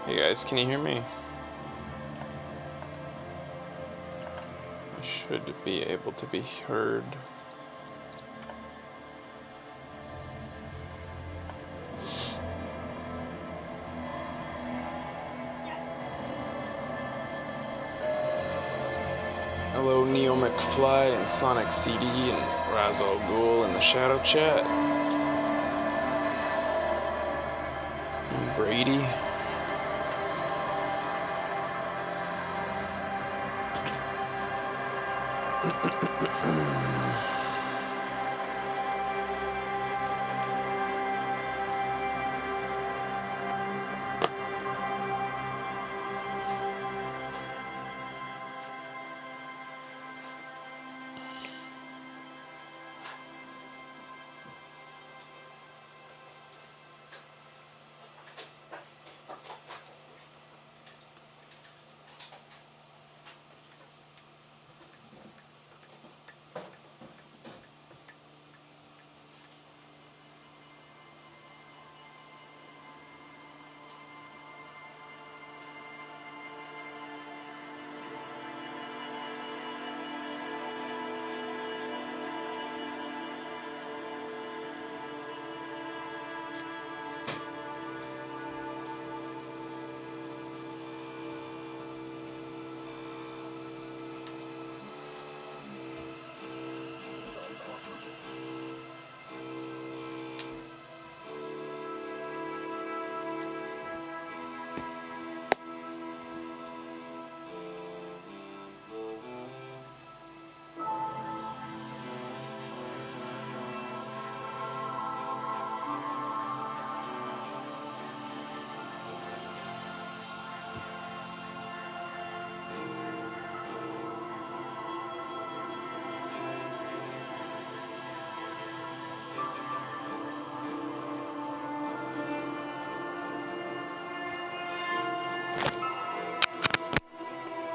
Hey guys, can you hear me? I should be able to be heard. Hello, Neo McFly and Sonic CD and Raz Al Ghul in the Shadow Chat. And Brady.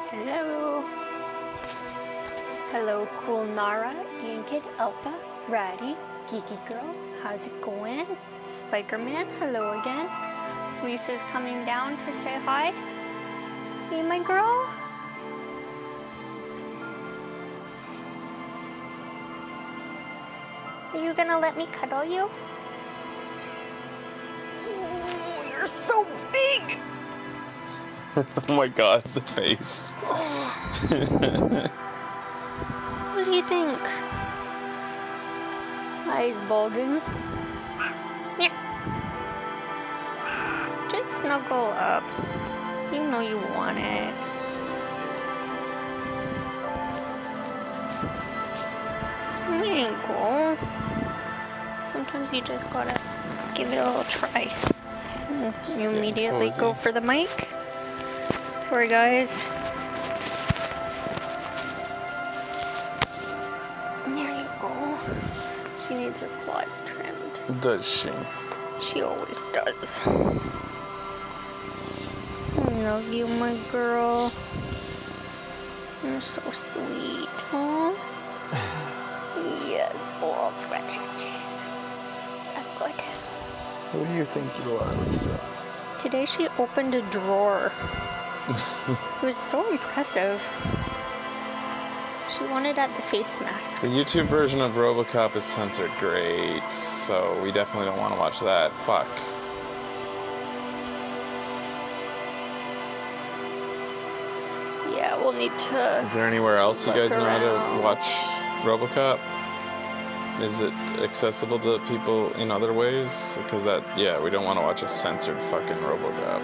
Hello. Hello, Cool Nara, Yankid, Elpa, Ratty, Geeky Girl. How's it going? Spikerman, hello again. Lisa's coming down to say hi. Hey, my girl. Are you gonna let me cuddle you? Oh, you're so big. Oh my god, the face. What do you think? Eyes bulging. Yeah. Just snuggle up. You know you want it. There you go. Sometimes you just gotta give it a little try. You immediately go for the mic. Sorry, guys. There you go. She needs her claws trimmed. Does she? She always does. I love you, my girl. You're so sweet, huh? Yes, oh, I'll scratch your chin. Is that good? Who do you think you are, Lisa? Today she opened a drawer. It was so impressive. She wanted at the face masks. The YouTube version of RoboCop is censored. Great. So we definitely don't want to watch that. Fuck. Yeah, we'll need to... Is there anywhere else you guys know how around. to watch RoboCop? Is it accessible to people in other ways? Because that, yeah, we don't want to watch a censored fucking RoboCop.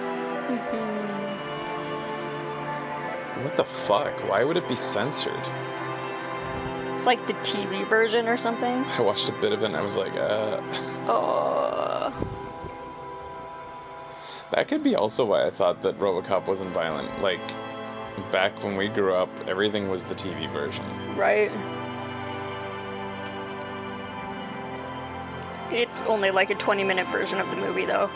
What the fuck? Why would it be censored? It's like the TV version or something. I watched a bit of it and I was like, That could be also why I thought that RoboCop wasn't violent. Like, back when we grew up, everything was the TV version. Right. It's only like a 20-minute version of the movie, though.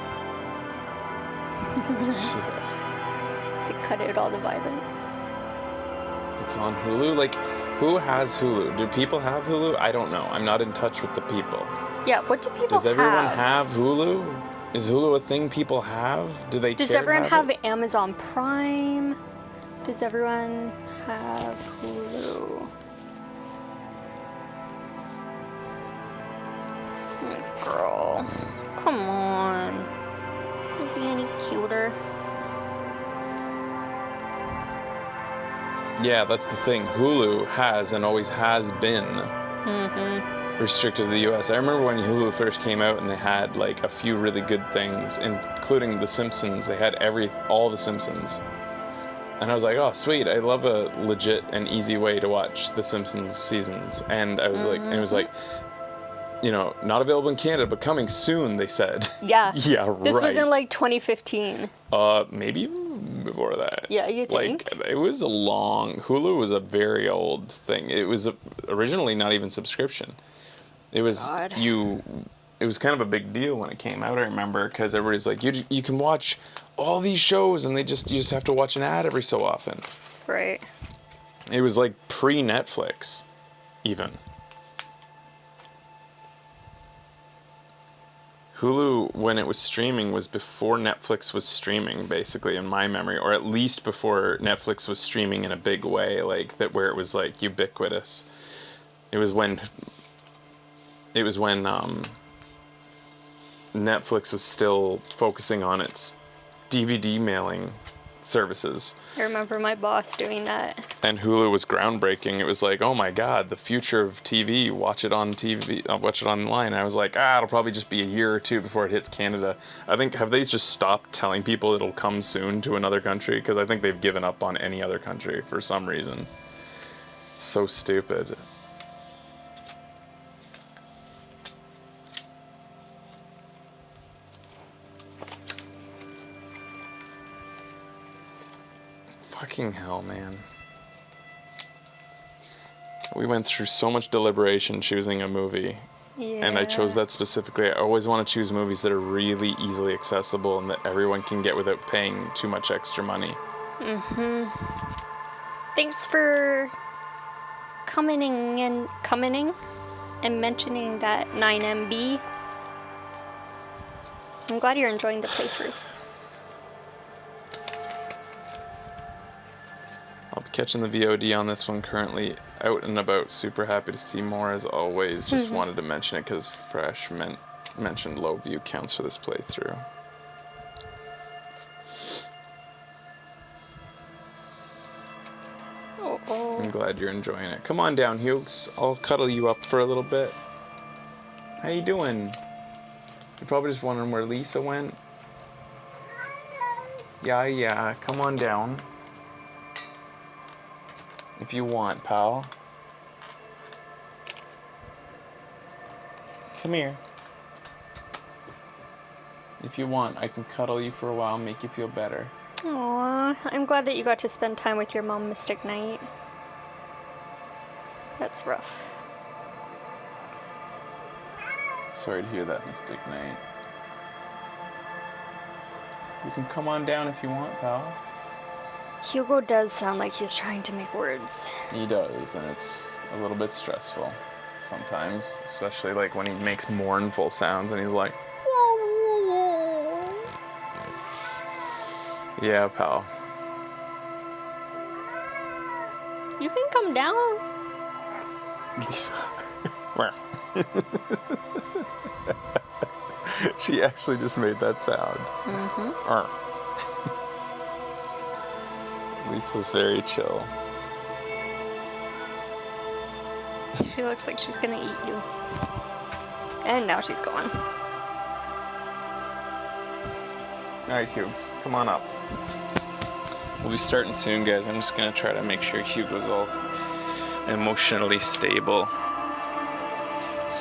To cut out all the violence. It's on Hulu? Like, who has Hulu? Do people have Hulu? I don't know. I'm not in touch with the people. Yeah, what do people Does everyone have Hulu? Is Hulu a thing people have? Do they Does care everyone to have it? Amazon Prime? Does everyone have Hulu? Oh, girl, come on. Don't be any cuter. Yeah, that's the thing. Hulu has and always has been restricted to the US. I remember when Hulu first came out and they had like a few really good things, including The Simpsons. They had all The Simpsons. And I was like, oh, sweet. I love a legit and easy way to watch The Simpsons seasons. And I was like, and it was like, you know, not available in Canada, but coming soon, they said. Yeah. Yeah, right. This was in like 2015. Maybe even before that. Yeah, you think? Like, it was Hulu was a very old thing. It was originally not even subscription. It was, God. It was kind of a big deal when it came out, I remember, because everybody's like, you can watch all these shows and you just have to watch an ad every so often. Right. It was like pre-Netflix, even. Hulu, when it was streaming, was before Netflix was streaming, basically, in my memory, or at least before Netflix was streaming in a big way, like that, where it was like ubiquitous. It was when Netflix was still focusing on its DVD mailing services. I remember my boss doing that. And Hulu was groundbreaking. It was like, oh my God, the future of TV. Watch it on TV. Watch it online. And I was like, it'll probably just be a year or two before it hits Canada. I think, have they just stopped telling people it'll come soon to another country? Because I think they've given up on any other country for some reason. It's so stupid. Fucking hell, man. We went through so much deliberation choosing a movie. Yeah. And I chose that specifically. I always want to choose movies that are really easily accessible and that everyone can get without paying too much extra money. Thanks for commenting and mentioning that 9MB. I'm glad you're enjoying the playthrough. I'll be catching the VOD on this one, currently out and about. Super happy to see more as always. Just wanted to mention it because Fresh mentioned low view counts for this playthrough. I'm glad you're enjoying it. Come on down, Hughes. I'll cuddle you up for a little bit. How you doing? You're probably just wondering where Lisa went. Yeah. Come on down. If you want, pal. Come here. If you want, I can cuddle you for a while and make you feel better. Aww, I'm glad that you got to spend time with your mom, Mystic Knight. That's rough. Sorry to hear that, Mystic Knight. You can come on down if you want, pal. Hugo does sound like he's trying to make words. He does, and it's a little bit stressful sometimes, especially like when he makes mournful sounds and he's like, yeah, pal. You can come down. Lisa. She actually just made that sound. Lisa's very chill. She looks like she's gonna eat you. And now she's gone. Alright, Hughes, come on up. We'll be starting soon, guys. I'm just gonna try to make sure Hugo's all emotionally stable.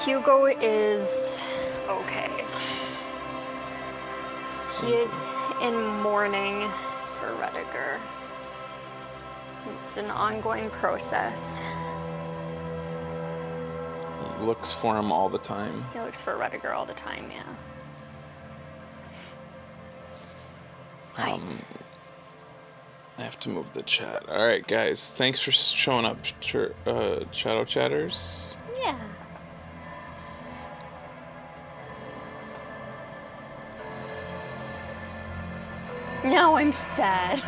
Hugo is okay. He is in mourning for Rudiger. It's an ongoing process. He looks for him all the time. He looks for Rudiger all the time, yeah. Hi. I have to move the chat. All right, guys. Thanks for showing up, Shadow Chatters. Yeah. Now I'm sad.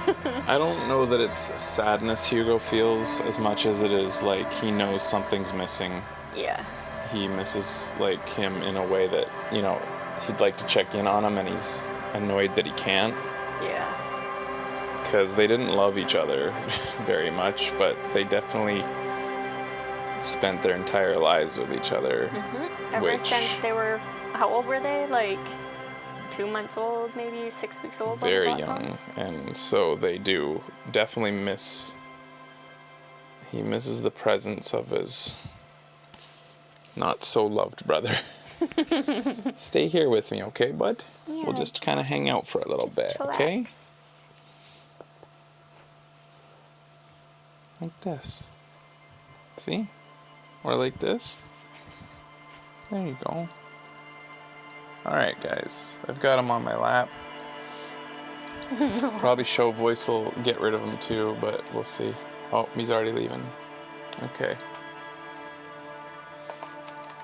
I don't know that it's sadness Hugo feels as much as it is like he knows something's missing. Yeah. He misses like him in a way that, you know, he'd like to check in on him and he's annoyed that he can't. Yeah. Because they didn't love each other very much, but they definitely spent their entire lives with each other. Mm-hmm. Ever since they were, how old were they? Like 2 months old, maybe 6 weeks old? Very young. And so they do definitely miss, he misses the presence of his not so loved brother. Stay here with me, okay, bud? Yeah, we'll just kind of hang out for a little bit, relax. okay? Like this. See? Or like this. There you go. Alright, guys. I've got him on my lap. Probably show voice will get rid of him too, but we'll see. Oh, he's already leaving. Okay.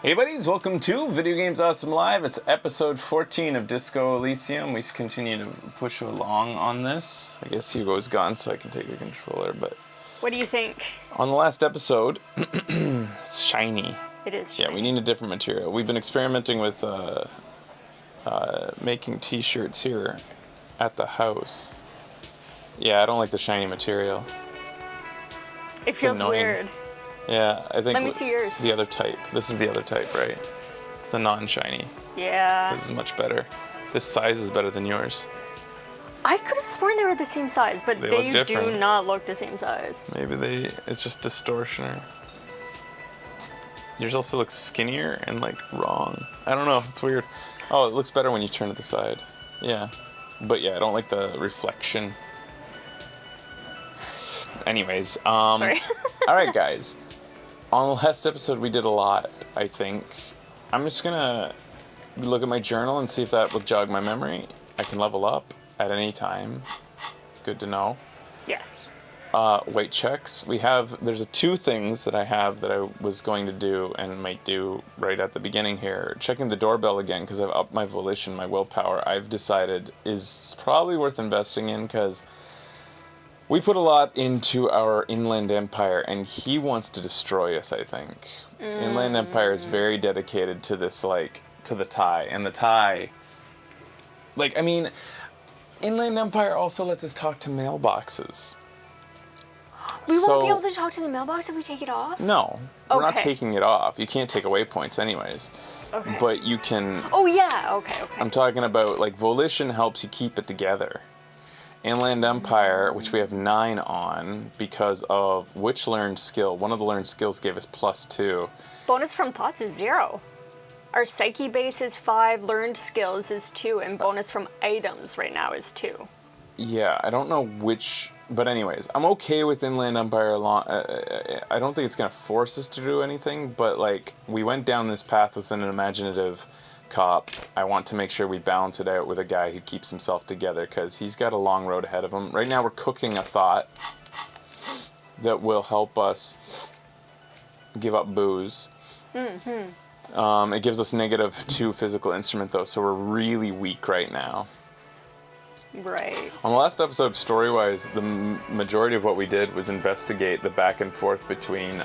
Hey buddies, welcome to Video Games Awesome Live. It's episode 14 of Disco Elysium. We continue to push along on this. I guess Hugo's gone so I can take the controller, but... What do you think? On the last episode, it's shiny. It is shiny. Yeah, we need a different material. We've been experimenting with making t-shirts here at the house. Yeah, I don't like the shiny material. It feels annoying. weird. Yeah, I think... Let me see yours. The other type. This is the other type, right? It's the non-shiny. Yeah. This is much better. This size is better than yours. I could have sworn they were the same size, but They look do different. not look the same size. Maybe it's just distortioner. Yours also looks skinnier and like wrong. I don't know, it's weird. Oh, it looks better when you turn to the side. Yeah. But yeah, I don't like the reflection. Anyways, Sorry. alright guys. On the last episode we did a lot, I think. I'm just gonna look at my journal and see if that will jog my memory. I can level up at any time. Good to know. Yes. Weight checks. There's two things that I have that I was going to do and might do right at the beginning here. Checking the doorbell again because I've upped my volition, my willpower. I've decided is probably worth investing in because we put a lot into our Inland Empire and he wants to destroy us, I think. Inland Empire is very dedicated to this, like, to the tie. And the tie, like, I mean, Inland Empire also lets us talk to mailboxes. We won't be able to talk to the mailbox if we take it off? No, we're not Okay. taking it off. You can't take away points anyways. Okay. But you can... Oh, yeah. Okay. I'm talking about, like, volition helps you keep it together. Inland Empire, which we have 9 on, because of which learned skill. One of the learned skills gave us +2. Bonus from thoughts is 0. Our psyche base is 5, learned skills is 2, and bonus from items right now is 2. Yeah, I don't know which... But anyways, I'm okay with Inland Empire I don't think it's going to force us to do anything, but, like, we went down this path with an imaginative cop. I want to make sure we balance it out with a guy who keeps himself together, because he's got a long road ahead of him. Right now we're cooking a thought that will help us give up booze. It gives us -2 physical instrument, though, so we're really weak right now. Right. On the last episode, story-wise, the majority of what we did was investigate the back and forth between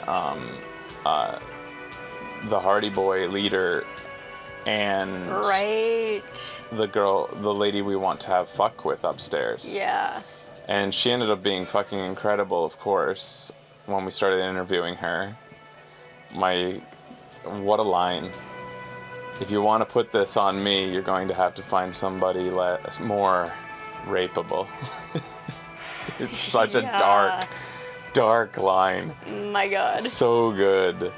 the Hardy Boy leader and Right. the lady we want to have fuck with upstairs. Yeah. And she ended up being fucking incredible, of course, when we started interviewing her. What a line. If you want to put this on me, you're going to have to find somebody more rapeable. It's such a dark line. My God. So good.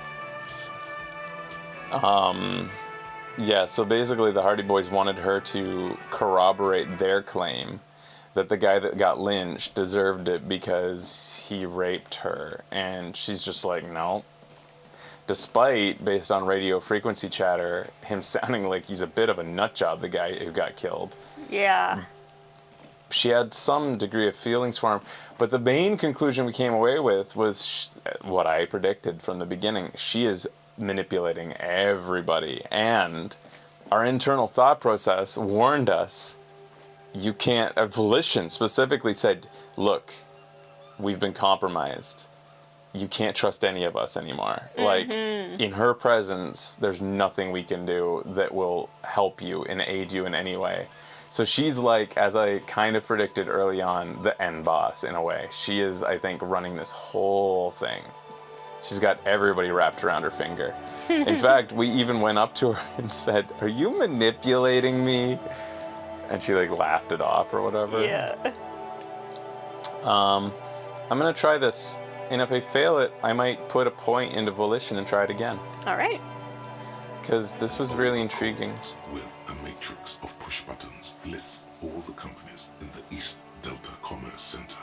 Yeah, so basically the Hardy Boys wanted her to corroborate their claim that the guy that got lynched deserved it because he raped her. And she's just like, no. Despite, based on radio frequency chatter, him sounding like he's a bit of a nut job, the guy who got killed. Yeah. She had some degree of feelings for him, but the main conclusion we came away with was what I predicted from the beginning. She is manipulating everybody, and our internal thought process warned us, you can't, volition specifically said, look, we've been compromised. You can't trust any of us anymore. Like, in her presence, there's nothing we can do that will help you and aid you in any way. So she's like, as I kind of predicted early on, the end boss in a way. She is, I think, running this whole thing. She's got everybody wrapped around her finger. In fact, we even went up to her and said, are you manipulating me? And she like laughed it off or whatever. Yeah. I'm gonna try this. And if I fail it, I might put a point into volition and try it again. All right. Because this was really intriguing. With a matrix of push buttons lists all the companies in the East Delta Commerce Center.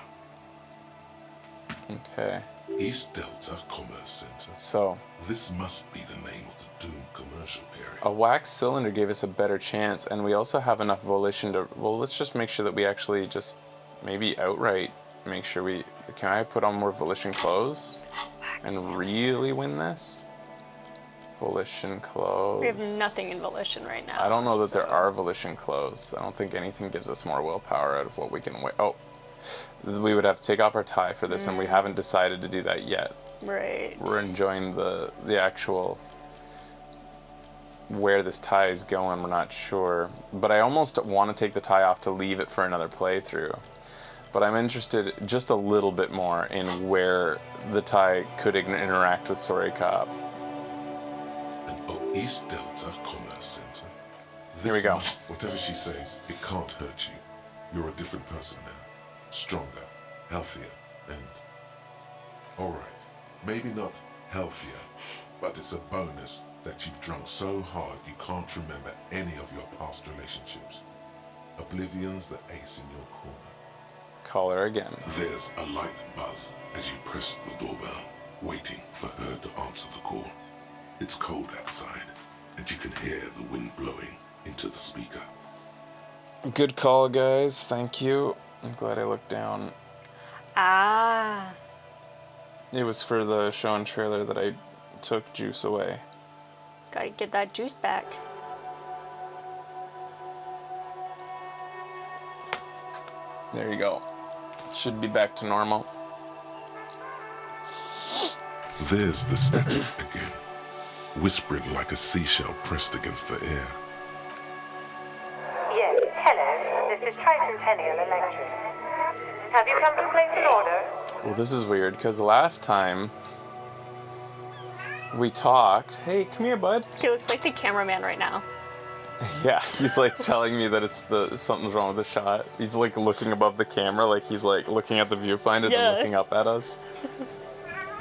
Okay. East Delta Commerce Center. So, This must be the name of the Doom commercial area. a wax cylinder gave us a better chance, and we also have enough volition to... Well, let's just make sure that we actually just maybe outright make sure we... Can I put on more volition clothes and really win this? Volition clothes. We have nothing in volition right now. I don't know that there are volition clothes. I don't think anything gives us more willpower out of what we can... Oh, we would have to take off our tie for this, and we haven't decided to do that yet. Right. We're enjoying the actual... Where this tie is going, we're not sure. But I almost want to take the tie off to leave it for another playthrough. But I'm interested just a little bit more in where the tie could interact with Sorry Cop. And East Delta Commerce Center. Here we go. Whatever she says, it can't hurt you. You're a different person now. Stronger, healthier, and... Alright, maybe not healthier, but it's a bonus that you've drunk so hard you can't remember any of your past relationships. Oblivion's the ace in your corner. Call her again. There's a light buzz as you press the doorbell, waiting for her to answer the call. It's cold outside, and you can hear the wind blowing into the speaker. Good call, guys. Thank you. I'm glad I looked down. Ah. It was for the show and trailer that I took juice away. Gotta get that juice back. There you go. Should be back to normal. There's the static again, whispering like a seashell pressed against the air. Yes, hello. This is Tricentennial Electric. Have you come to place an order? Well, this is weird, because last time we talked... Hey, come here, bud. He looks like the cameraman right now. Yeah, he's like telling me that something's wrong with the shot. He's like looking above the camera, like he's like looking at the viewfinder Yeah. and looking up at us.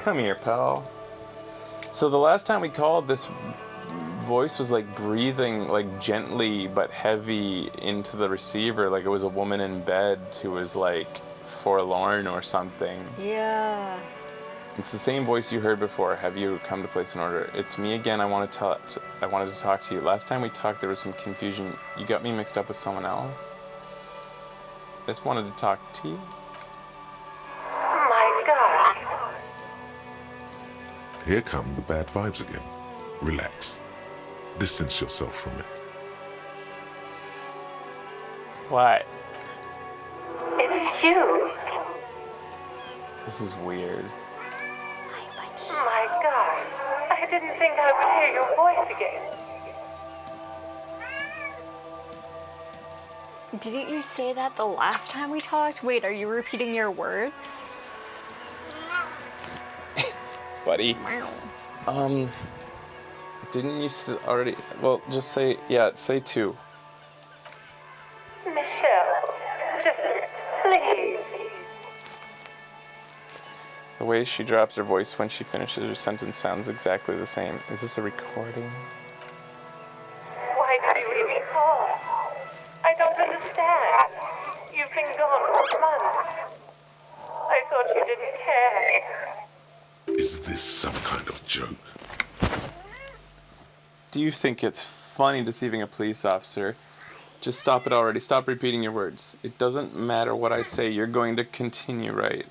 Come here, pal. So the last time we called, this voice was like breathing like gently but heavy into the receiver, like it was a woman in bed who was like forlorn or something. Yeah. It's the same voice you heard before. Have you come to place an order? It's me again. I wanted to talk to you. Last time we talked, there was some confusion. You got me mixed up with someone else. I just wanted to talk to you. My God. Here come the bad vibes again. Relax. Distance yourself from it. What? It's you. This is weird. My God. I didn't think I would hear your voice again. Didn't you say that the last time we talked? Wait, are you repeating your words? Buddy. Wow. Didn't you already... Well, just say... Yeah, say two. Michelle, just please. The way she drops her voice when she finishes her sentence sounds exactly the same. Is this a recording? nights do you recall? I don't understand. You've been gone for months. I thought you didn't care. Is this some kind of joke? Do you think it's funny deceiving a police officer? Just stop it already. Stop repeating your words. It doesn't matter what I say. You're going to continue, right?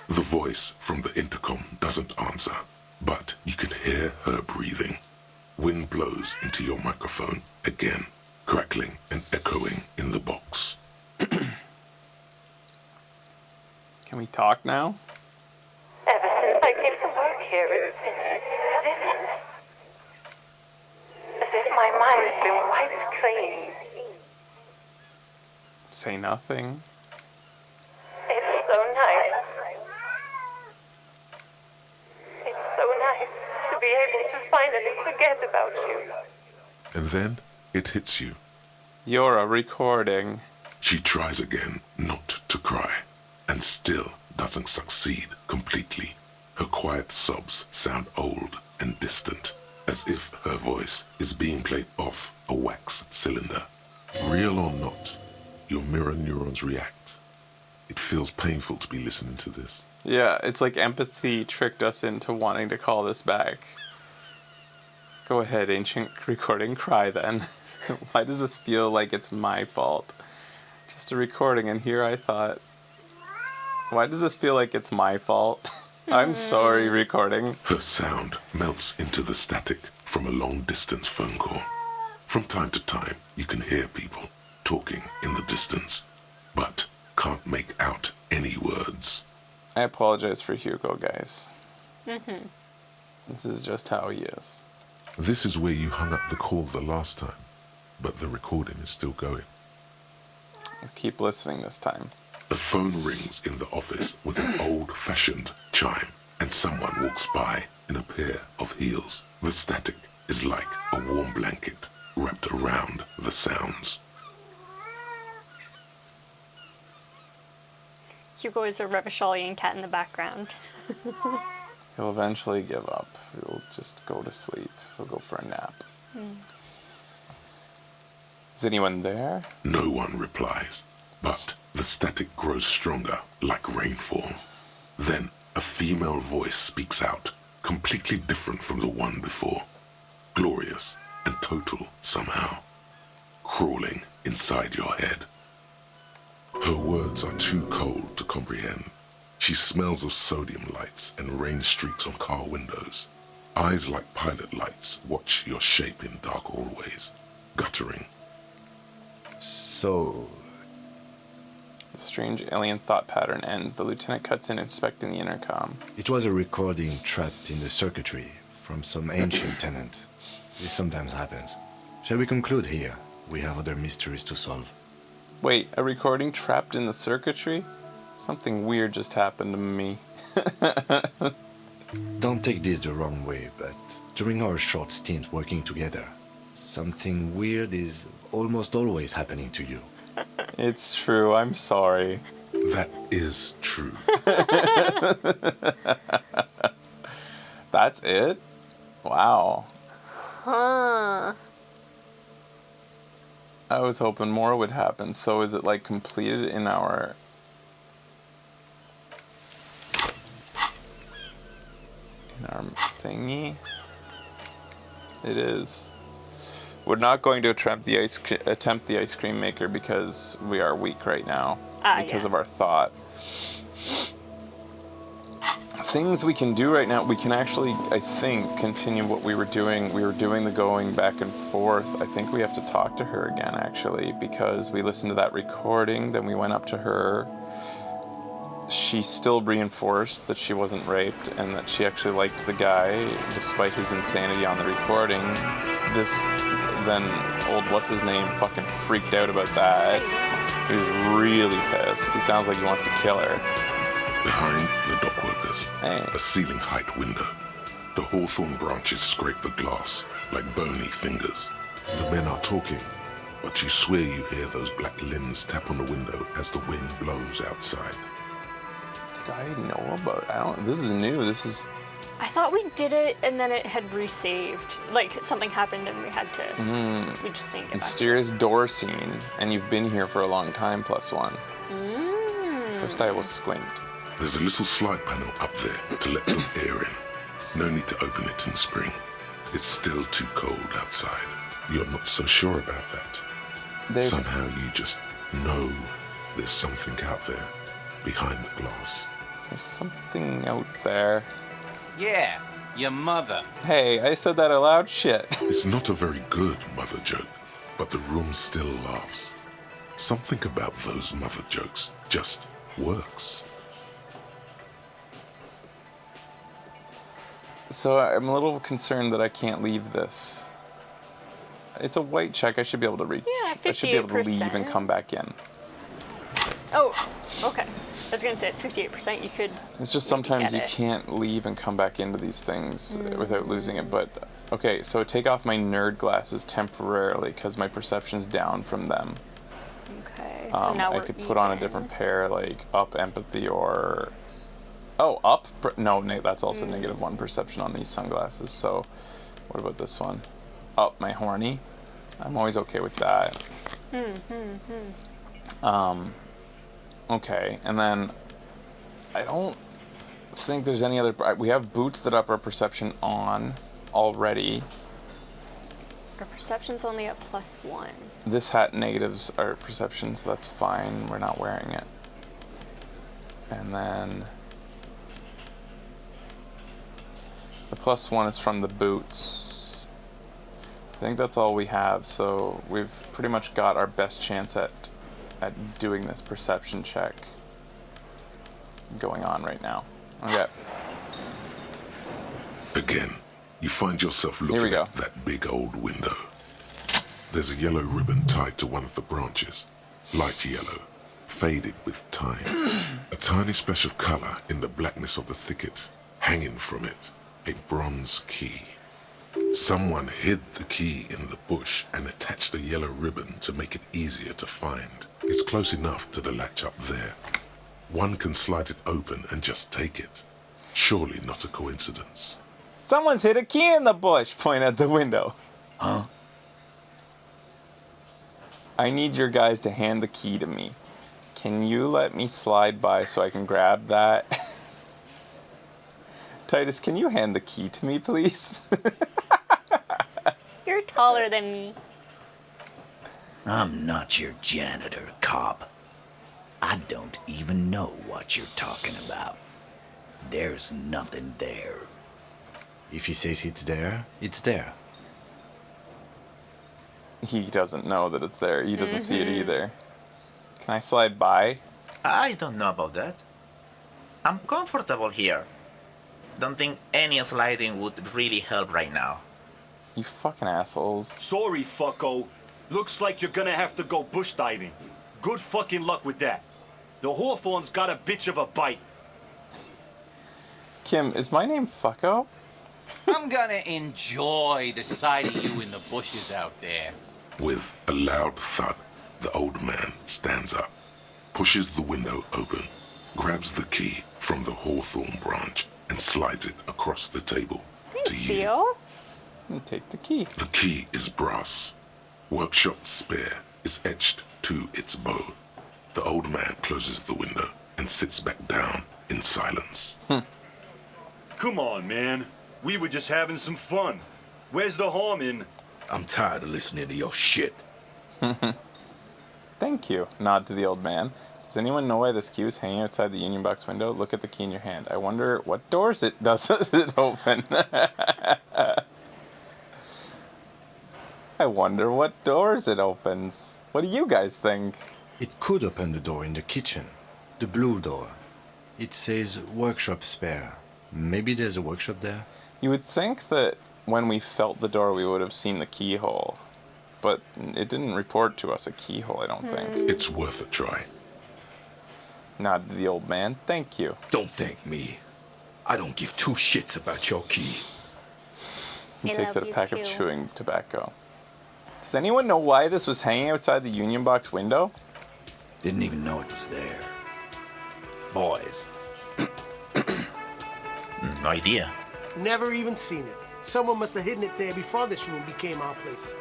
The voice from the intercom doesn't answer, but you can hear her breathing. Wind blows into your microphone again, crackling and echoing in the box. Can we talk now? Ever since I came to work here, it's been vivid. As if my mind's been wiped clean. Say nothing. It's so nice. It's so nice to be able to finally forget about you. And then it hits you. You're a recording. She tries again not to cry, and still doesn't succeed completely. Her quiet sobs sound old and distant, as if her voice is being played off a wax cylinder. Real or not, your mirror neurons react. It feels painful to be listening to this. Yeah, it's like empathy tricked us into wanting to call this back. Go ahead, ancient recording, cry then. Why does this feel like it's my fault? Just a recording, and here I thought, why does this feel like it's my fault? I'm sorry, recording. Her sound melts into the static from a long-distance phone call. From time to time, you can hear people talking in the distance, but can't make out any words. I apologize for Hugo, guys. This is just how he is. This is where you hung up the call the last time, but the recording is still going. I'll keep listening this time. The phone rings in the office with an old-fashioned chime, and someone walks by in a pair of heels. The static is like a warm blanket wrapped around the sounds. Hugo is a Revacholian cat in the background. He'll eventually give up. He'll just go to sleep. He'll go for a nap. Is anyone there? No one replies, but the static grows stronger, like rainfall. Then a female voice speaks out, completely different from the one before. Glorious and total somehow, crawling inside your head. Her words are too cold to comprehend. She smells of sodium lights and rain streaks on car windows. Eyes like pilot lights watch your shape in dark hallways, guttering. So, The strange alien thought pattern ends. The lieutenant cuts in, inspecting the intercom. it was a recording trapped in the circuitry from some ancient tenant. This sometimes happens. Shall we conclude here? We have other mysteries to solve. Wait, a recording trapped in the circuitry? Something weird just happened to me. Don't take this the wrong way, but during our short stint working together, something weird is almost always happening to you. It's true, I'm sorry. That is true. That's it? Wow. Huh. I was hoping more would happen. So is it like completed in our... thingy? It is. We're not going to attempt the ice cream maker because we are weak right now because of our thought. Things we can do right now, we can actually, I think, continue what we were doing. We were doing the going back and forth. I think we have to talk to her again, actually, because we listened to that recording, then we went up to her. She still reinforced that she wasn't raped and that she actually liked the guy, despite his insanity on the recording. Then old what's-his-name fucking freaked out about that. He was really pissed. He sounds like he wants to kill her. Behind the dock workers, Hey. a ceiling-height window. The hawthorn branches scrape the glass like bony fingers. The men are talking, but you swear you hear those black limbs tap on the window as the wind blows outside. Did I know about? This is new. This is I thought we did it and then it had resaved. Like something happened and we had to. We just didn't get Mysterious door scene, and you've been here for a long time, +1. First I will squint. There's a little slide panel up there to let some air in. No need to open it in spring. It's still too cold outside. You're not so sure about that. Somehow you just know there's something out there behind the glass. There's something out there. Yeah, your mother. Hey, I said that out loud? Shit. It's not a very good mother joke, but the room still laughs. Something about those mother jokes just works. So I'm a little concerned that I can't leave this. It's a white check. I should be able to reach. Yeah, I should be able to leave and 58%. come back in. Oh, okay. I was gonna say it's 58%. You could. It's just sometimes you get it. can't leave and come back into these things without losing it. But okay, so take off my nerd glasses temporarily because my perception's down from them. Okay. So now I we're could put on a even. different pair, like up empathy or. Oh, up? No, that's also -1 perception on these sunglasses. So, what about this one? Up my horny. I'm always okay with that. Okay, and then I don't think there's any other. We have boots that up our perception on already. Our perception's only at +1. This hat negatives our perception, so that's fine. We're not wearing it. And then the +1 is from the boots. I think that's all we have, so we've pretty much got our best chance at doing this perception check going on right now. Okay. Again, you find yourself Here we looking go. at that big old window. There's a yellow ribbon tied to one of the branches. Light yellow, faded with time. A tiny splash of color in the blackness of the thicket. Hanging from it, a bronze key. Someone hid the key in the bush and attached a yellow ribbon to make it easier to find. It's close enough to the latch up there. One can slide it open and just take it. Surely not a coincidence. Someone's hid a key in the bush. Point at the window. Huh? I need your guys to hand the key to me. Can you let me slide by so I can grab that? Titus, can you hand the key to me, please? You're taller than me. I'm not your janitor, cop. I don't even know what you're talking about. There's nothing there. If he says it's there, it's there. He doesn't know that it's there. He doesn't see it either. Can I slide by? I don't know about that. I'm comfortable here. Don't think any sliding would really help right now. You fucking assholes. Sorry, fucko. Looks like you're gonna have to go bush diving. Good fucking luck with that. The Hawthorne's got a bitch of a bite. Kim, is my name Fucko? I'm gonna enjoy the sight of you in the bushes out there. With a loud thud, the old man stands up, pushes the window open, grabs the key from the hawthorn branch, and slides it across the table to you. Theo? And take the key. The key is brass. Workshop spare is etched to its bow. The old man closes the window and sits back down in silence. Come on, man. We were just having some fun. Where's the harm in... I'm tired of listening to your shit. Thank you. Nod to the old man. Does anyone know why this key was hanging outside the union box window? Look at the key in your hand. I wonder what doors it does it open. I wonder what doors it opens. What do you guys think? It could open the door in the kitchen. The blue door. It says workshop spare. Maybe there's a workshop there? You would think that when we felt the door we would have seen the keyhole. But it didn't report to us a keyhole, I don't think. It's worth a try. Nod to the old man. Thank you. Don't thank me. I don't give two shits about your key. He I takes love out a you pack of too. chewing tobacco. Does anyone know why this was hanging outside the union box window? Didn't even know it was there. Boys, No idea. Never even seen it. Someone must have hidden it there before this room became our place.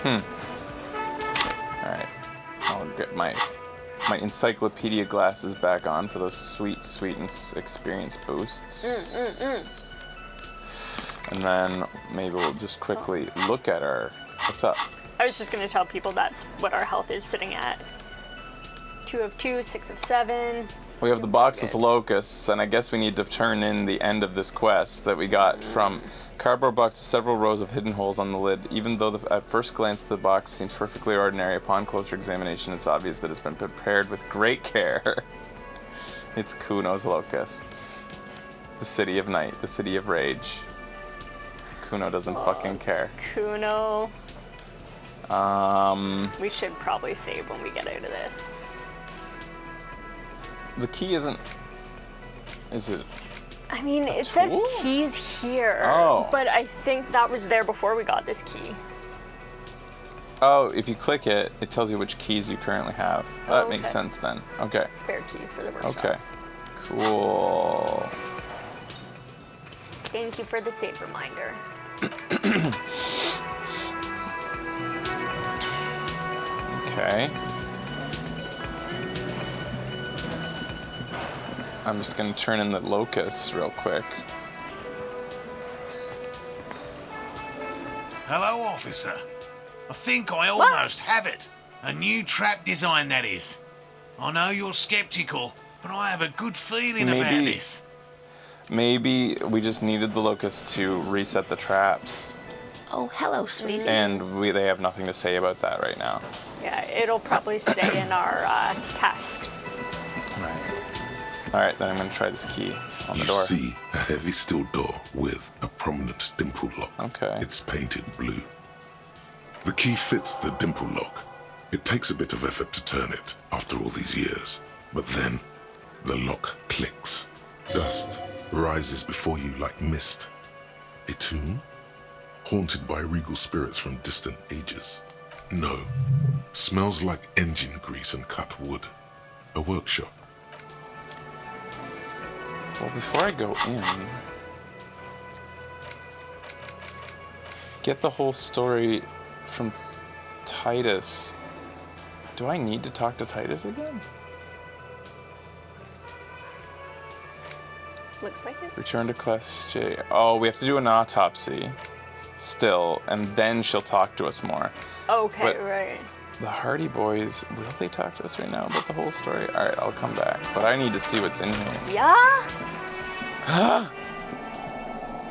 Alright. I'll get my encyclopedia glasses back on for those sweet experience boosts. And then maybe we'll just quickly look at our... What's up? I was just going to tell people that's what our health is sitting at. 2 of 2, 6 of 7. We have the box with locusts, and I guess we need to turn in the end of this quest that we got from cardboard box with several rows of hidden holes on the lid. Even though at first glance the box seems perfectly ordinary, upon closer examination it's obvious that it's been prepared with great care. It's Kuno's locusts. The city of night, the city of rage. Kuno doesn't fucking care. Kuno. We should probably save when we get out of this. The key isn't... Is it... I mean, it tool? says keys here. Oh. But I think that was there before we got this key. Oh, if you click it, it tells you which keys you currently have. That makes sense then. Okay. Spare key for the workshop. Okay. Cool. Thank you for the save reminder. Okay. I'm just gonna turn in the locusts real quick. Hello, officer. I think I almost have it. A new trap design, that is. I know you're skeptical, but I have a good feeling about this. Maybe we just needed the locusts to reset the traps. Oh, hello, sweetie. And they have nothing to say about that right now. Yeah, it'll probably stay in our tasks. Right. Alright, then I'm gonna try this key on the door. You see a heavy steel door with a prominent dimple lock. Okay. It's painted blue. The key fits the dimple lock. It takes a bit of effort to turn it after all these years. But then, the lock clicks. Dust rises before you like mist. A tomb? Haunted by regal spirits from distant ages. No. Smells like engine grease and cut wood. A workshop. Well, before I go in, get the whole story from Titus. Do I need to talk to Titus again? Looks like it. Return to Class J. Oh, we have to do an autopsy still, and then she'll talk to us more. Okay, But right. the Hardy Boys, will they talk to us right now about the whole story? Alright, I'll come back. But I need to see what's in here. Yeah?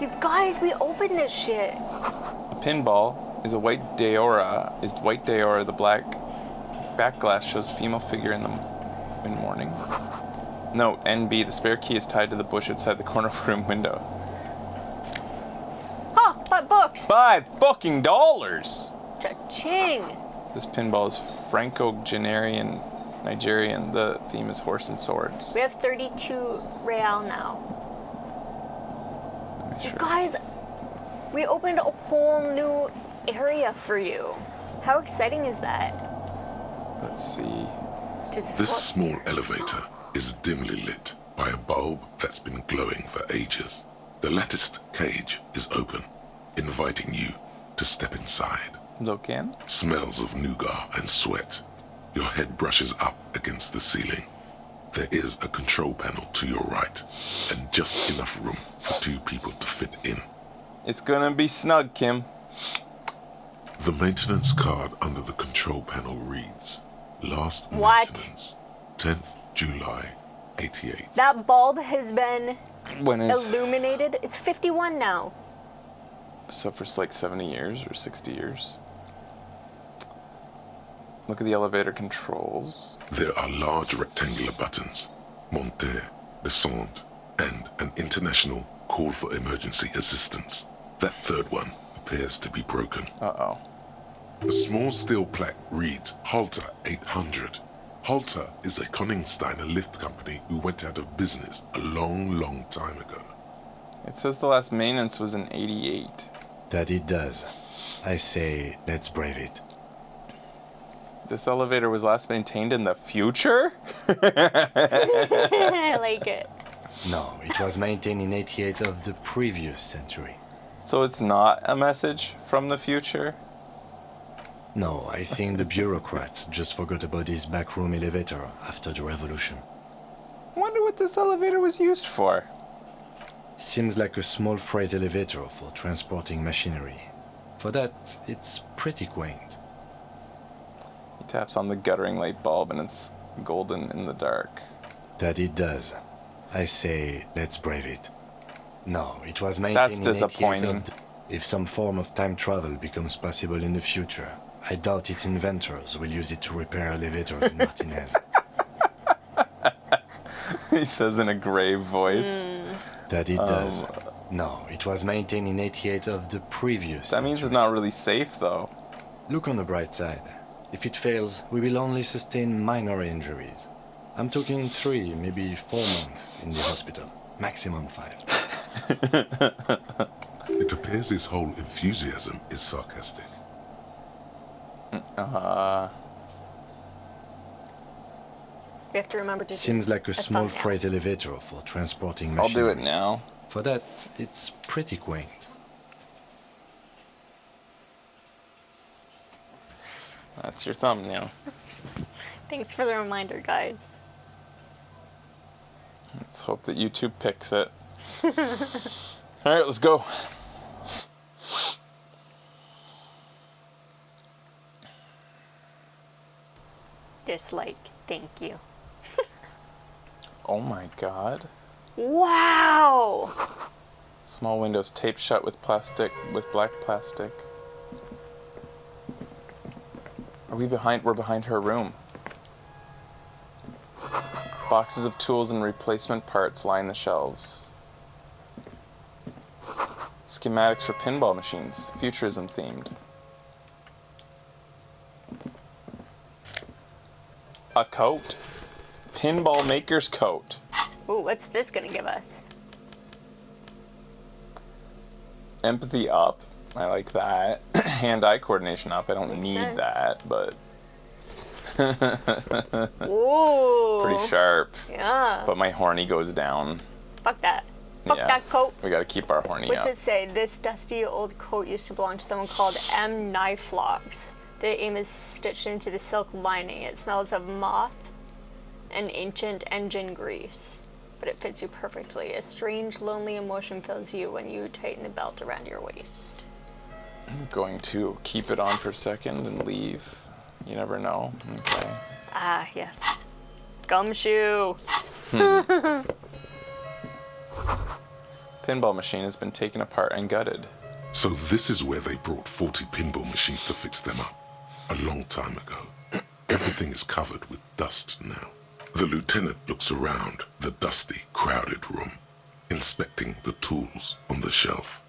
You guys, we opened this shit. A pinball is a white Deora. Is white Deora the black backglass shows female figure in mourning? Note, NB, the spare key is tied to the bush outside the corner of room window. Huh, 5 bucks. $5 fucking! Cha-ching. This pinball is Franco-Nigerian. The theme is horse and swords. We have 32 real now. You guys, we opened a whole new area for you. How exciting is that? Let's see. This small elevator is dimly lit by a bulb that's been glowing for ages. The latticed cage is open, inviting you to step inside. Look in. Smells of nougat and sweat. Your head brushes up against the ceiling. There is a control panel to your right, and just enough room for 2 people to fit in. It's gonna be snug, Kim. The maintenance card under the control panel reads, Last maintenance, 10th July, 88. That bulb has been When is... illuminated. It's 51 now. So for like 70 years or 60 years. Look at the elevator controls. There are large rectangular buttons, monter, descente, and an international call for emergency assistance. That third one appears to be broken. Uh-oh. A small steel plaque reads Halter 800. Halter is a Koningsteiner lift company who went out of business a long, long time ago. It says the last maintenance was in 88. That it does. I say, let's brave it. This elevator was last maintained in the future? I like it. No, it was maintained in 88 of the previous century. So it's not a message from the future? No, I think the bureaucrats just forgot about this backroom elevator after the revolution. I wonder what this elevator was used for. Seems like a small freight elevator for transporting machinery. For that, it's pretty quaint. He taps on the guttering light bulb and it's golden in the dark. That it does. I say, let's brave it. No, it was maintained That's in 88 disappointing. If some form of time travel becomes possible in the future, I doubt its inventors will use it to repair elevators in Martinez. He says in a grave voice. That it does. No, it was maintained in 88 of the previous That means it's not really safe, though. Look on the bright side. If it fails, we will only sustain minor injuries. I'm talking 3, maybe 4 months in the hospital. Maximum 5. It appears his whole enthusiasm is sarcastic. We have to remember to Seems like a small thumbnail. freight elevator for transporting I'll machinery. do it now. For that, it's pretty quaint. That's your thumbnail. Thanks for the reminder, guys. Let's hope that YouTube picks it. Alright, let's go. Dislike. Thank you. Oh my god. Wow! Small windows taped shut with black plastic. Are we behind? We're behind her room. Boxes of tools and replacement parts line the shelves. Schematics for pinball machines, futurism themed. A coat. Pinball maker's coat. Ooh, what's this gonna give us? Empathy up. I like that. Hand-eye coordination up. I don't Makes need sense. that, but Ooh. pretty sharp. Yeah. But my horny goes down. Fuck that. Fuck Yeah. that coat. We gotta keep our horny What's up. it say? This dusty old coat used to belong to someone called M. Kniflocks. The aim is stitched into the silk lining. It smells of moth and ancient engine grease, but it fits you perfectly. A strange, lonely emotion fills you when you tighten the belt around your waist. I'm going to keep it on for a second and leave. You never know. Okay. Ah, yes. Gumshoe. Pinball machine has been taken apart and gutted. So this is where they brought 40 pinball machines to fix them up. A long time ago. Everything is covered with dust now. The lieutenant looks around the dusty, crowded room, inspecting the tools on the shelf.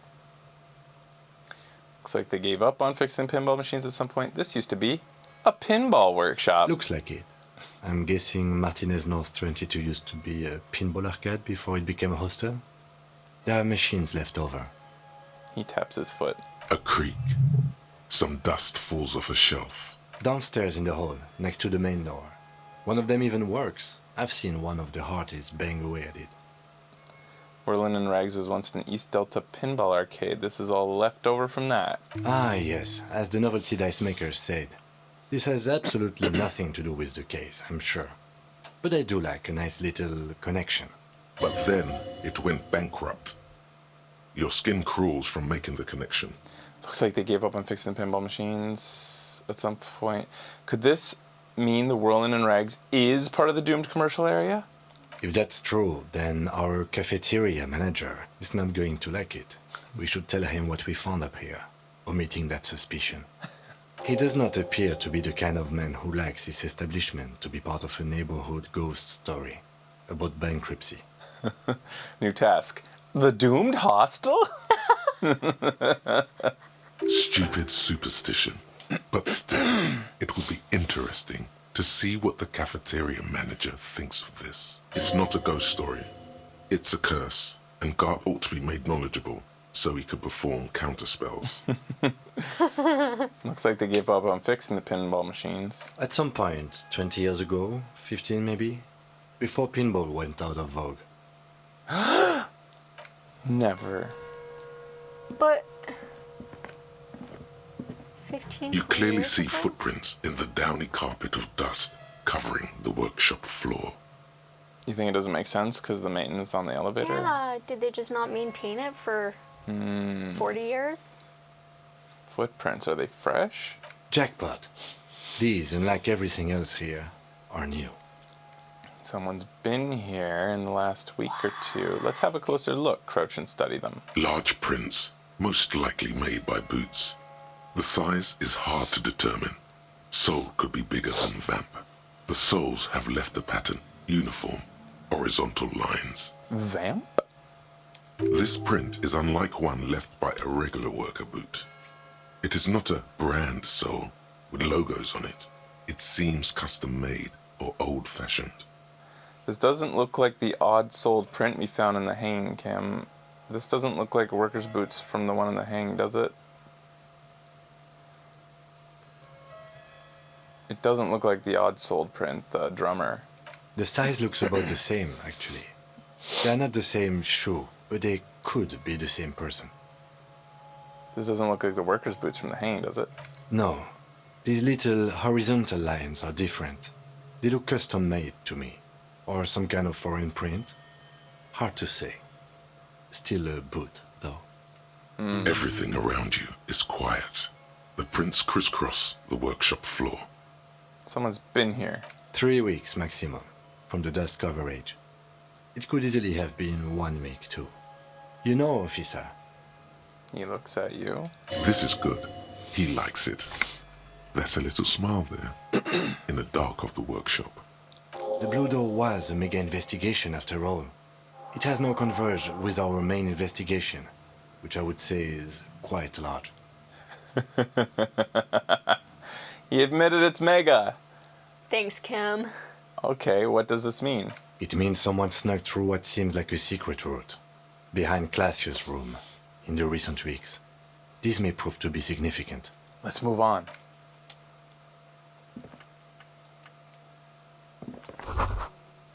Looks like they gave up on fixing pinball machines at some point. This used to be a pinball workshop. Looks like it. I'm guessing Martinez North 22 used to be a pinball arcade before it became a hostel. There are machines left over. He taps his foot. A creak. Some dust falls off a shelf. Downstairs in the hall, next to the main door. One of them even works. I've seen one of the hearties bang away at it. Whirlin' and Rags was once an East Delta pinball arcade. This is all left over from that. Ah, yes, as the novelty dice makers said. This has absolutely nothing to do with the case, I'm sure. But I do like a nice little connection. But then it went bankrupt. Your skin crawls from making the connection. Looks like they gave up on fixing pinball machines at some point. Could this mean the Whirlin' and Rags is part of the doomed commercial area? If that's true, then our cafeteria manager is not going to like it. We should tell him what we found up here, omitting that suspicion. He does not appear to be the kind of man who likes his establishment to be part of a neighborhood ghost story about bankruptcy. New task. The doomed hostel? Stupid superstition. But still, it would be interesting to see what the cafeteria manager thinks of this. It's not a ghost story. It's a curse, and Garp ought to be made knowledgeable so he could perform counterspells. Looks like they gave up on fixing the pinball machines. At some point, 20 years ago, 15 maybe, before pinball went out of vogue. Never. But 15. You clearly years see ago? footprints in the downy carpet of dust covering the workshop floor. You think it doesn't make sense because the maintenance on the elevator? Yeah. Did they just not maintain it for 40 years? Footprints, are they fresh? Jackpot. These, unlike everything else here, are new. Someone's been here in the last week or two. Let's have a closer look, crouch and study them. Large prints, most likely made by boots. The size is hard to determine. Sole could be bigger than vamp. The soles have left the pattern uniform, horizontal lines. Vamp? This print is unlike one left by a regular worker boot. It is not a brand sole with logos on it. It seems custom made or old-fashioned. This doesn't look like the odd-soled print we found in the hanging cam. This doesn't look like workers' boots from the one in the hang, does it? It doesn't look like the odd-soled print, the drummer. The size looks about the same, actually. They are not the same shoe, but they could be the same person. This doesn't look like the workers' boots from the hang, does it? No. These little horizontal lines are different. They look custom-made to me. Or some kind of foreign print. Hard to say. Still a boot, though. Everything around you is quiet. The prints crisscross the workshop floor. Someone's been here. 3 weeks maximum, from the dust coverage. It could easily have been 1 week, too. You know, officer. He looks at you. This is good. He likes it. There's a little smile there, in the dark of the workshop. The Blue Door was a mega investigation after all. It has now converged with our main investigation, which I would say is quite large. He admitted it's mega. Thanks, Kim. Okay, what does this mean? It means someone snuck through what seems like a secret route, behind Classius' room, in the recent weeks. This may prove to be significant. Let's move on.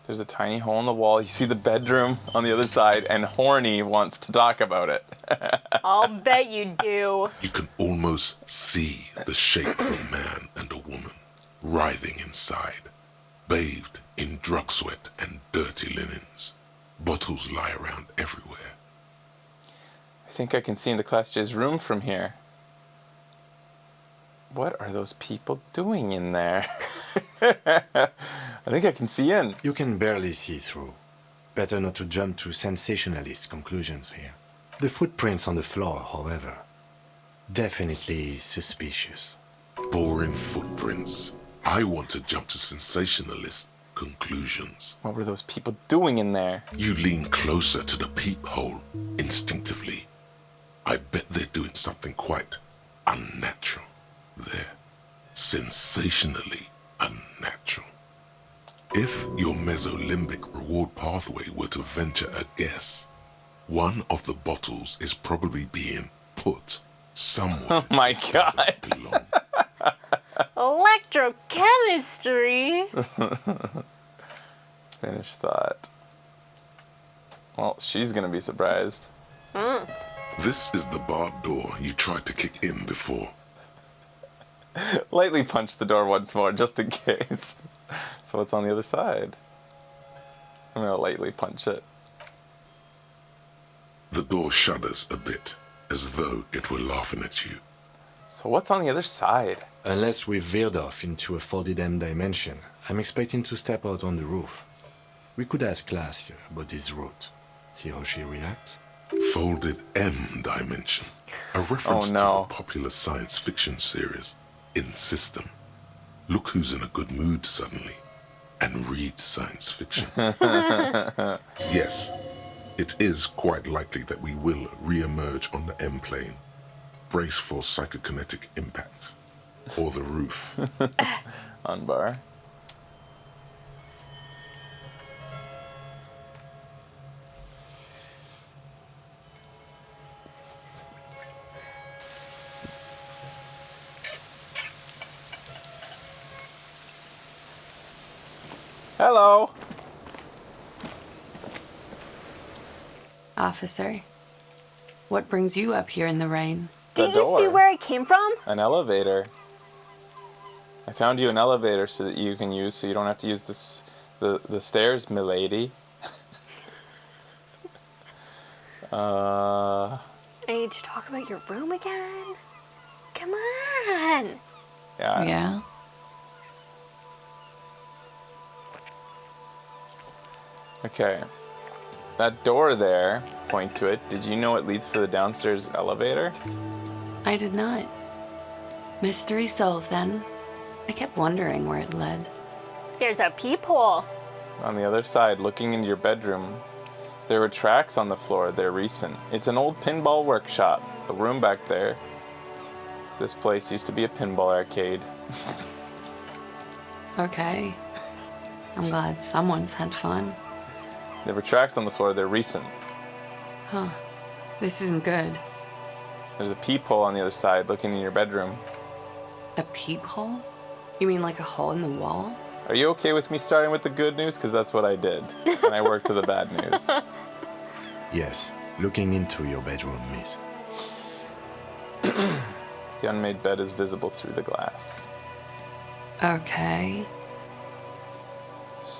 There's a tiny hole in the wall. You see the bedroom on the other side, and Horny wants to talk about it. I'll bet you do. You can almost see the shape of a man and a woman writhing inside, bathed in drug sweat and dirty linens. Bottles lie around everywhere. I think I can see into Class J's room from here. What are those people doing in there? I think I can see in. You can barely see through. Better not to jump to sensationalist conclusions here. The footprints on the floor, however, definitely suspicious. Boring footprints. I want to jump to sensationalist conclusions. What were those people doing in there? You lean closer to the peephole instinctively. I bet they're doing something quite unnatural. They're sensationally unnatural. If your mesolimbic reward pathway were to venture a guess, one of the bottles is probably being put somewhere. Oh my God. Electrochemistry. Finished thought. Well, she's gonna be surprised. This is the barred door you tried to kick in before. Lightly punch the door once more, just in case. So what's on the other side? I'm gonna lightly punch it. The door shudders a bit, as though it were laughing at you. So what's on the other side? Unless we've veered off into a 4D dimension, I'm expecting to step out on the roof. We could ask Glacier about this route. See how she reacts. Folded M dimension. A reference to a popular science fiction series, In System. Look who's in a good mood suddenly, and reads science fiction. Yes, it is quite likely that we will re-emerge on the M plane. Brace for psychokinetic impact. Or the roof. Unbar. Hello. Officer, what brings you up here in the rain? Do you see where I came from? An elevator. I found you an elevator so that you can use, so you don't have to use the stairs, milady. I need to talk about your room again. Come on. Yeah. Yeah. Okay. That door there, point to it. Did you know it leads to the downstairs elevator? I did not. Mystery solved then. I kept wondering where it led. There's a peephole. On the other side, looking into your bedroom, there were tracks on the floor. They're recent. It's an old pinball workshop. The room back there. This place used to be a pinball arcade. Okay. I'm glad someone's had fun. There were tracks on the floor. They're recent. Huh. This isn't good. There's a peephole on the other side, looking in your bedroom. A peephole? You mean like a hole in the wall? Are you okay with me starting with the good news? Because that's what I did. And I worked to the bad news. Yes, looking into your bedroom, miss. The unmade bed is visible through the glass. Okay.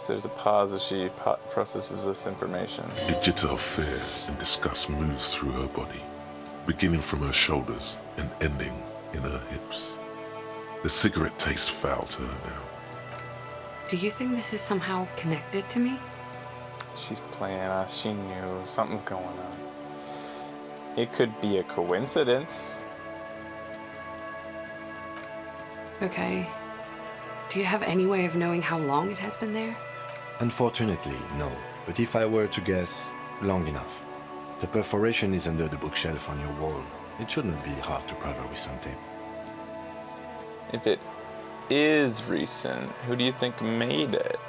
There's a pause as she processes this information. A jitter of fear and disgust moves through her body, beginning from her shoulders and ending in her hips. The cigarette tastes foul to her now. Do you think this is somehow connected to me? She's playing us. She knew something's going on. It could be a coincidence. Okay. Do you have any way of knowing how long it has been there? Unfortunately, no. But if I were to guess, long enough. The perforation is under the bookshelf on your wall. It shouldn't be hard to cover with some tape. If it is recent, who do you think made it?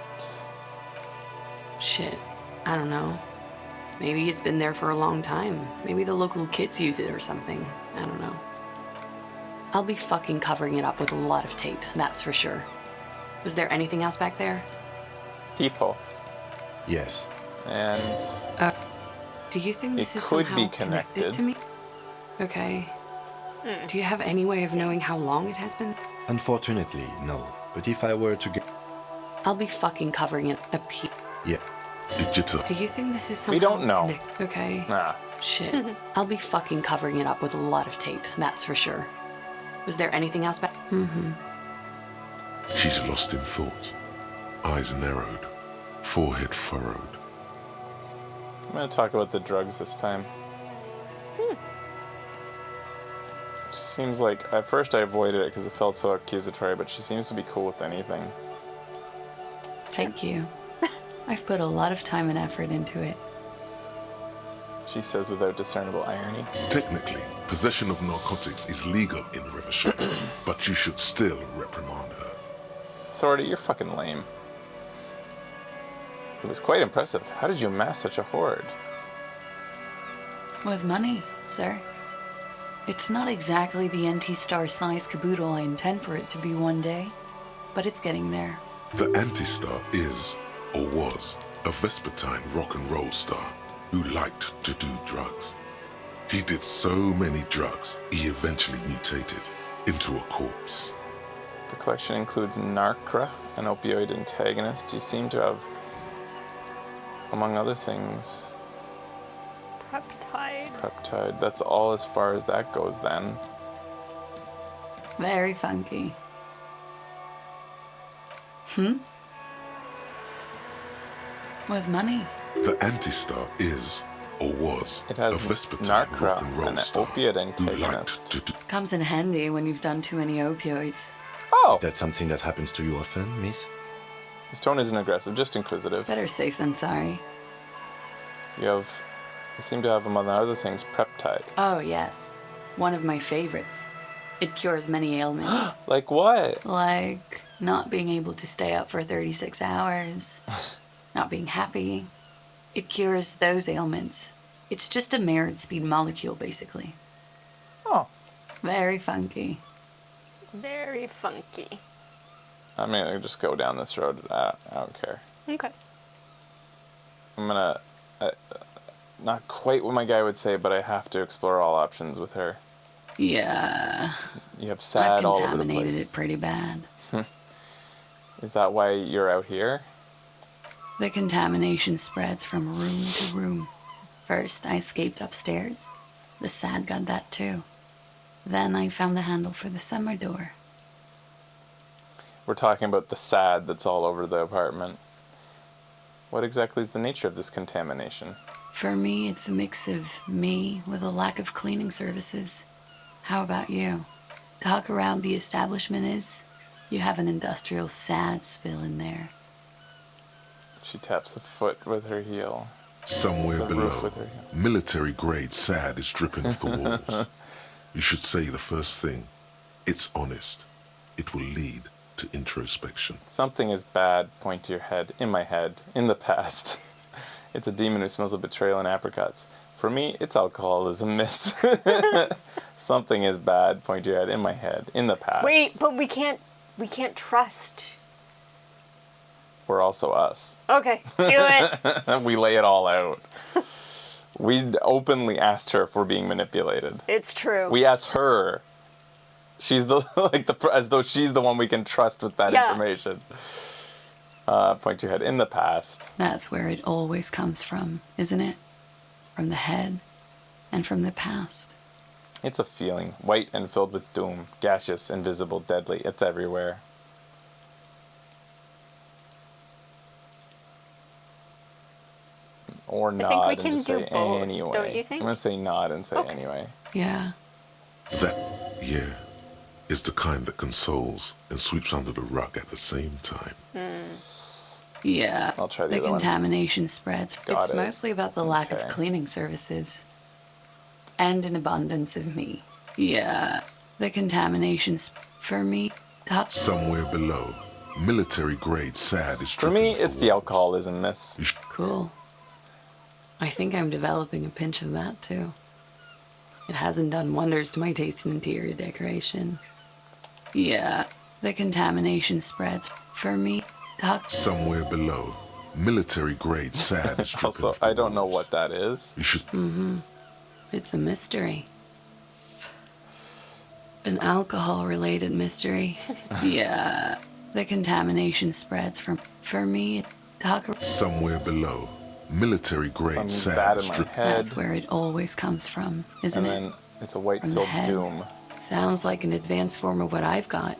Shit. I don't know. Maybe it's been there for a long time. Maybe the local kids use it or something. I don't know. I'll be fucking covering it up with a lot of tape, that's for sure. Was there anything else back there? People. Yes. And do you think this it is could somehow be connected to me? Okay. Do you have any way of knowing how long it has been? Unfortunately, no. But if I were to get... I'll be fucking covering it a peep. Yeah. A jitter. Do you think this is somehow We don't know. Okay. Nah. Shit. I'll be fucking covering it up with a lot of tape, that's for sure. Was there anything else back? Mm-hmm. She's lost in thought. Eyes narrowed. Forehead furrowed. I'm going to talk about the drugs this time. She seems like, at first I avoided it because it felt so accusatory, but she seems to be cool with anything. Thank you. I've put a lot of time and effort into it. She says without discernible irony. Technically, possession of narcotics is legal in Riverside, but you should still reprimand her. Authority, you're fucking lame. It was quite impressive. How did you amass such a hoard? With money, sir. It's not exactly the anti-star size caboodle I intend for it to be one day, but it's getting there. The Anti-Star is, or was, a Vespertine rock and roll star who liked to do drugs. He did so many drugs, he eventually mutated into a corpse. The collection includes Narcra, an opioid antagonist. You seem to have, among other things, Peptide. That's all as far as that goes then. Very funky. With money. The Anti-Star is, or was, It has a Vespertine Narcra, rock and roll an star opiate who liked antagonist. to do... Comes in handy when you've done too many opioids. Oh! Is that something that happens to you often, miss? His tone isn't aggressive, just inquisitive. Better safe than sorry. You seem to have, among other things, Peptide. Oh, yes. One of my favorites. It cures many ailments. Like what? Like not being able to stay up for 36 hours. Not being happy. It cures those ailments. It's just a merit speed molecule, basically. Oh. Very funky. Very funky. I'm gonna just go down this road. I don't care. Okay. I'm gonna... not quite what my guy would say, but I have to explore all options with her. Yeah. You have That sad all over the contaminated place. it pretty bad. Is that why you're out here? The contamination spreads from room to room. First, I escaped upstairs. The sad got that too. Then I found the handle for the summer door. We're talking about the sad that's all over the apartment. What exactly is the nature of this contamination? For me, it's a mix of me with a lack of cleaning services. How about you? Talk around the establishment is, you have an industrial sad spill in there. She taps the foot with her heel. Somewhere The roof below, with her heel. military-grade sand is dripping off the walls. You should say the first thing. It's honest. It will lead to introspection. Something is bad, point to your head, in my head, in the past. It's a demon who smells of betrayal and apricots. For me, it's alcoholism, miss. Something is bad, point to your head, in my head, in the past. Wait, but we can't trust. We're also us. Okay, do it. We lay it all out. We openly asked her if we're being manipulated. It's true. We asked her. She's the as though she's the one we can trust with that information. Point to your head, in the past. That's where it always comes from, isn't it? From the head and from the past. It's a feeling, white and filled with doom, gaseous, invisible, deadly. It's everywhere. Or I nod think we and can just do say both, anyway. don't you think? I'm gonna say nod and say anyway. Yeah. That, yeah, is the kind that consoles and sweeps under the rug at the same time. Yeah. I'll try the The other one. contamination spreads. Got It's it. mostly about the lack Okay. of cleaning services. And an abundance of me. Yeah. The contaminations for me. Somewhere below, military-grade sad is For me, it's the alcoholism, miss. Cool. I think I'm developing a pinch of that too. It hasn't done wonders to my taste in interior decoration. Yeah. The contamination spreads for me. Somewhere below, military-grade sad is dripping Also, off the I don't know what that is. You should... It's a mystery. An alcohol-related mystery. Yeah. The contamination spreads from, for me, Somewhere below, military-grade Something bad sad in is my dripping... head. That's where it always comes from, isn't And it? then it's a white From the filled head. doom. Sounds like an advanced form of what I've got.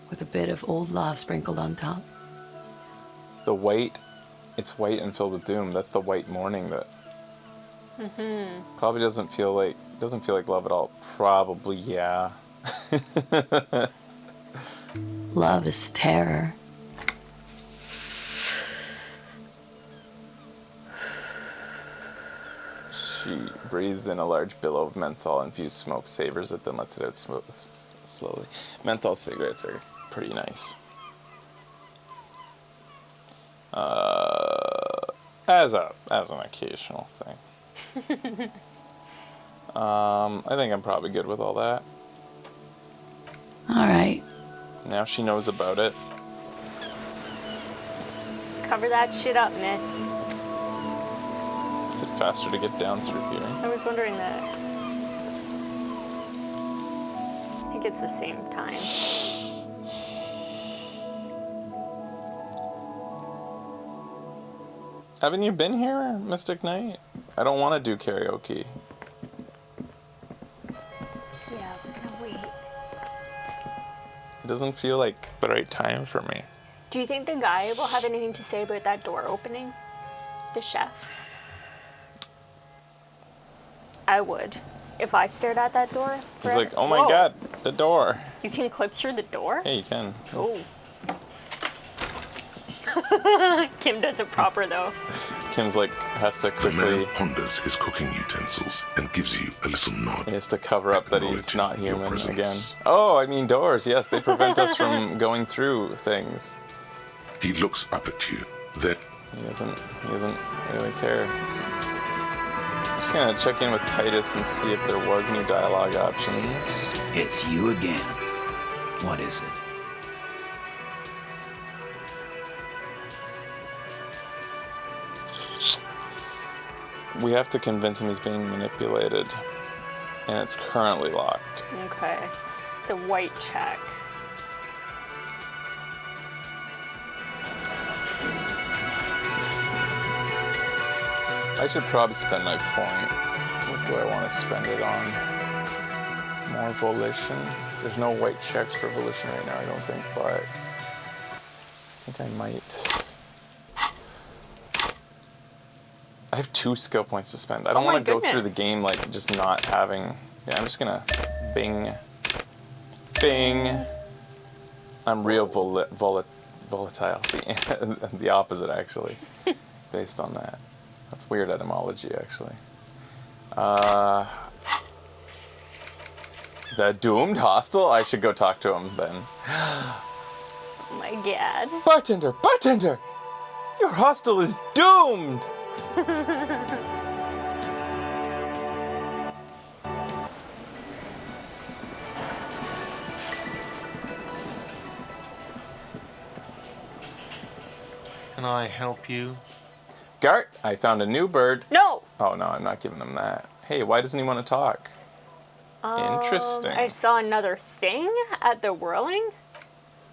With a bit of old love sprinkled on top. The white, it's white and filled with doom. That's the white morning that probably doesn't feel like love at all. Probably, yeah. Love is terror. She breathes in a large billow of menthol-infused smoke, savors it, then lets it out slowly. Menthol cigarettes are pretty nice. As an occasional thing. I think I'm probably good with all that. All right. Now she knows about it. Cover that shit up, miss. Is it faster to get down through here? I was wondering that. I think it's the same time. Haven't you been here, Mystic Knight? I don't want to do karaoke. Yeah, we're gonna wait. It doesn't feel like the right time for me. Do you think the guy will have anything to say about that door opening? The chef? I would. If I stared at that door. He's like, oh my god, the door. You can click through the door? Yeah, you can. Oh. Kim does it proper though. Kim's like, has to The quickly... man ponders his cooking utensils and gives you a little nod. He has to cover up that he's not Acknowledging your human again. presence. Oh, I mean doors, yes, they prevent us from going through things. He looks up at you, then... He doesn't really care. I'm just gonna check in with Titus and see if there was any dialogue options. It's you again. What is it? We have to convince him he's being manipulated. And it's currently locked. Okay. It's a white check. I should probably spend my point. What do I want to spend it on? More volition? There's no white checks for volition right now, I don't think, but I think I might. I have 2 skill points to spend. I don't want to go through the game like just not having. Yeah, I'm just gonna bing. Bing. I'm real volatile. The opposite, actually, based on that. That's weird etymology, actually. The doomed hostel? I should go talk to him then. Oh my god. Bartender! Bartender! Your hostel is doomed! Can I help you? Gart, I found a new bird. No! Oh no, I'm not giving him that. Hey, why doesn't he want to talk? Interesting. I saw another thing at the whirling.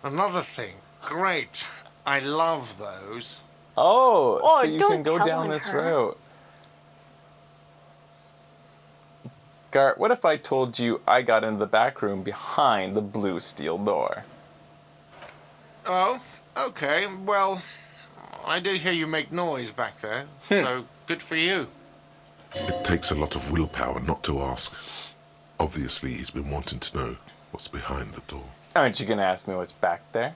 Another thing. Great. I love those. Oh, Oh, so you don't can go tell down on this her. route. Gart, what if I told you I got into the back room behind the blue steel door? Oh, okay. Well, I do hear you make noise back there, so good for you. It takes a lot of willpower not to ask. Obviously, he's been wanting to know what's behind the door. Aren't you gonna ask me what's back there?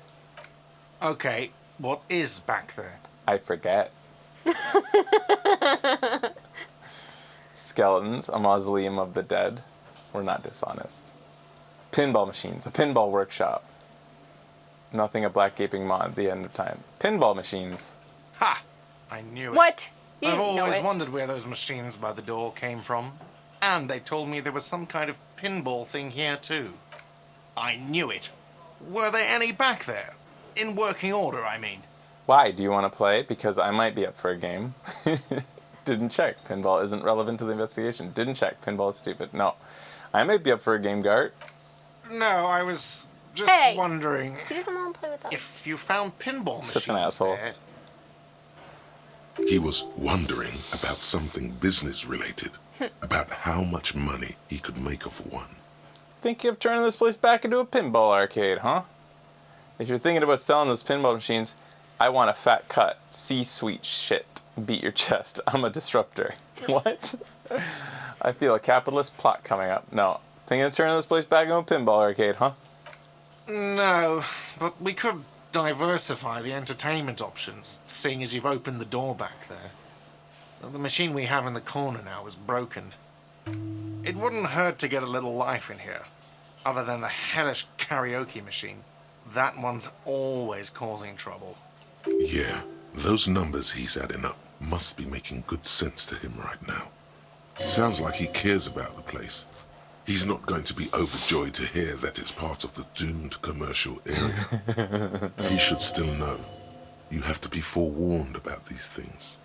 Okay, what is back there? I forget. Skeletons, a mausoleum of the dead. We're not dishonest. Pinball machines, a pinball workshop. Nothing a black gaping maw at the end of time. Pinball machines. Ha! I knew it. What? You I've didn't know always it. wondered where those machines by the door came from. And they told me there was some kind of pinball thing here too. I knew it. Were there any back there? In working order, I mean. Why? Do you want to play? Because I might be up for a game. Didn't check. Pinball isn't relevant to the investigation. Didn't check. Pinball is stupid. No. I might be up for a game, Gart. No, I was just Hey! wondering He doesn't want to play with us. if you found pinball machines Such an asshole. there. He was wondering about something business related, about how much money he could make off one. Think of turning this place back into a pinball arcade, huh? If you're thinking about selling those pinball machines, I want a fat cut, C-suite shit. Beat your chest. I'm a disruptor. What? I feel a capitalist plot coming up. No. Thinking of turning this place back into a pinball arcade, huh? No, but we could diversify the entertainment options, seeing as you've opened the door back there. The machine we have in the corner now is broken. It wouldn't hurt to get a little life in here, other than the hellish karaoke machine. That one's always causing trouble. Yeah, those numbers he's adding up must be making good sense to him right now. Sounds like he cares about the place. He's not going to be overjoyed to hear that it's part of the doomed commercial area. He should still know. You have to be forewarned about these things.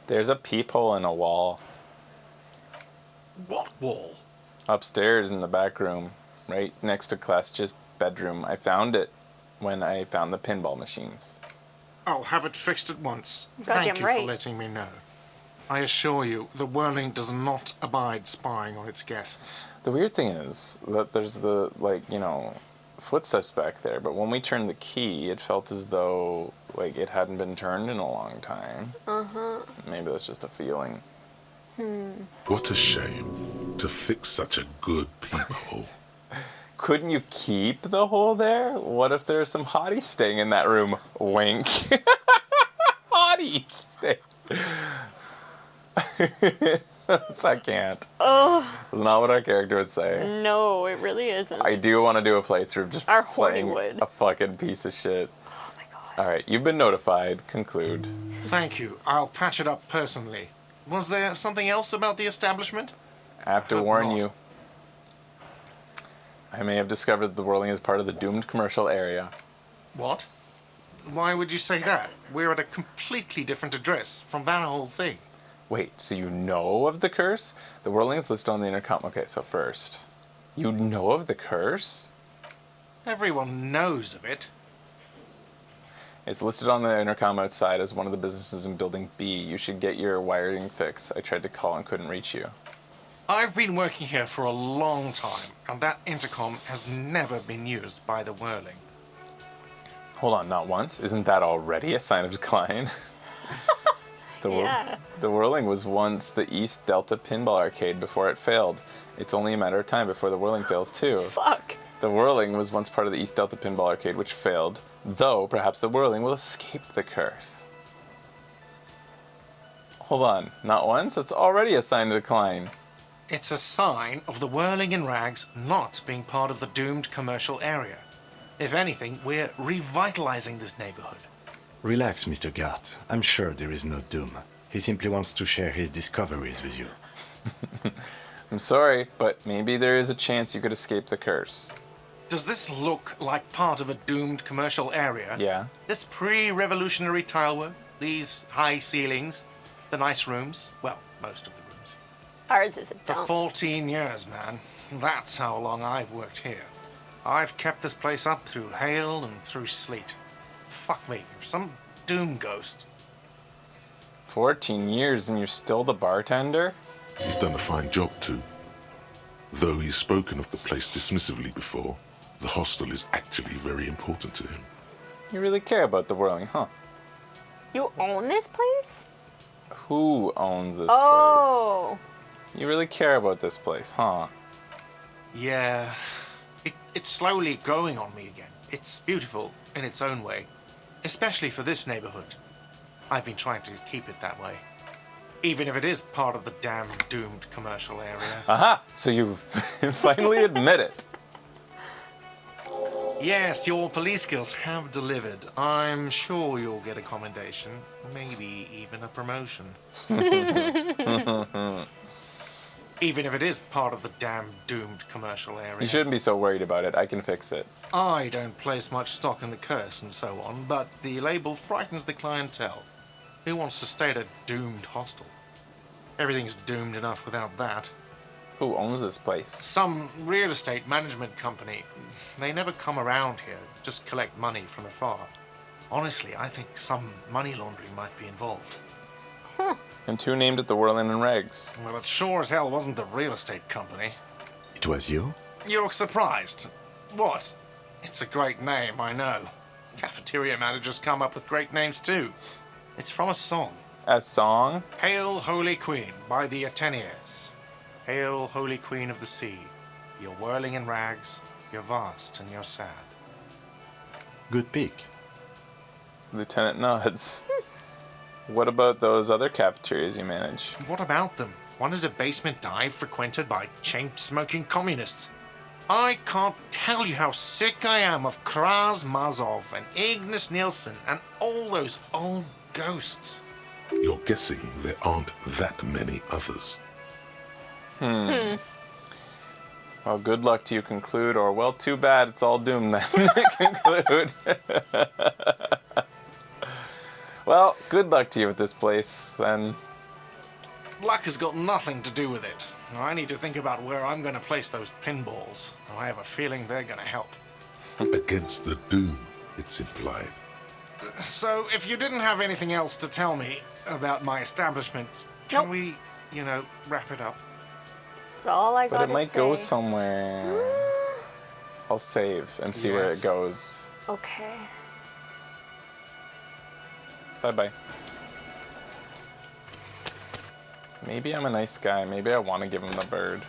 There's a peephole in a wall. What wall? Upstairs in the back room, right next to Klestja's bedroom. I found it when I found the pinball machines. I'll have it fixed at once. Goddamn Thank you right. for letting me know. I assure you, the whirling does not abide spying on its guests. The weird thing is that there's the, footsteps back there, but when we turned the key, it felt as though, it hadn't been turned in a long time. Uh-huh. Maybe that's just a feeling. What a shame to fix such a good peephole. Couldn't you keep the hole there? What if there's some hotties staying in that room? Wink. Hotties stay. I can't. Oh, That's not what our character would say. no, it really isn't. I do want to do a playthrough of just Our playing Hollywood. a fucking piece of shit. Oh my god. Alright, you've been notified. Conclude. Thank you. I'll patch it up personally. Was there something else about the establishment? I have to Hope warn not. you. I may have discovered that the whirling is part of the doomed commercial area. What? Why would you say that? We're at a completely different address from that whole thing. Wait, so you know of the curse? The whirling is listed on the intercom. Okay, so first, you know of the curse? Everyone knows of it. It's listed on the intercom outside as one of the businesses in Building B. You should get your wiring fix. I tried to call and couldn't reach you. I've been working here for a long time, and that intercom has never been used by the whirling. Hold on, not once? Isn't that already a sign of decline? Yeah. The whirling was once the East Delta Pinball Arcade before it failed. It's only a matter of time before the whirling fails too. Fuck. The whirling was once part of the East Delta Pinball Arcade, which failed, though perhaps the whirling will escape the curse. Hold on, not once? That's already a sign of decline. It's a sign of the whirling in rags not being part of the doomed commercial area. If anything, we're revitalizing this neighborhood. Relax, Mr. Gart. I'm sure there is no doom. He simply wants to share his discoveries with you. I'm sorry, but maybe there is a chance you could escape the curse. Does this look like part of a doomed commercial area? Yeah. This pre-revolutionary tile work, these high ceilings, the nice rooms, well, most of the rooms. Ours is a For dump. 14 years, man. That's how long I've worked here. I've kept this place up through hail and through sleet. Fuck me, some doom ghost. 14 years and you're still the bartender? He's done a fine job too. Though he's spoken of the place dismissively before, the hostel is actually very important to him. You really care about the whirling, huh? You own this place? Who owns this Oh. place? You really care about this place, huh? Yeah, it's slowly growing on me again. It's beautiful in its own way, especially for this neighborhood. I've been trying to keep it that way, even if it is part of the damn doomed commercial area. Aha! So you finally admit it. Yes, your police skills have delivered. I'm sure you'll get a commendation, maybe even a promotion. Even if it is part of the damn doomed commercial area. You shouldn't be so worried about it. I can fix it. I don't place much stock in the curse and so on, but the label frightens the clientele. Who wants to stay at a doomed hostel? Everything's doomed enough without that. Who owns this place? Some real estate management company. They never come around here, just collect money from afar. Honestly, I think some money laundering might be involved. And who named it the Whirling and Rags? Well, it sure as hell wasn't the real estate company. It was you? You look surprised. What? It's a great name, I know. Cafeteria managers come up with great names too. It's from a song. A song? Hail, Holy Queen, by the Ateneers. Hail, Holy Queen of the Sea. You're whirling in rags, you're vast and you're sad. Good pick. Lieutenant nods. What about those other cafeterias you manage? What about them? One is a basement dive frequented by chain-smoking communists. I can't tell you how sick I am of Kraz Mazov and Ignis Nielsen and all those old ghosts. You're guessing there aren't that many others. Well, good luck to you, conclude, or well, too bad, it's all doomed then, conclude. Well, good luck to you with this place, then. Luck has got nothing to do with it. I need to think about where I'm going to place those pinballs. I have a feeling they're going to help. Against the doom, it's implied. So, if you didn't have anything else to tell me about my establishment, can we, wrap it up? That's all I got But to it might say. go somewhere. I'll save and see where it goes. Okay. Bye-bye. Maybe I'm a nice guy. Maybe I want to give him the bird.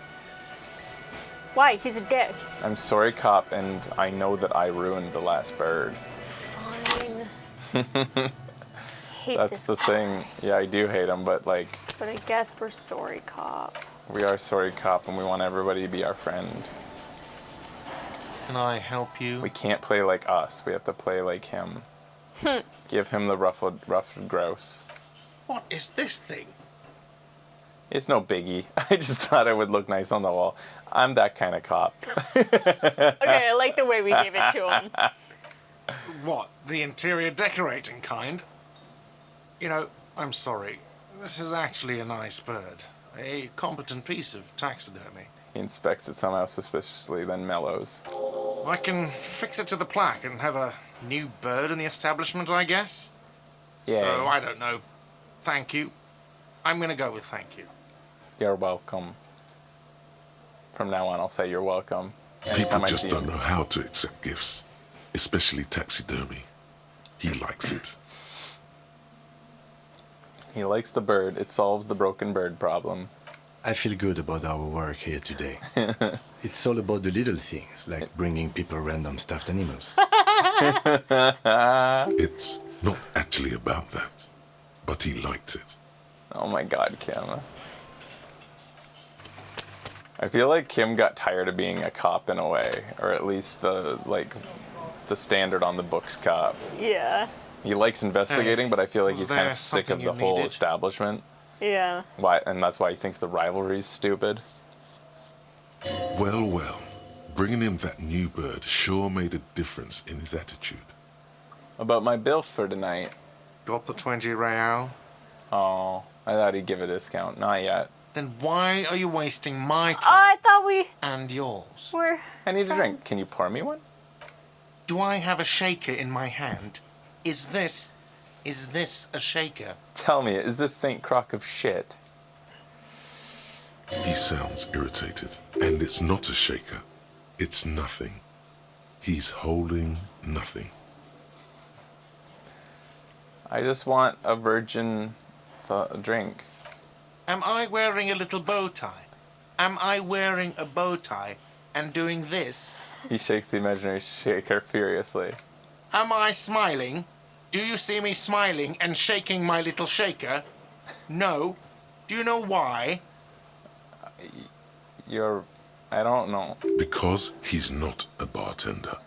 Why? He's a dick. I'm sorry, cop, and I know that I ruined the last bird. Fine. Hate That's this the thing. Yeah, I do hate him, but like, But I guess we're sorry, cop. we are sorry, cop, and we want everybody to be our friend. Can I help you? We can't play like us. We have to play like him. Give him the ruffled grouse. What is this thing? It's no biggie. I just thought it would look nice on the wall. I'm that kind of cop. Okay, I like the way we gave it to him. What, the interior decorating kind? I'm sorry. This is actually a nice bird. A competent piece of taxidermy. He inspects it somehow suspiciously, then mellows. I can fix it to the plaque and have a new bird in the establishment, I guess? Yeah. So, I don't know. Thank you. I'm gonna go with thank you. You're welcome. From now on, I'll say you're welcome. People Anytime I just see don't him. know how to accept gifts, especially taxidermy. He likes it. He likes the bird. It solves the broken bird problem. I feel good about our work here today. It's all about the little things, like bringing people random stuffed animals. It's not actually about that, but he liked it. Oh my god, Kim. I feel like Kim got tired of being a cop in a way, or at least the standard on the books cop. Yeah. He likes investigating, but I feel like was he's kind there of sick of something the you whole needed? establishment. Yeah. Why? And that's why he thinks the rivalry's stupid. Well, well, bringing him that new bird sure made a difference in his attitude. About my bill for tonight. Got the 20 real? Oh, I thought he'd give a discount. Not yet. Then why are you wasting my Oh, time I thought we and yours? were. I need a drink. friends. Can you pour me one? Do I have a shaker in my hand? Is this a shaker? Tell me, is this St. Croc of shit? He sounds irritated, and it's not a shaker. It's nothing. He's holding nothing. I just want a virgin drink. Am I wearing a little bow tie? Am I wearing a bow tie and doing this? He shakes the imaginary shaker furiously. Am I smiling? Do you see me smiling and shaking my little shaker? No. Do you know why? I don't know. Because he's not a bartender.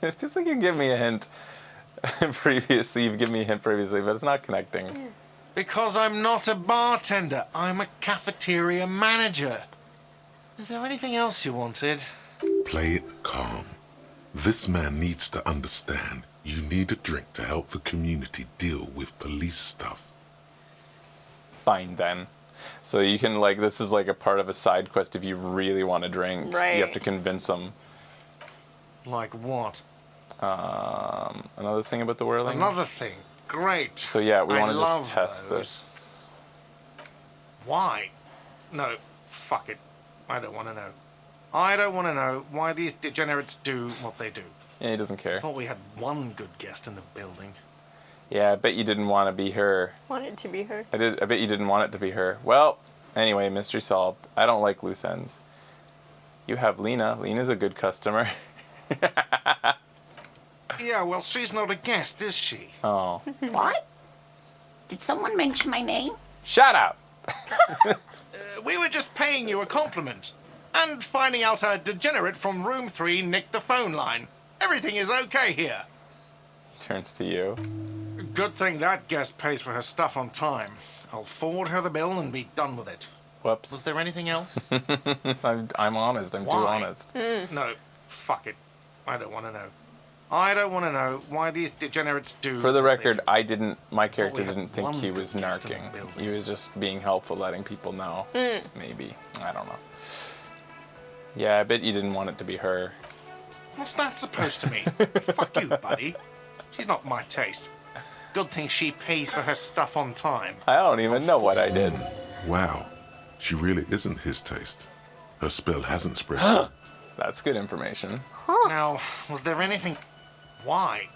It feels like you give me a hint previously. You've given me a hint previously, but it's not connecting. Because I'm not a bartender. I'm a cafeteria manager. Is there anything else you wanted? Play it calm. This man needs to understand you need a drink to help the community deal with police stuff. Fine then. So you can this is like a part of a side quest if you really want to drink. Right. You have to convince him. Like what? Another thing about the whirling. Another thing. Great. So yeah, we I want to love just test those. this. Why? No, fuck it. I don't want to know. I don't want to know why these degenerates do what they do. Yeah, he doesn't I care. thought we had one good guest in the building. Yeah, I bet you didn't want to be her. Want it to be her. I bet you didn't want it to be her. Well, anyway, mystery solved. I don't like loose ends. You have Lena. Lena's a good customer. Yeah, well, she's not a guest, is she? Oh. What? Did someone mention my name? Shut up! We were just paying you a compliment. And finding out a degenerate from room 3 nicked the phone line. Everything is okay here. Turns to you. Good thing that guest pays for her stuff on time. I'll forward her the bill and be done with it. Whoops. Was there anything else? I'm honest. I'm too Why? honest. No, fuck it. I don't want to know. I don't want to know why these degenerates do. For the what they record, do. I didn't. My character we had didn't think one he was good guest in the narking. building. He was just being helpful, letting people know. Maybe. I don't know. Yeah, I bet you didn't want it to be her. What's that supposed to mean? Fuck you, buddy. She's not my taste. Good thing she pays for her stuff on time. I don't even know what I did. Wow, she really isn't his taste. Her spell hasn't spread. That's good information. Now, was there anything... Why?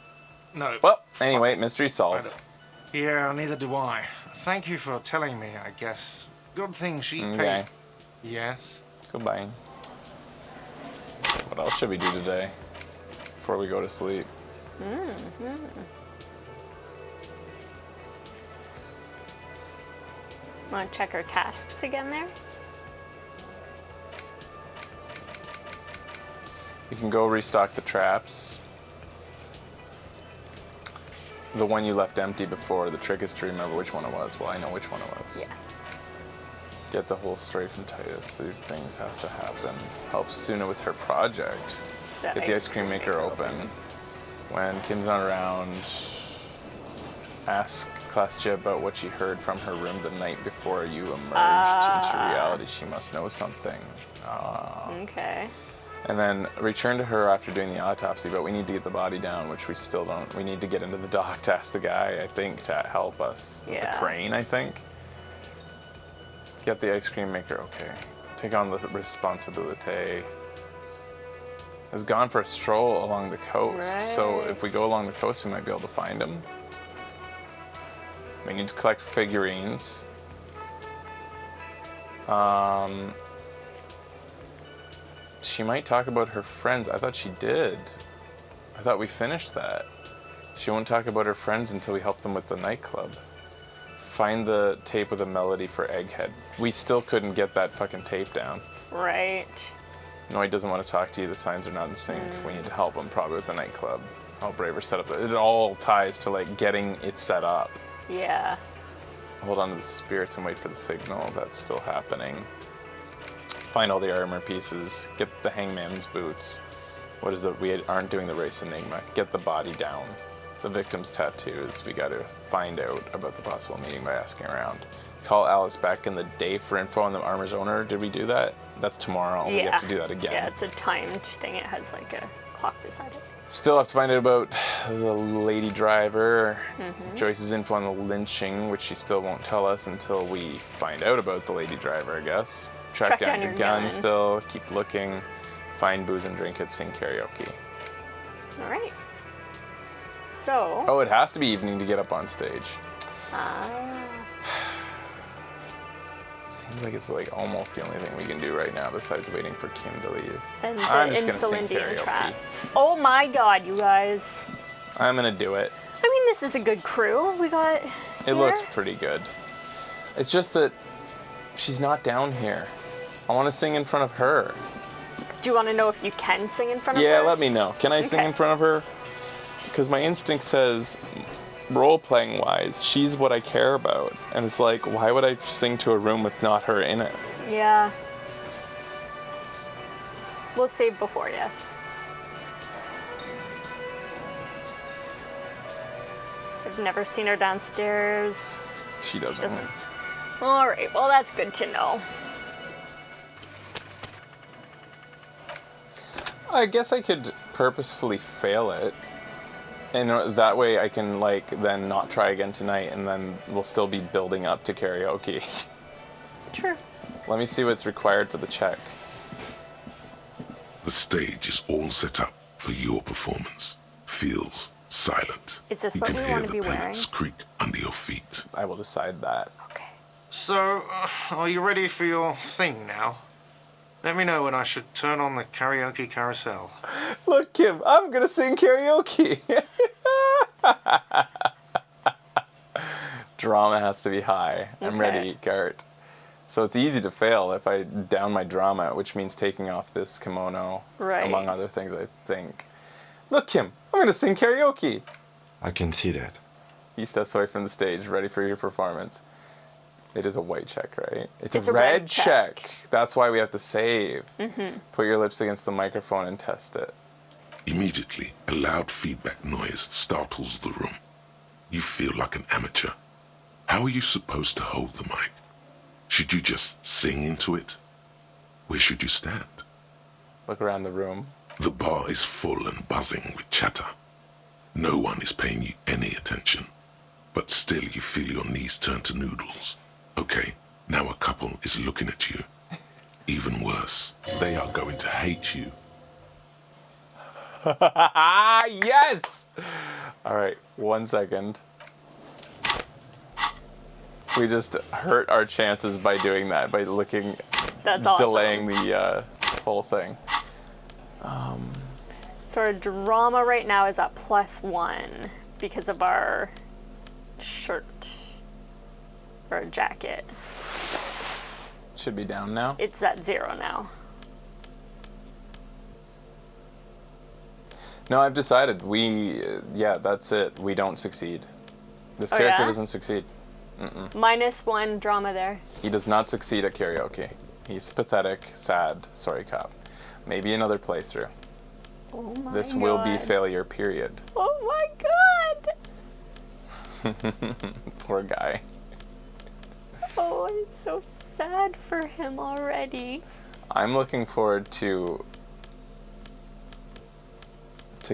No. Well, anyway, mystery I solved. don't- Yeah, neither do I. Thank you for telling me, I guess. Good thing she pays... Okay. Yes? Goodbye. What else should we do today before we go to sleep? Want to check our tasks again there? You can go restock the traps. The one you left empty before. The trick is to remember which one it was. Well, I know which one it was. Yeah. Get the whole story from Titus. These things have to happen. Help Suna with her project. The Get the ice cream maker open. When Kim's not around, ask class Jib about what she heard from her room the night before you emerged into reality. She must know something. Okay. And then return to her after doing the autopsy, but we need to get the body down, which we still don't. We need to get into the dock to ask the guy, I think, to help us. With the crane, I think. Get the ice cream maker, okay. Take on the responsibility. Has gone for a stroll along the coast. So if we go along the coast, we might be able to find him. We need to collect figurines. She might talk about her friends. I thought she did. I thought we finished that. She won't talk about her friends until we help them with the nightclub. Find the tape with a melody for Egghead. We still couldn't get that fucking tape down. Right. Noid doesn't want to talk to you. The signs are not in sync. We need to help him probably with the nightclub. Help Braver set up. It all ties to like getting it set up. Yeah. Hold on to the spirits and wait for the signal. That's still happening. Find all the armor pieces. Get the hangman's boots. What is the? We aren't doing the race enigma. Get the body down. The victim's tattoos. We got to find out about the possible meeting by asking around. Call Alice back in the day for info on the armor's owner. Did we do that? That's tomorrow. Yeah. We have to do that again. Yeah, it's a timed thing. It has like a clock beside it. Still have to find out about the lady driver. Joyce's info on the lynching, which she still won't tell us until we find out about the lady driver, I guess. Track down your gun still. Keep looking. Find booze and drink it. Sing karaoke. All right. So. Oh, it has to be evening to get up on stage. Seems like it's like almost the only thing we can do right now besides waiting for Kim to leave. And I'm the just gonna sing insulin karaoke. traps. Oh my god, you guys. I'm gonna do it. I mean, this is a good crew we got here. It looks pretty good. It's just that she's not down here. I want to sing in front of her. Do you want to know if you can sing in front of her? Yeah, let me know. Can I sing Okay. in front of her? Because my instinct says, role-playing wise, she's what I care about. And it's like, why would I sing to a room with not her in it? Yeah. We'll save before, yes. I've never seen her downstairs. She doesn't. All right, well, that's good to know. I guess I could purposefully fail it. And that way I can like then not try again tonight and then we'll still be building up to karaoke. True. Let me see what's required for the check. The stage is all set up for your performance. Feels silent. Is this you what can we hear want to the be wearing? pellets creak under your feet. I will decide that. Okay. So, are you ready for your thing now? Let me know when I should turn on the karaoke carousel. Look, Kim, I'm gonna sing karaoke. Drama has to be high. I'm ready, Gart. So it's easy to fail if I down my drama, which means taking off this kimono, among other things, I think. Look, Kim, I'm gonna sing karaoke. I can see that. He steps away from the stage, ready for your performance. It is a white check, right? It's a a red red check. That's why we have to save. Mm-hmm. Put your lips against the microphone and test it. Immediately, a loud feedback noise startles the room. You feel like an amateur. How are you supposed to hold the mic? Should you just sing into it? Where should you stand? Look around the room. The bar is full and buzzing with chatter. No one is paying you any attention, but still you feel your knees turn to noodles. Okay, now a couple is looking at you. Even worse, they are going to hate you. Yes! All right, 1 second. We just hurt our chances by doing that, by looking, That's awesome. delaying the whole thing. So our drama right now is at +1 because of our shirt or jacket. Should be down now. It's at 0 now. No, I've decided. Yeah, that's it. We don't succeed. This Oh, character yeah? doesn't succeed. Mm-mm. -1 drama there. He does not succeed at karaoke. He's pathetic, sad, sorry cop. Maybe another playthrough. Oh my This god. will be failure, period. Oh my god! Poor guy. Oh, I'm so sad for him already. I'm looking forward to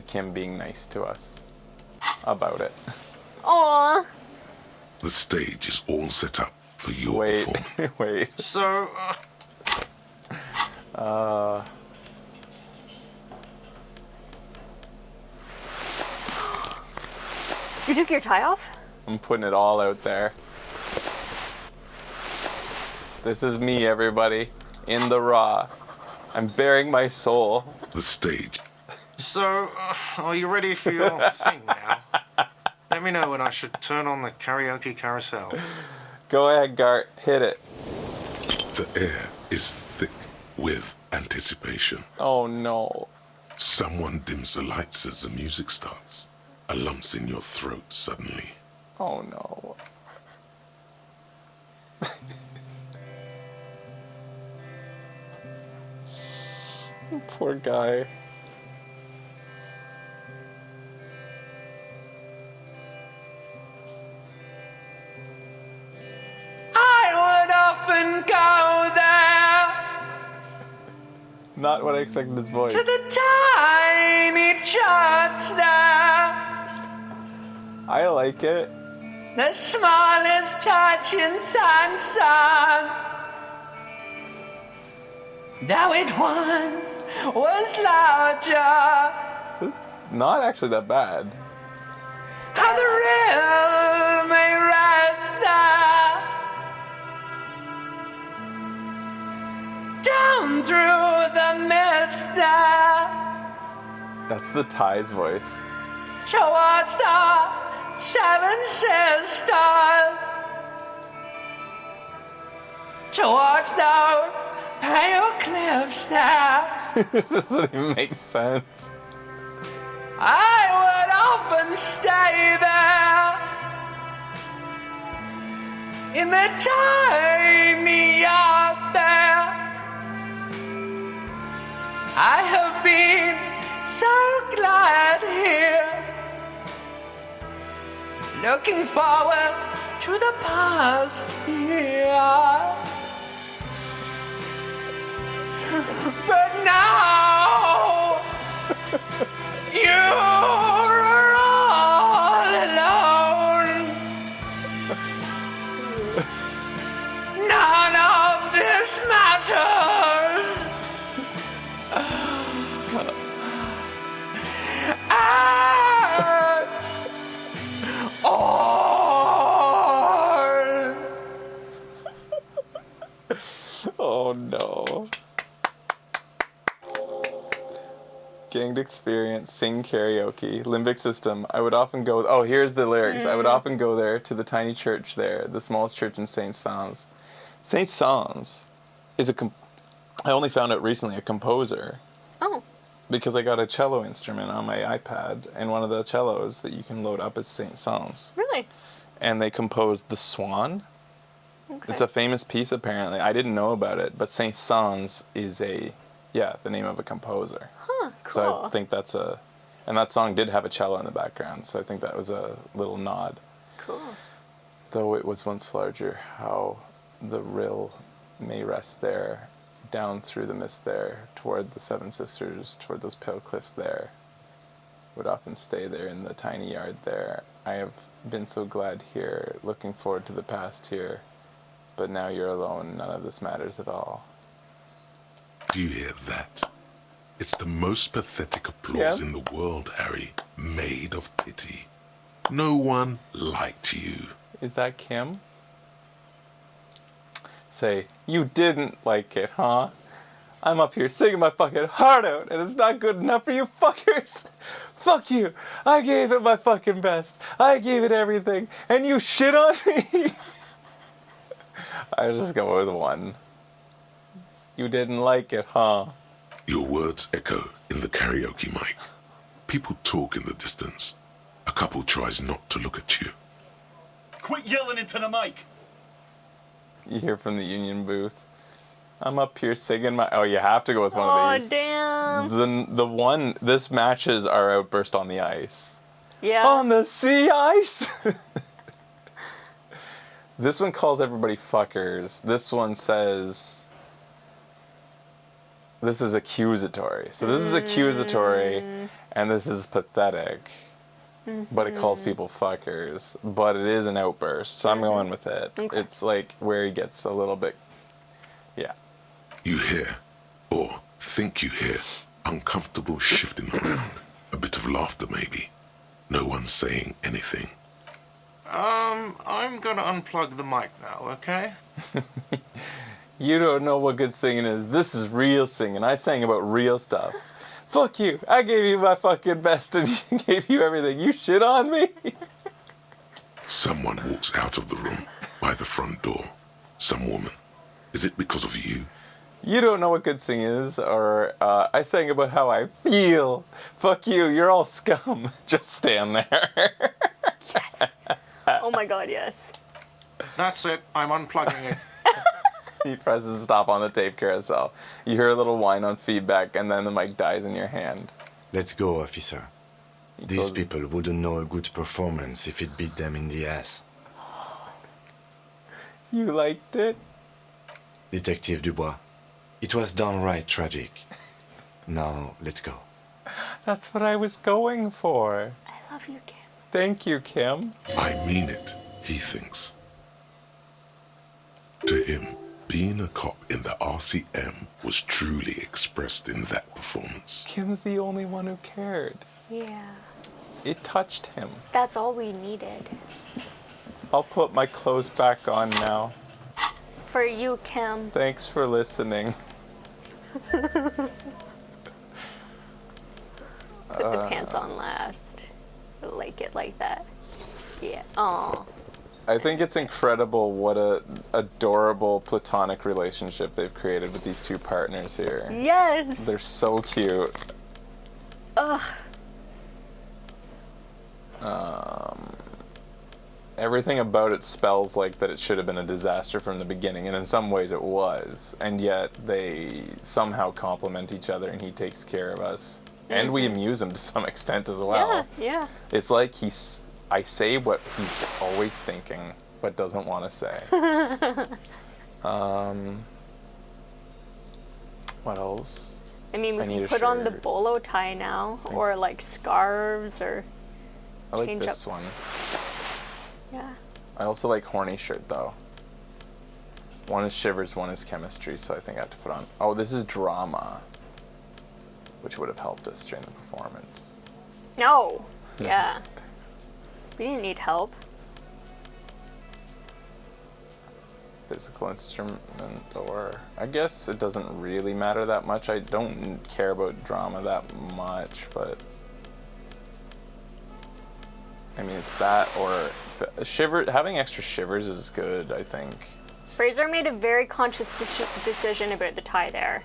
Kim being nice to us about it. Aww. The stage is all set up for your performance. Wait. So, You took your tie off? I'm putting it all out there. This is me, everybody, in the raw. I'm bearing my soul. The stage. So, are you ready for your thing now? Let me know when I should turn on the karaoke carousel. Go ahead, Gart. Hit it. The air is thick with anticipation. Oh, no. Someone dims the lights as the music starts. A lump's in your throat suddenly. Oh, no. Poor guy. I would often go there Not what I expected his voice. to the tiny church there. I like it. The smallest church in Sanson. Now it once was larger. This is not actually that bad. How the real may rest there. Down through the mist there. That's the Ty's voice. Towards the Seven Sisters. Towards those pale cliffs there. It doesn't even make sense. I would often stay there in the tiny yard there. I have been so glad here, looking forward to the past here. But now you're all alone. None of this matters. Oh no. Ganged experience, sing karaoke, limbic system. I would often go. Oh, here's the lyrics. I would often go there to the tiny church there, the smallest church in Saint Saëns. Saint Saëns is I only found out recently, a composer. Oh. Because I got a cello instrument on my iPad, and one of the cellos that you can load up is Saint Saëns. Really? And they composed The Swan. Okay. It's a famous piece, apparently. I didn't know about it, but Saint Saëns is the name of a composer. Huh, cool. So I think and that song did have a cello in the background, so I think that was a little nod. Cool. Though it was once larger, how the rill may rest there, down through the mist there, toward the Seven Sisters, toward those pale cliffs there. Would often stay there in the tiny yard there. I have been so glad here, looking forward to the past here. But now you're alone, none of this matters at all. Do you hear that? It's the most pathetic applause Yeah. in the world, Harry. Made of pity. No one liked you. Is that Kim? Say, you didn't like it, huh? I'm up here singing my fucking heart out, and it's not good enough for you fuckers. Fuck you. I gave it my fucking best. I gave it everything, and you shit on me. I just go with one. You didn't like it, huh? Your words echo in the karaoke mic. People talk in the distance. A couple tries not to look at you. Quit yelling into the mic. You hear from the union booth. I'm up here singing my... Oh, you have to go with one of these. Oh, damn. This matches our outburst on the ice. Yeah. On the sea ice. This one calls everybody fuckers. This one says... This is accusatory. So this is accusatory, and this is pathetic. But it calls people fuckers. But it is an outburst, so I'm going with it. Okay. It's like where he gets a little bit... Yeah. You hear, or think you hear, uncomfortable shifting around. A bit of laughter, maybe. No one saying anything. I'm gonna unplug the mic now, okay? You don't know what good singing is. This is real singing. I sang about real stuff. Fuck you. I gave you my fucking best and gave you everything. You shit on me. Someone walks out of the room by the front door. Some woman. Is it because of you? You don't know what good singing is, or I sang about how I feel. Fuck you. You're all scum. Just stand there. Yes. Oh my god, yes. That's it. I'm unplugging it. He presses stop on the tape carousel. You hear a little whine on feedback, and then the mic dies in your hand. Let's go, officer. These people wouldn't know a good performance if it beat them in the ass. You liked it? Detective Dubois, it was downright tragic. Now, let's go. That's what I was going for. I love you, Kim. Thank you, Kim. I mean it, he thinks. To him, being a cop in the RCM was truly expressed in that performance. Kim's the only one who cared. Yeah. It touched him. That's all we needed. I'll put my clothes back on now. For you, Kim. Thanks for listening. Put the pants on last. I like it like that. Yeah. Aw. I think it's incredible what a adorable platonic relationship they've created with these two partners here. Yes. They're so cute. Ugh. Everything about it spells like that it should have been a disaster from the beginning, and in some ways it was. And yet they somehow complement each other, and he takes care of us. And we amuse him to some extent as well. Yeah. It's like I say what he's always thinking, but doesn't want to say. What else? I mean, we can put on the bolo tie now, or like scarves, or I like change this up. one. Yeah. I also like horny shirt though. One is shivers, one is chemistry, so I think I have to put on. Oh, this is drama, which would have helped us during the performance. No. Yeah. We didn't need help. Physical instrument, or I guess it doesn't really matter that much. I don't care about drama that much, but I mean, it's that or shiver. Having extra shivers is good, I think. Fraser made a very conscious decision about the tie there.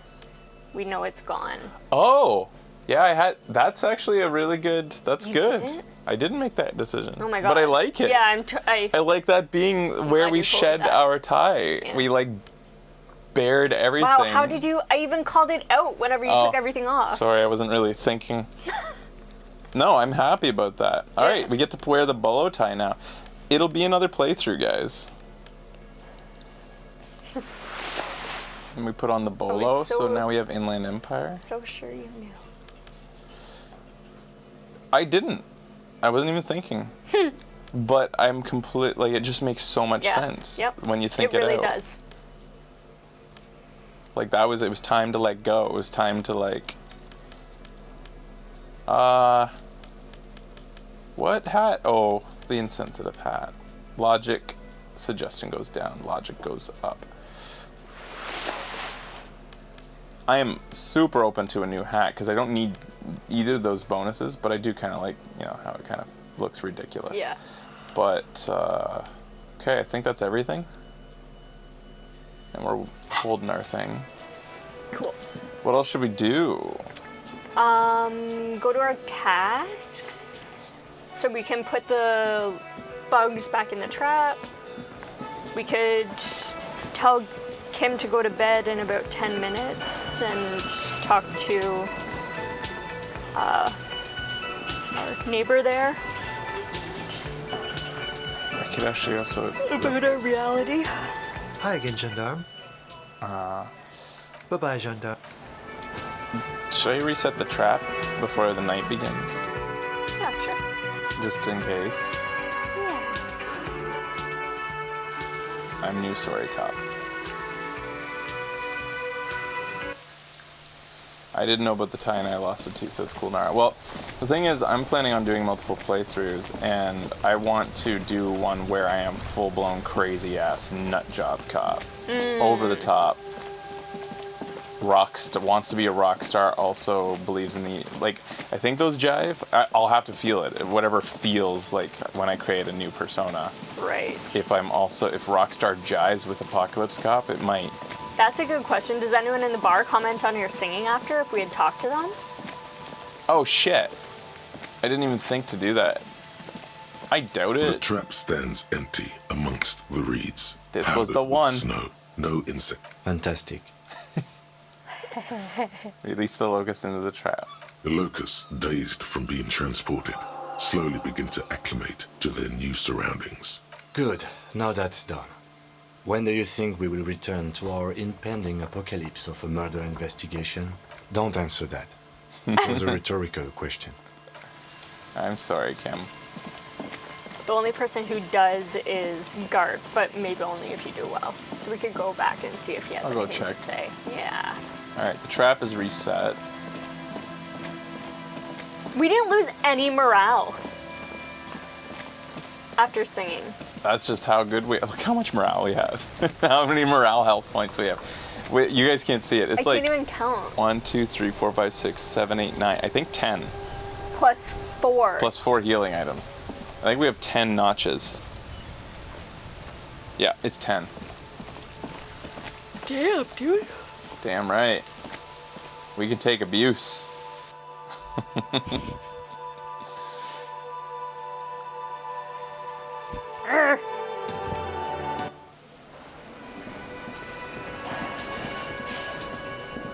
We know it's gone. Oh, yeah, that's actually a really good. That's You good. didn't? I didn't make that decision. Oh my god. But I like it. Yeah, I like that being where we shed our tie. Yeah. We like bared everything. Wow, how did you? I even called it out whenever you took everything off. Sorry, I wasn't really thinking. No, I'm happy about that. All right, we get to wear the bolo tie now. It'll be another playthrough, guys. And we put on the bolo, so now we have Inland Empire. So sure you knew. I didn't. I wasn't even thinking. But I'm like, it just makes so much sense when you think it really out. It does. Like it was time to let go. It was time to like, what hat? Oh, the insensitive hat. Logic, suggestion goes down. Logic goes up. I am super open to a new hat because I don't need either of those bonuses, but I do kind of like, how it kind of looks ridiculous. Yeah. But, okay, I think that's everything. And we're holding our thing. Cool. What else should we do? Go to our tasks. So we can put the bugs back in the trap. We could tell Kim to go to bed in about 10 minutes and talk to our neighbor there. could actually also... About our reality. Hi again, Gendarme. Bye-bye, Gendarme. Should I reset the trap before the night begins? Yeah, sure. Just in case. Yeah. I'm new, sorry, cop. I didn't know about the tie and I lost it too, says Cool Nara. Well, the thing is, I'm planning on doing multiple playthroughs, and I want to do one where I am full-blown crazy-ass nutjob cop. Over the top. Wants to be a rock star, also believes in the... Like, I think those jive. I'll have to feel it. Whatever feels like when I create a new persona. Right. If Rockstar jives with Apocalypse Cop, it might... That's a good question. Does anyone in the bar comment on your singing after if we had talked to them? Oh shit. I didn't even think to do that. I doubt it. The trap stands empty amongst the reeds. This was the one. Snow, no insect. Fantastic. Release the locust into the trap. The locusts, dazed from being transported, slowly begin to acclimate to their new surroundings. Good. Now that's done. When do you think we will return to our impending apocalypse of a murder investigation? Don't answer that. It was a rhetorical question. I'm sorry, Kim. The only person who does is Gart, but maybe only if you do well. So we could go back and see if he has I'll go anything check. to say. Yeah. Alright, the trap is reset. We didn't lose any morale after singing. That's just how good we... Look how much morale we have. How many morale health points we have. You guys can't see it. It's I like... can't even count. 1, 2, 3, 4, 5, 6, 7, 8, 9. I think 10. Plus 4. Plus 4 healing items. I think we have 10 notches. Yeah, it's 10. Damn, dude. Damn right. We can take abuse.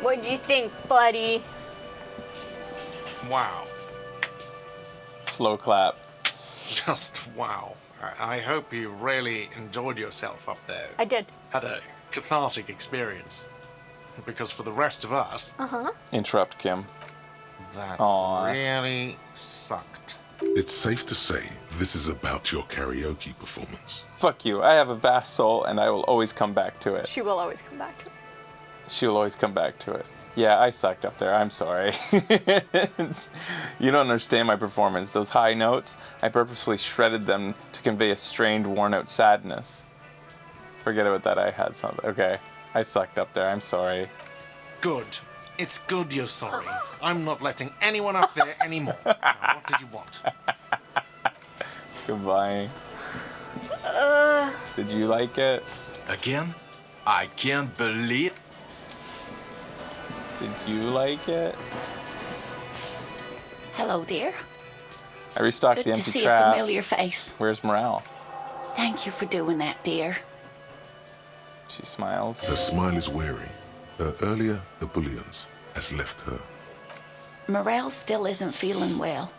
What'd you think, buddy? Wow. Slow clap. Just wow. I hope you really enjoyed yourself up there. I did. Had a cathartic experience. Because for the rest of us, Interrupt, Kim. that Aw. really sucked. It's safe to say this is about your karaoke performance. Fuck you. I have a vast soul, and I will always come back to it. She will always come back to it. She will always come back to it. Yeah, I sucked up there. I'm sorry. You don't understand my performance. Those high notes, I purposely shredded them to convey a strained, worn-out sadness. Forget about that. I had something. Okay. I sucked up there. I'm sorry. Good. It's good you're sorry. I'm not letting anyone up there anymore. Now, what did you want? Goodbye. Did you like it? Again? I can't believe... Did you like it? Hello, dear. I restocked Good the to empty see trap. a familiar face. Where's morale? Thank you for doing that, dear. She smiles. Her smile is weary. Her earlier ebullience has left her. Morel still isn't feeling well.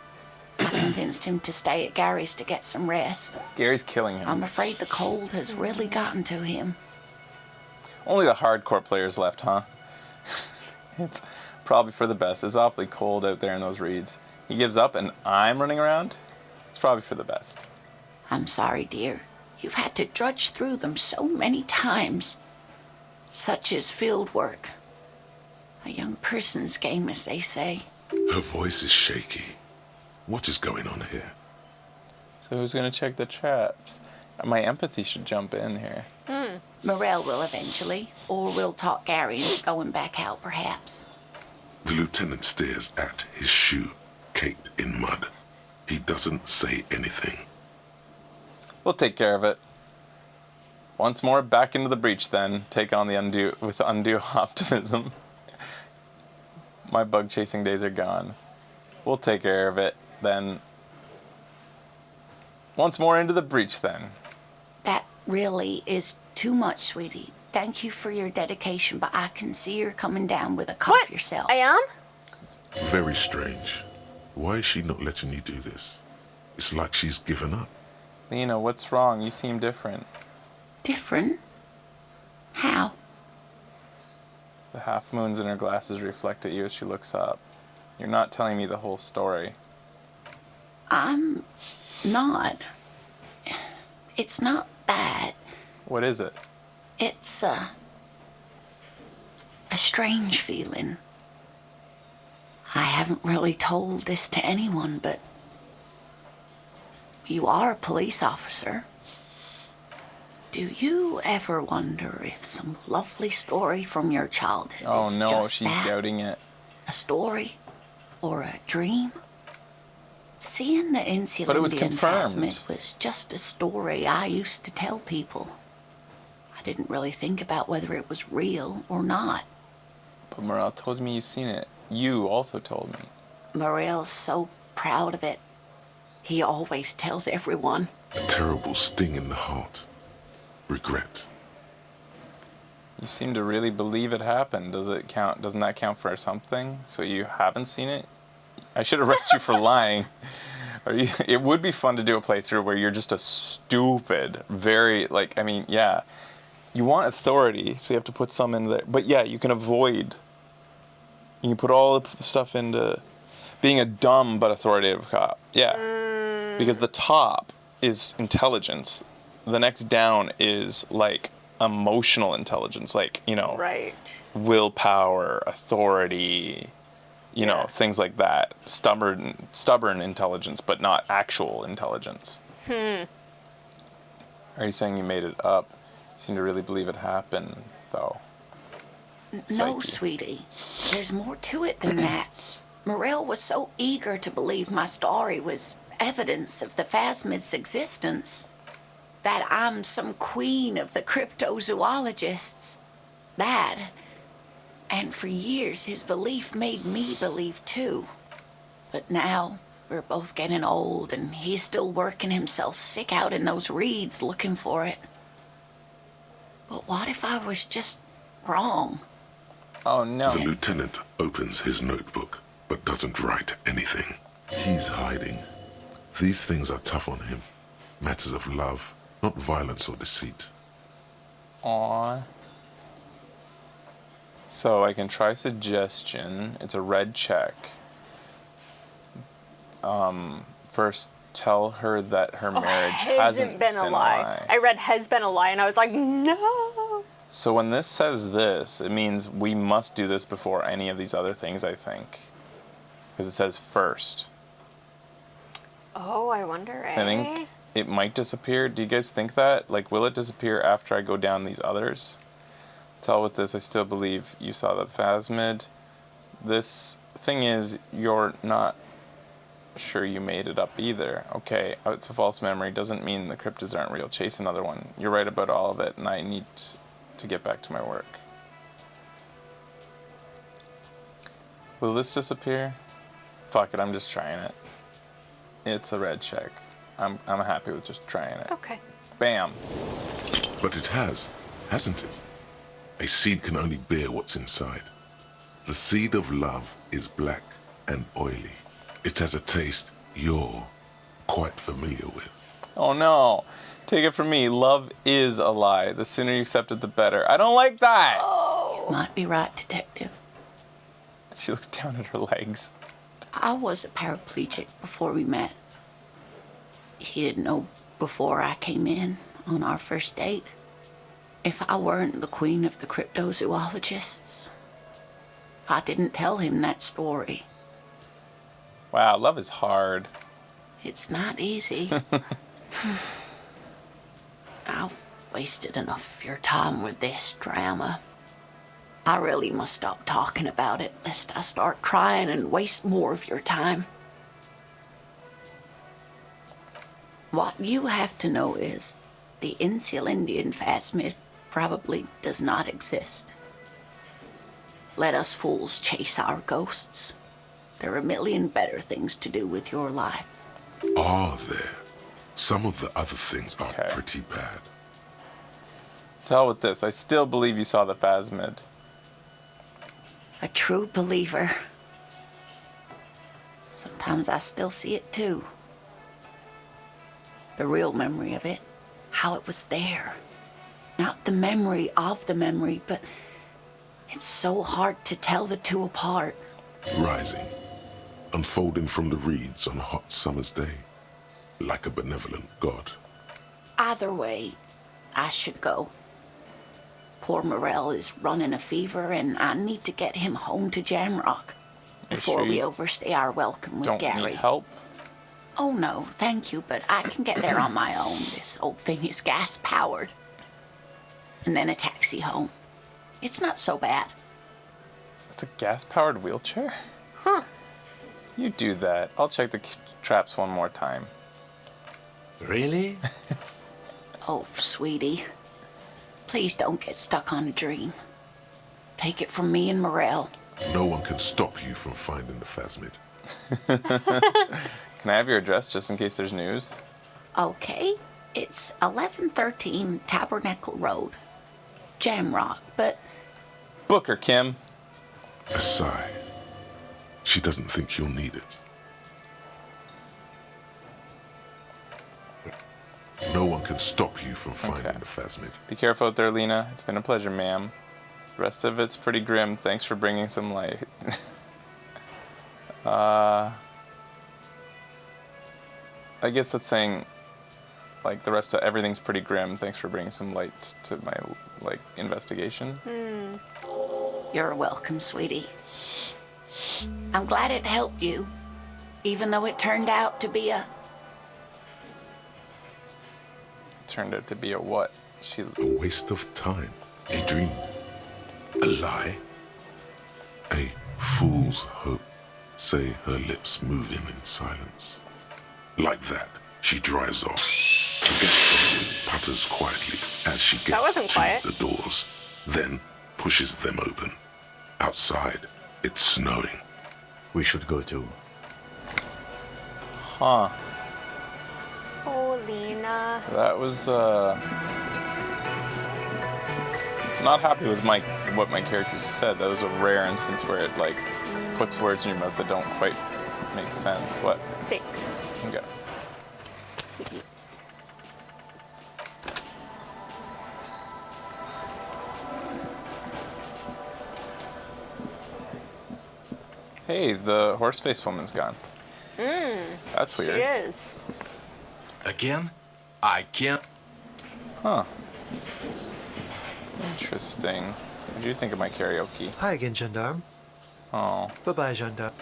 I convinced him to stay at Gary's to get some rest. Gary's killing him. I'm afraid the cold has really gotten to him. Only the hardcore players left, huh? It's probably for the best. It's awfully cold out there in those reeds. He gives up and I'm running around. It's probably for the best. I'm sorry, dear. You've had to drudge through them so many times. Such is field work. A young person's game, as they say. Her voice is shaky. What is going on here? So who's gonna check the traps? My empathy should jump in here. Morel will eventually, or we'll talk Gary into going back out, perhaps. The lieutenant stares at his shoe, caked in mud. He doesn't say anything. We'll take care of it. Once more, back into the breach then. Take on the undue optimism. My bug chasing days are gone. We'll take care of it then. Once more into the breach then. That really is too much, sweetie. Thank you for your dedication, but I can see you're coming down with a cough yourself. I am? Very strange. Why is she not letting you do this? It's like she's given up. Lena, what's wrong? You seem different. Different? How? The half moons in her glasses reflect at you as she looks up. You're not telling me the whole story. I'm not. It's not that. What is it? It's a strange feeling. I haven't really told this to anyone, but you are a police officer. Do you ever wonder if some lovely story from your childhood Oh is no, just she's that? doubting it. A story? Or a dream? Seeing the Elysium But it was phasmid confirmed. was just a story I used to tell people. I didn't really think about whether it was real or not. But Morel told me you've seen it. You also told me. Morel's so proud of it. He always tells everyone. A terrible sting in the heart. Regret. You seem to really believe it happened. Does it count? Doesn't that count for something? So you haven't seen it? I should arrest you for lying. It would be fun to do a playthrough where you're just a stupid, very, like, I mean, yeah. You want authority, so you have to put some in there. But yeah, you can avoid. You can put all the stuff into being a dumb but authoritative cop. Yeah. Because the top is intelligence. The next down is, like, emotional intelligence. Like, you know. Right. Willpower, authority, you know, things like that. Stubborn intelligence, but not actual intelligence. Are you saying you made it up? You seem to really believe it happened, though. No, sweetie. There's more to it than that. Morel was so eager to believe my story was evidence of the phasmid's existence that I'm some queen of the cryptozoologists. That. And for years, his belief made me believe too. But now, we're both getting old, and he's still working himself sick out in those reeds looking for it. But what if I was just wrong? Oh, no. The lieutenant opens his notebook, but doesn't write anything. He's hiding. These things are tough on him. Matters of love, not violence or deceit. Aww. So I can try suggestion. It's a red check. First, tell her that her marriage hasn't been a lie. I read has been a lie, and I was like, no. So when this says this, it means we must do this before any of these other things, I think. Because it says first. Oh, I wonder, eh? I think it might disappear. Do you guys think that? Like, will it disappear after I go down these others? Tell with this, I still believe you saw the phasmid. This thing is, you're not sure you made it up either. Okay, it's a false memory. Doesn't mean the cryptids aren't real. Chase another one. You're right about all of it, and I need to get back to my work. Will this disappear? Fuck it, I'm just trying it. It's a red check. I'm happy with just trying it. Okay. Bam. But it has, hasn't it? A seed can only bear what's inside. The seed of love is black and oily. It has a taste you're quite familiar with. Oh no. Take it from me. Love is a lie. The sooner you accept it, the better. I don't like that. You might be right, Detective. She looks down at her legs. I was a paraplegic before we met. He didn't know before I came in on our first date. If I weren't the queen of the cryptozoologists, if I didn't tell him that story. Wow, love is hard. It's not easy. I've wasted enough of your time with this drama. I really must stop talking about it, lest I start crying and waste more of your time. What you have to know is the Insulindian phasmid probably does not exist. Let us fools chase our ghosts. There are a million better things to do with your life. Are there? Some of the other things are pretty bad. To hell with this. I still believe you saw the phasmid. A true believer. Sometimes I still see it too. The real memory of it. How it was there. Not the memory of the memory, but it's so hard to tell the two apart. Rising, unfolding from the reeds on a hot summer's day, like a benevolent god. Either way, I should go. Poor Morel is running a fever, and I need to get him home to Jamrock before sure we you overstay our welcome with Don't Gary. need help? Oh no, thank you, but I can get there on my own. This old thing is gas-powered. And then a taxi home. It's not so bad. It's a gas-powered wheelchair? Huh. You do that. I'll check the traps one more time. Really? Oh, sweetie. Please don't get stuck on a dream. Take it from me and Morel. No one can stop you from finding the Phasmid. Can I have your address just in case there's news? Okay, it's 1113 Tabernacle Road. Jamrock, but... Booker, Kim. A sigh. She doesn't think you'll need it. No one can stop you from finding the Phasmid. Be careful out there, Lena. It's been a pleasure, ma'am. The rest of it's pretty grim. Thanks for bringing some light. I guess that's saying, like, the rest of everything's pretty grim. Thanks for bringing some light to my, like, investigation. You're welcome, sweetie. I'm glad it helped you, even though it turned out to be a... It turned out to be a what? A waste of time. A dream. A lie. A fool's hope. Say her lips moving in silence. Like that, she drives off. The gas engine putters quietly as she That gets wasn't to quiet. the doors, then pushes them open. Outside, it's snowing. We should go too. Huh. Oh, Lena. That was, not happy with what my character said. That was a rare instance where it, like, puts words in your mouth that don't quite make sense. What? Safe. Okay. Please. Hey, the horse-faced woman's gone. That's weird. She is. Again? I can't. Huh. Interesting. What do you think of my karaoke? Hi again, Gendarme. Oh. Bye-bye, Gendarme.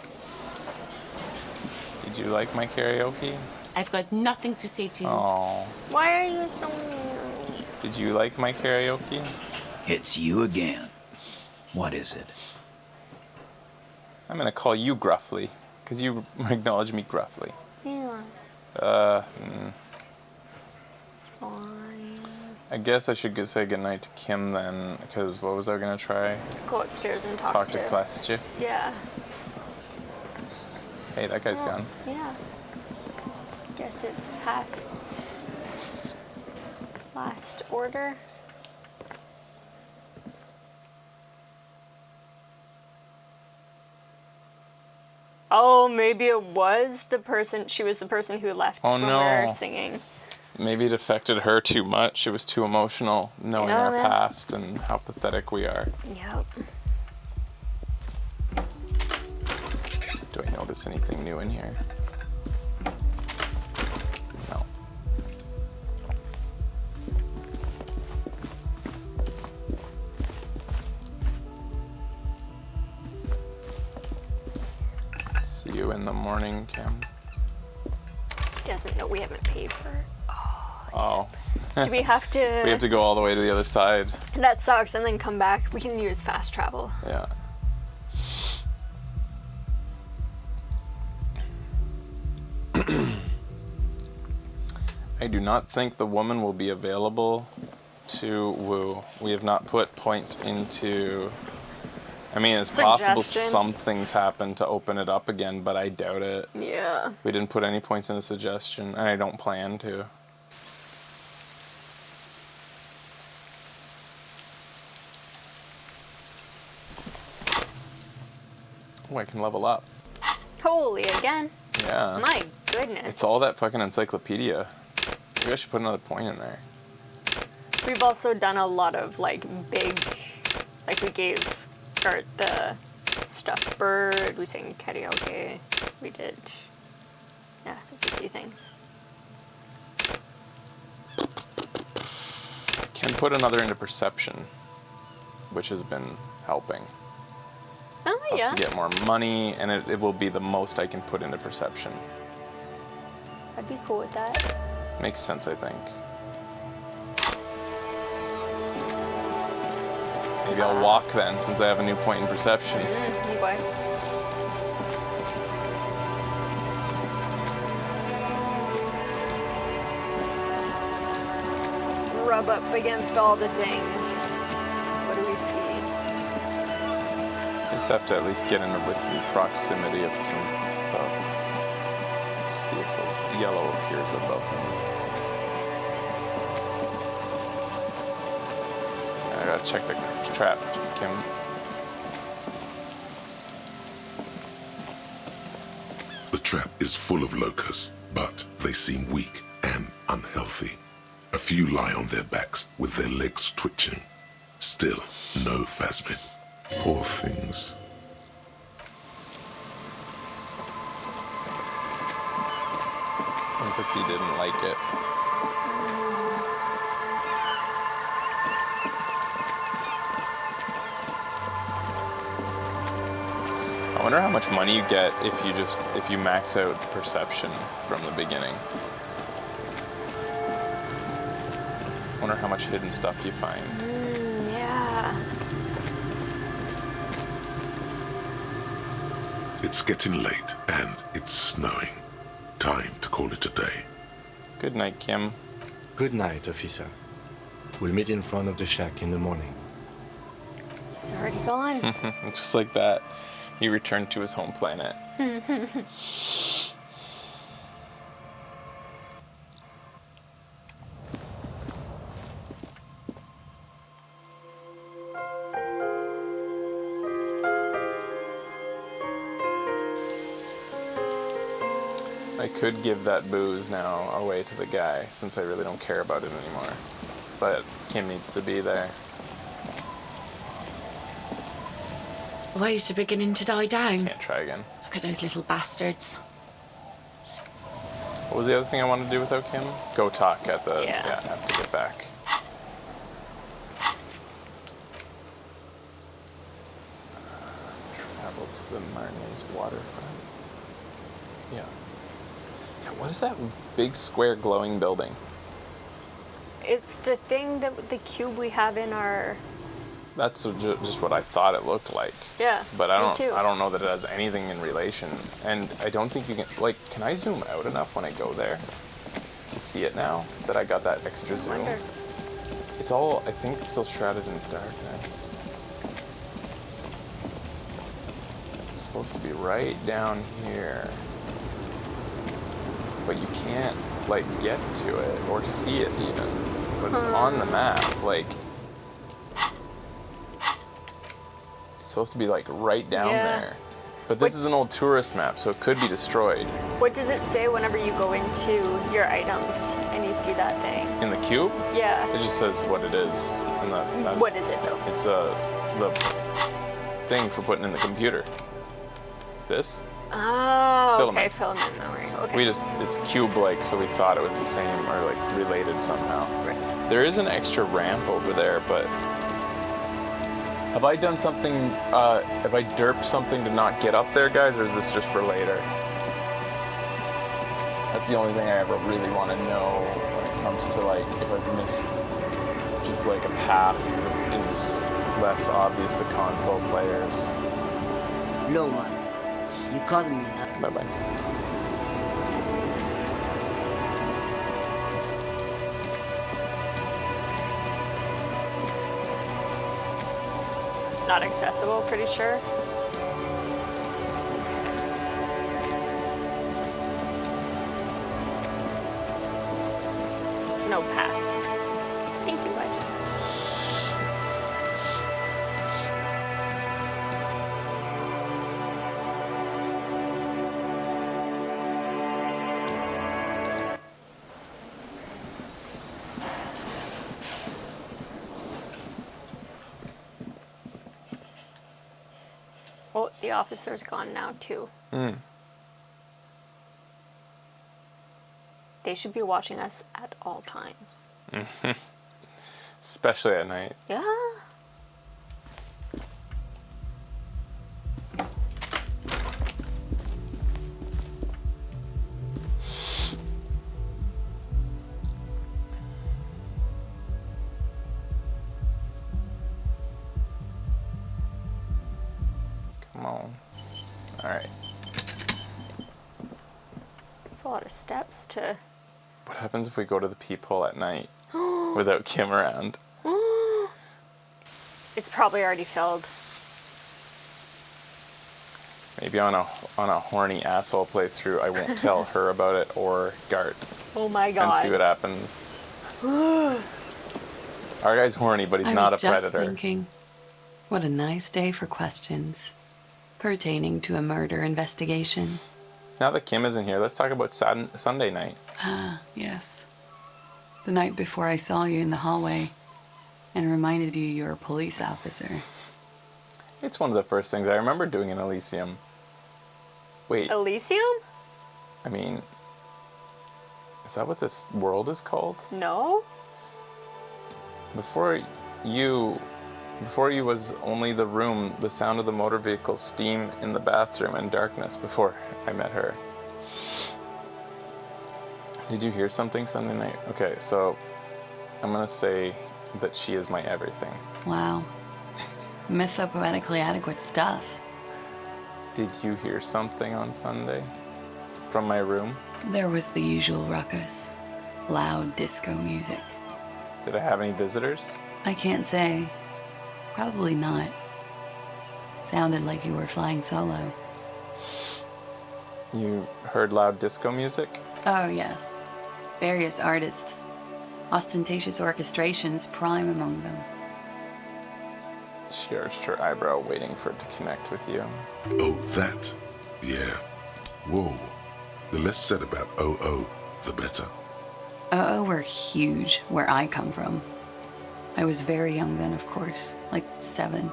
Did you like my karaoke? I've got nothing to say to you. Oh. Why are you so mean? Did you like my karaoke? It's you again. What is it? I'm gonna call you gruffly, because you acknowledge me gruffly. Yeah. Fine. I guess I should say goodnight to Kim then, because what was I gonna try? Go upstairs and Talk to Klestje. Yeah. Hey, that guy's gone. Yeah. Guess it's past last order. Oh, maybe it was the person. She was the person who left Oh, when we no. were singing. Maybe it affected her too much. It was too emotional, knowing Yeah, our man. past and how pathetic we are. Yep. Do I notice anything new in here? No. See you in the morning, Kim. Doesn't know we haven't paid for it. Oh. Do we have to? We have to go all the way to the other side. That sucks, and then come back. We can use fast travel. Yeah. I do not think the woman will be available to woo. We have not put points into... I mean, it's possible Suggestion. something's happened to open it up again, but I doubt it. Yeah. We didn't put any points in a suggestion, and I don't plan to. Oh, I can level up. Holy, again. Yeah. My goodness. It's all that fucking encyclopedia. Maybe I should put another point in there. We've also done a lot of like big, like we gave Gart the stuffed bird, we sang karaoke, we did, yeah, there's a few things. Can put another into perception, which has been helping. Oh, Helps yeah. to get more money, and it will be the most I can put into perception. I'd be cool with that. Makes sense, I think. Maybe I'll walk then, since I have a new point in perception. Okay. Rub up against all the things. What do we see? Just have to at least get in within proximity of some stuff. See if a yellow appears above me. I gotta check the trap, Kim. The trap is full of locusts, but they seem weak and unhealthy. A few lie on their backs with their legs twitching. Still, no phasmid. Poor things. Empathy didn't like it. I wonder how much money you get if you max out perception from the beginning. I wonder how much hidden stuff you find. Yeah. It's getting late and it's snowing. Time to call it a day. Good night, Kim. Good night, officer. We'll meet in front of the shack in the morning. He's already gone. Just like that, he returned to his home planet. I could give that booze now away to the guy, since I really don't care about it anymore. But Kim needs to be there. Waves are beginning to die down. Can't try again. Look at those little bastards. What was the other thing I wanted to do without Kim? Go talk at the... Yeah. I have to get back. Travel to the Marnay's waterfront. Yeah. What is that big square glowing building? It's the thing that the cube we have in our. That's just what I thought it looked like. Yeah. But me too. I don't know that it has anything in relation, and I don't think you can can I zoom out enough when I go there to see it now that I got that extra zoom? Wonder. It's all I think still shrouded in darkness. It's supposed to be right down here. But you can't get to it or see it even. But it's on the map, it's supposed to be right down there. But this is an old tourist map, so it could be destroyed. What does it say whenever you go into your items and you see that thing? In the cube? Yeah. It just says what it is. And What is it though? It's the thing for putting in the computer. This? Oh, Filament. okay, filament memory. Okay. It's cube-like, so we thought it was the same or related somehow. Right. There is an extra ramp over there, but have I done something, have I derped something to not get up there, guys, or is this just for later? That's the only thing I ever really want to know when it comes to if I've missed just a path that is less obvious to console players. No, man. You called me. Bye-bye. Not accessible, pretty sure. No path. Thank you, guys. officer's gone now, too. Hmm. They should be watching us at all times. Especially at night. Yeah. Come on. All right. It's a lot of steps to... What happens if we go to the peephole at night without Kim around? It's probably already filled. Maybe on a horny asshole playthrough, I won't tell her about it or Gart. Oh my god. And see what happens. Our guy's horny, but he's not a predator. I was just thinking, what a nice day for questions pertaining to a murder investigation. Now that Kim isn't here, let's talk about Sunday night. Ah, yes. The night before I saw you in the hallway and reminded you you're a police officer. It's one of the first things I remember doing in Elysium. Wait. Elysium? I mean, is that what this world is called? No. Before you was only the room, the sound of the motor vehicle, steam in the bathroom, and darkness before I met her. Did you hear something Sunday night? Okay, so I'm gonna say that she is my everything. Wow. Mythopoetically adequate stuff. Did you hear something on Sunday from my room? There was the usual ruckus. Loud disco music. Did I have any visitors? I can't say. Probably not. Sounded like you were flying solo. You heard loud disco music? Oh, yes. Various artists. Ostentatious orchestrations prime among them. She arched her eyebrow, waiting for it to connect with you. Oh, that? Yeah. Whoa. The less said about OO, the better. Oh, were huge where I come from. I was very young then, of course, like 7.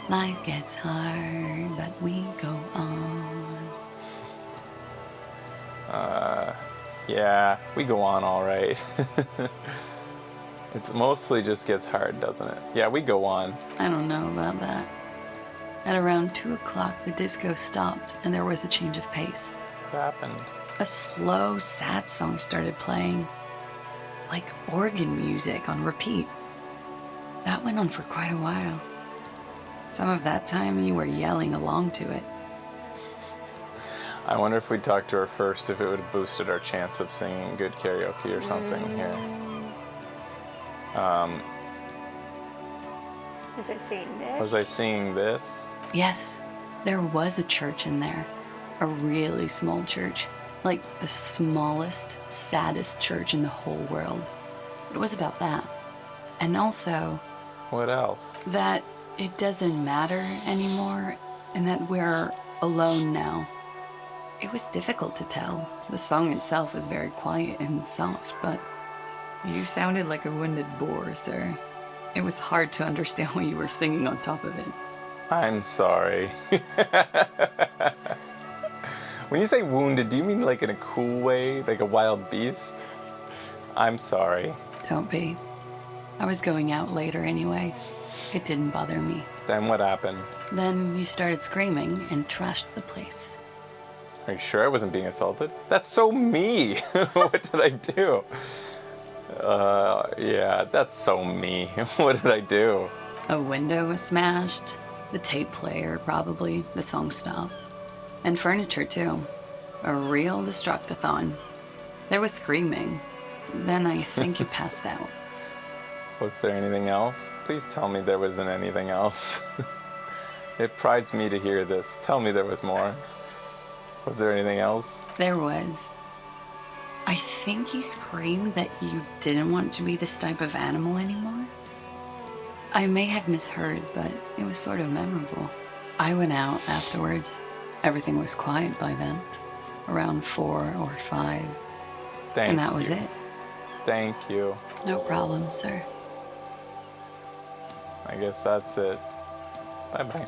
Life gets hard, but we go on. Yeah, we go on all right. It's mostly just gets hard, doesn't it? Yeah, we go on. I don't know about that. At around 2 o'clock, the disco stopped and there was a change of pace. What happened? A slow, sad song started playing, like organ music on repeat. That went on for quite a while. Some of that time you were yelling along to it. I wonder if we talked to her first, if it would have boosted our chance of singing good karaoke or something here. Is it singing this? Was I singing this? Yes, there was a church in there. A really small church. Like the smallest, saddest church in the whole world. It was about that. And also... What else? That it doesn't matter anymore, and that we're alone now. It was difficult to tell. The song itself was very quiet and soft, but you sounded like a wounded boar, sir. It was hard to understand what you were singing on top of it. I'm sorry. When you say wounded, do you mean like in a cool way, like a wild beast? I'm sorry. Don't be. I was going out later anyway. It didn't bother me. Then what happened? Then you started screaming and trashed the place. Are you sure I wasn't being assaulted? That's so me. What did I do? Yeah, that's so me. What did I do? A window was smashed. The tape player, probably. The song stopped. And furniture, too. A real destructathon. There was screaming. Then I think you passed out. Was there anything else? Please tell me there wasn't anything else. It prides me to hear this. Tell me there was more. Was there anything else? There was. I think you screamed that you didn't want to be this type of animal anymore. I may have misheard, but it was sort of memorable. I went out afterwards. Everything was quiet by then. Around 4 or 5. Thank and that was you. it. Thank you. No problem, sir. I guess that's it. Bye-bye.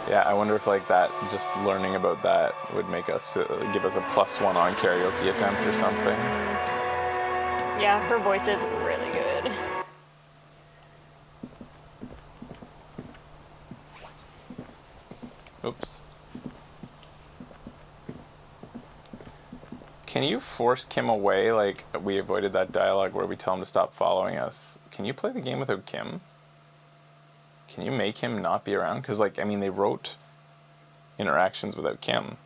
Yeah, I wonder if like that, just learning about that would make us give us a +1 on karaoke attempt or something. Yeah, her voice is really good. Oops. Can you force Kim away? Like, we avoided that dialogue where we tell him to stop following us. Can you play the game without Kim? Can you make him not be around? Because, like, I mean, they wrote interactions without Kim.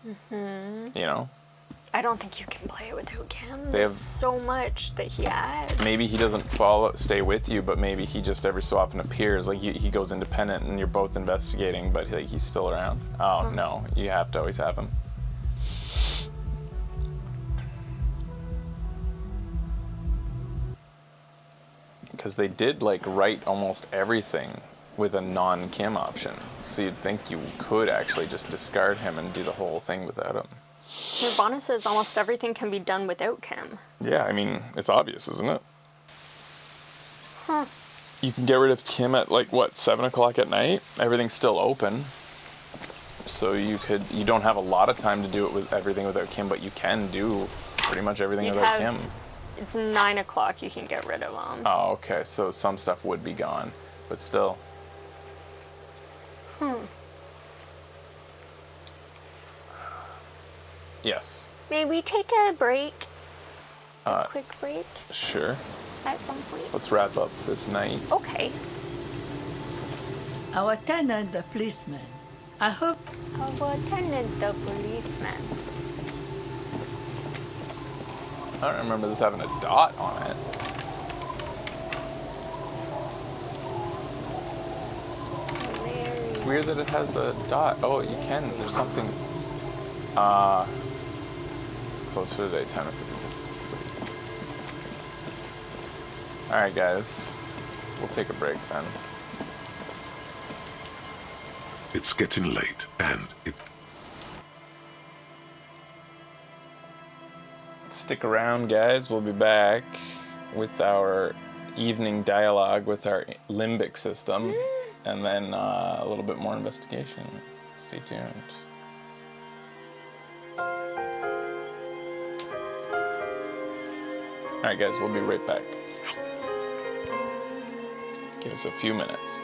Mm-hmm. You know? I don't think you can play it without Kim. They There's have- so much that he adds. Maybe he doesn't stay with you, but maybe he just every so often appears. Like, he goes independent and you're both investigating, but like, he's still around. Oh, no. You have to always have him. Because they did like write almost everything with a non-Kim option, so you'd think you could actually just discard him and do the whole thing without him. Nirvana says almost everything can be done without Kim. Yeah, I mean, it's obvious, isn't it? Huh. You can get rid of Kim at like what, 7 o'clock at night? Everything's still open, so you don't have a lot of time to do it with everything without Kim, but you can do pretty much everything without Kim. It's 9 o'clock. You can get rid of them. Oh, okay. So some stuff would be gone, but still. Yes. May we take a break? A quick break Sure. at some point? Let's wrap up this night. Okay. Our tenant, the policeman. I hope. Our tenant, the policeman. I don't remember this having a dot on it. It's weird that it has a dot. Oh, you can. There's something. It's close for the daytime if it gets sleep. Alright, guys. We'll take a break then. It's getting late, and Stick around, guys. We'll be back with our evening dialogue with our limbic system, and then a little bit more investigation. Stay tuned. Alright, guys, we'll be right back. Give us a few minutes.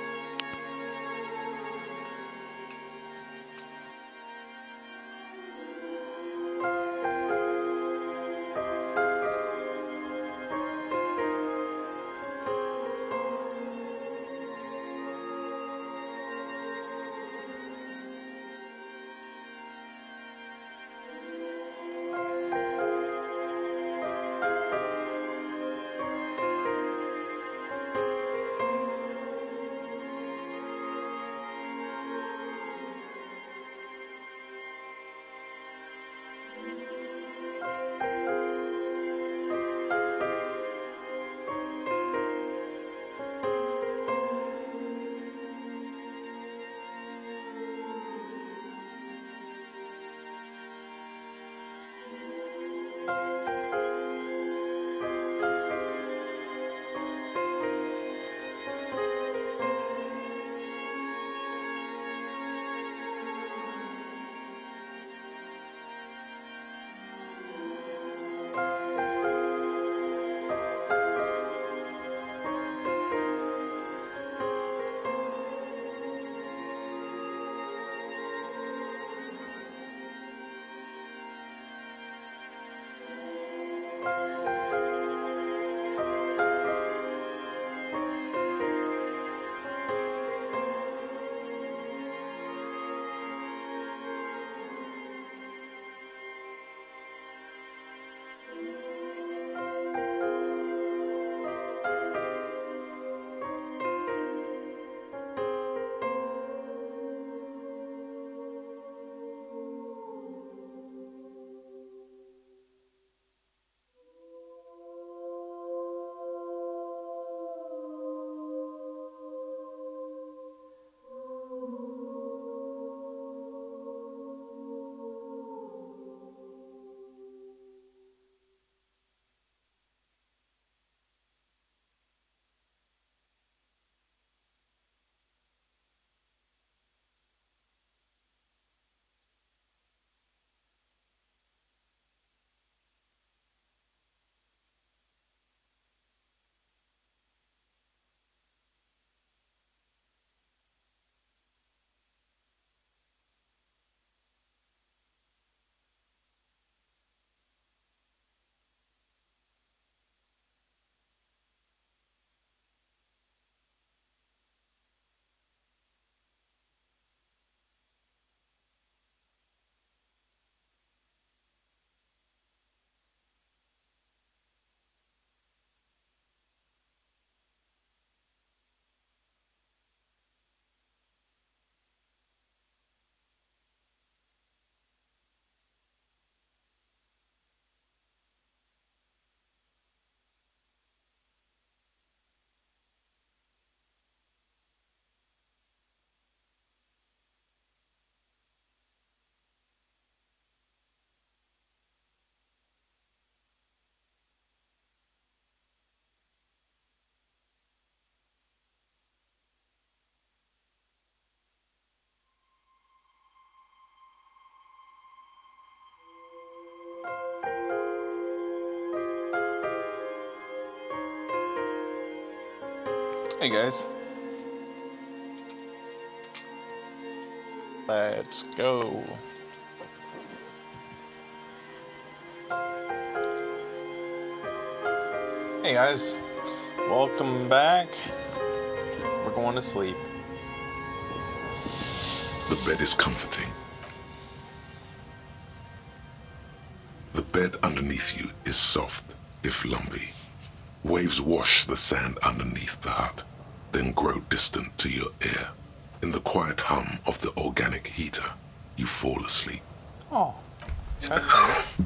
Hey guys. Let's go. Hey guys. Welcome back. We're going to sleep. The bed is comforting. The bed underneath you is soft, if lumpy. Waves wash the sand underneath the hut, then grow distant to your ear. In the quiet hum of the organic heater, you fall asleep. Oh, that's nice.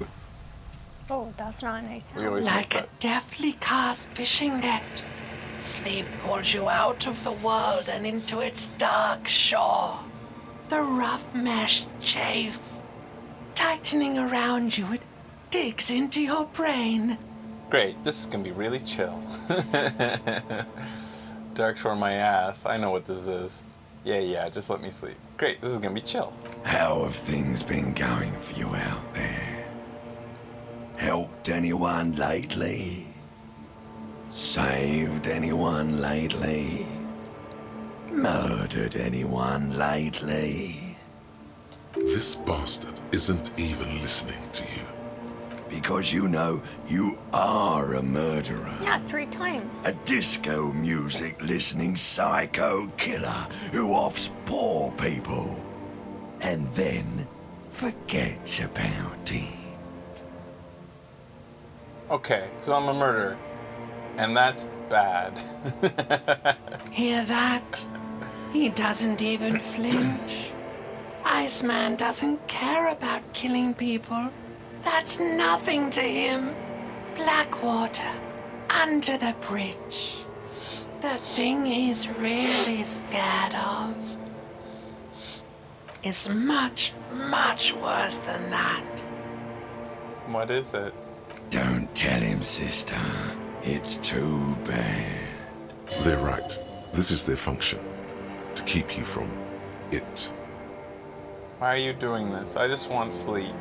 Oh, that's not a nice sound. We always Like a deftly cast fishing net, sleep pulls you out of the world and into its dark shore. The rough mesh chafes, tightening around you. It digs into your brain. Great, this is gonna be really chill. Dark shore my ass. I know what this is. Yeah, just let me sleep. Great, this is gonna be chill. How have things been going for you out there? Helped anyone lately? Saved anyone lately? Murdered anyone lately? This bastard isn't even listening to you. Because you know you are a murderer. Yeah, 3 times. A disco music listening psycho killer who offs poor people and then forgets about it. Okay, so I'm a murderer. And that's bad. Hear that? He doesn't even flinch. Iceman doesn't care about killing people. That's nothing to him. Blackwater, under the bridge. The thing he's really scared of is much, much worse than that. What is it? Don't tell him, sister. It's too bad. They're right. This is their function. To keep you from it. Why are you doing this? I just want sleep.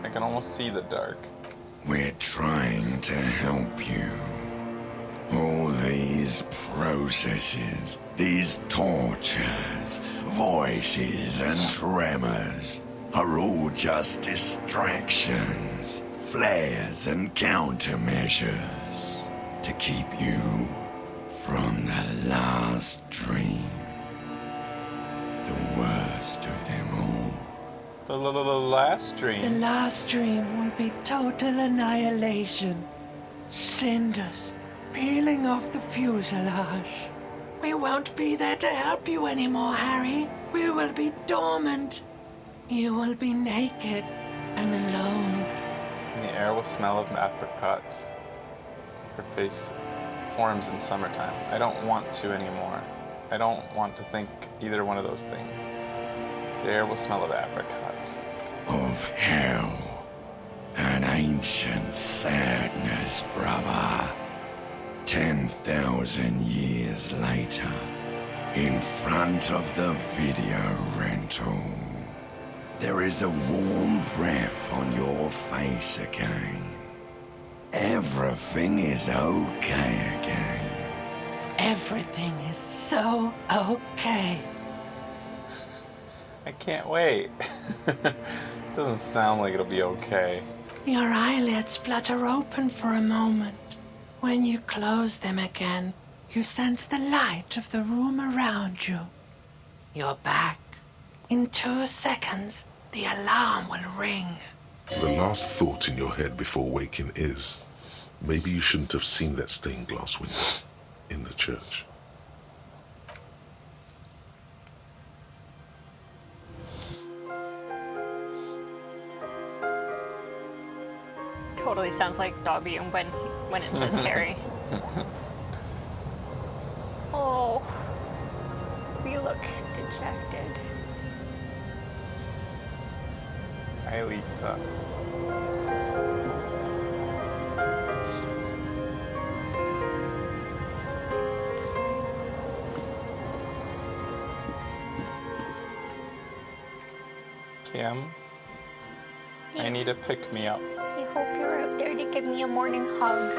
I can almost see the dark. We're trying to help you. All these processes, these tortures, voices and tremors are all just distractions, flares and countermeasures to keep you from the last dream. The worst of them all. The last dream. The last dream will be total annihilation. Cinders peeling off the fuselage. We won't be there to help you anymore, Harry. We will be dormant. You will be naked and alone. And the air will smell of apricots. Her face forms in summertime. I don't want to anymore. I don't want to think either one of those things. The air will smell of apricots. Of hell. An ancient sadness, brother. 10,000 years later, in front of the video rental, there is a warm breath on your face again. Everything is okay again. Everything is so okay. I can't wait. Doesn't sound like it'll be okay. Your eyelids flutter open for a moment. When you close them again, you sense the light of the room around you. You're back. In 2 seconds, the alarm will ring. The last thought in your head before waking is, maybe you shouldn't have seen that stained glass window in the church. Totally sounds like Dobby when it says Harry. Oh, we look dejected. Hi, Lisa. Kim, I need a pick-me-up. I hope you're out there to give me a morning hug.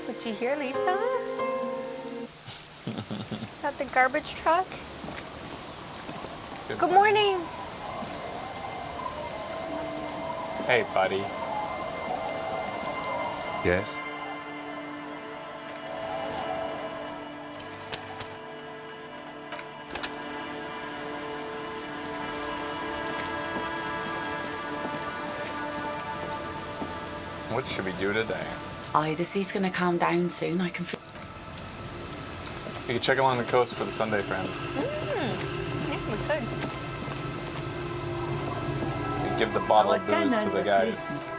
Would you hear, Lisa? Is that the garbage truck? Good morning. Hey, buddy. Yes? What should we do today? Aye, the sea's gonna calm down soon. I can feel. We could check along the coast for the Sunday friend. Yeah, we could. We could give the bottle of Our booze to the tenant, guys.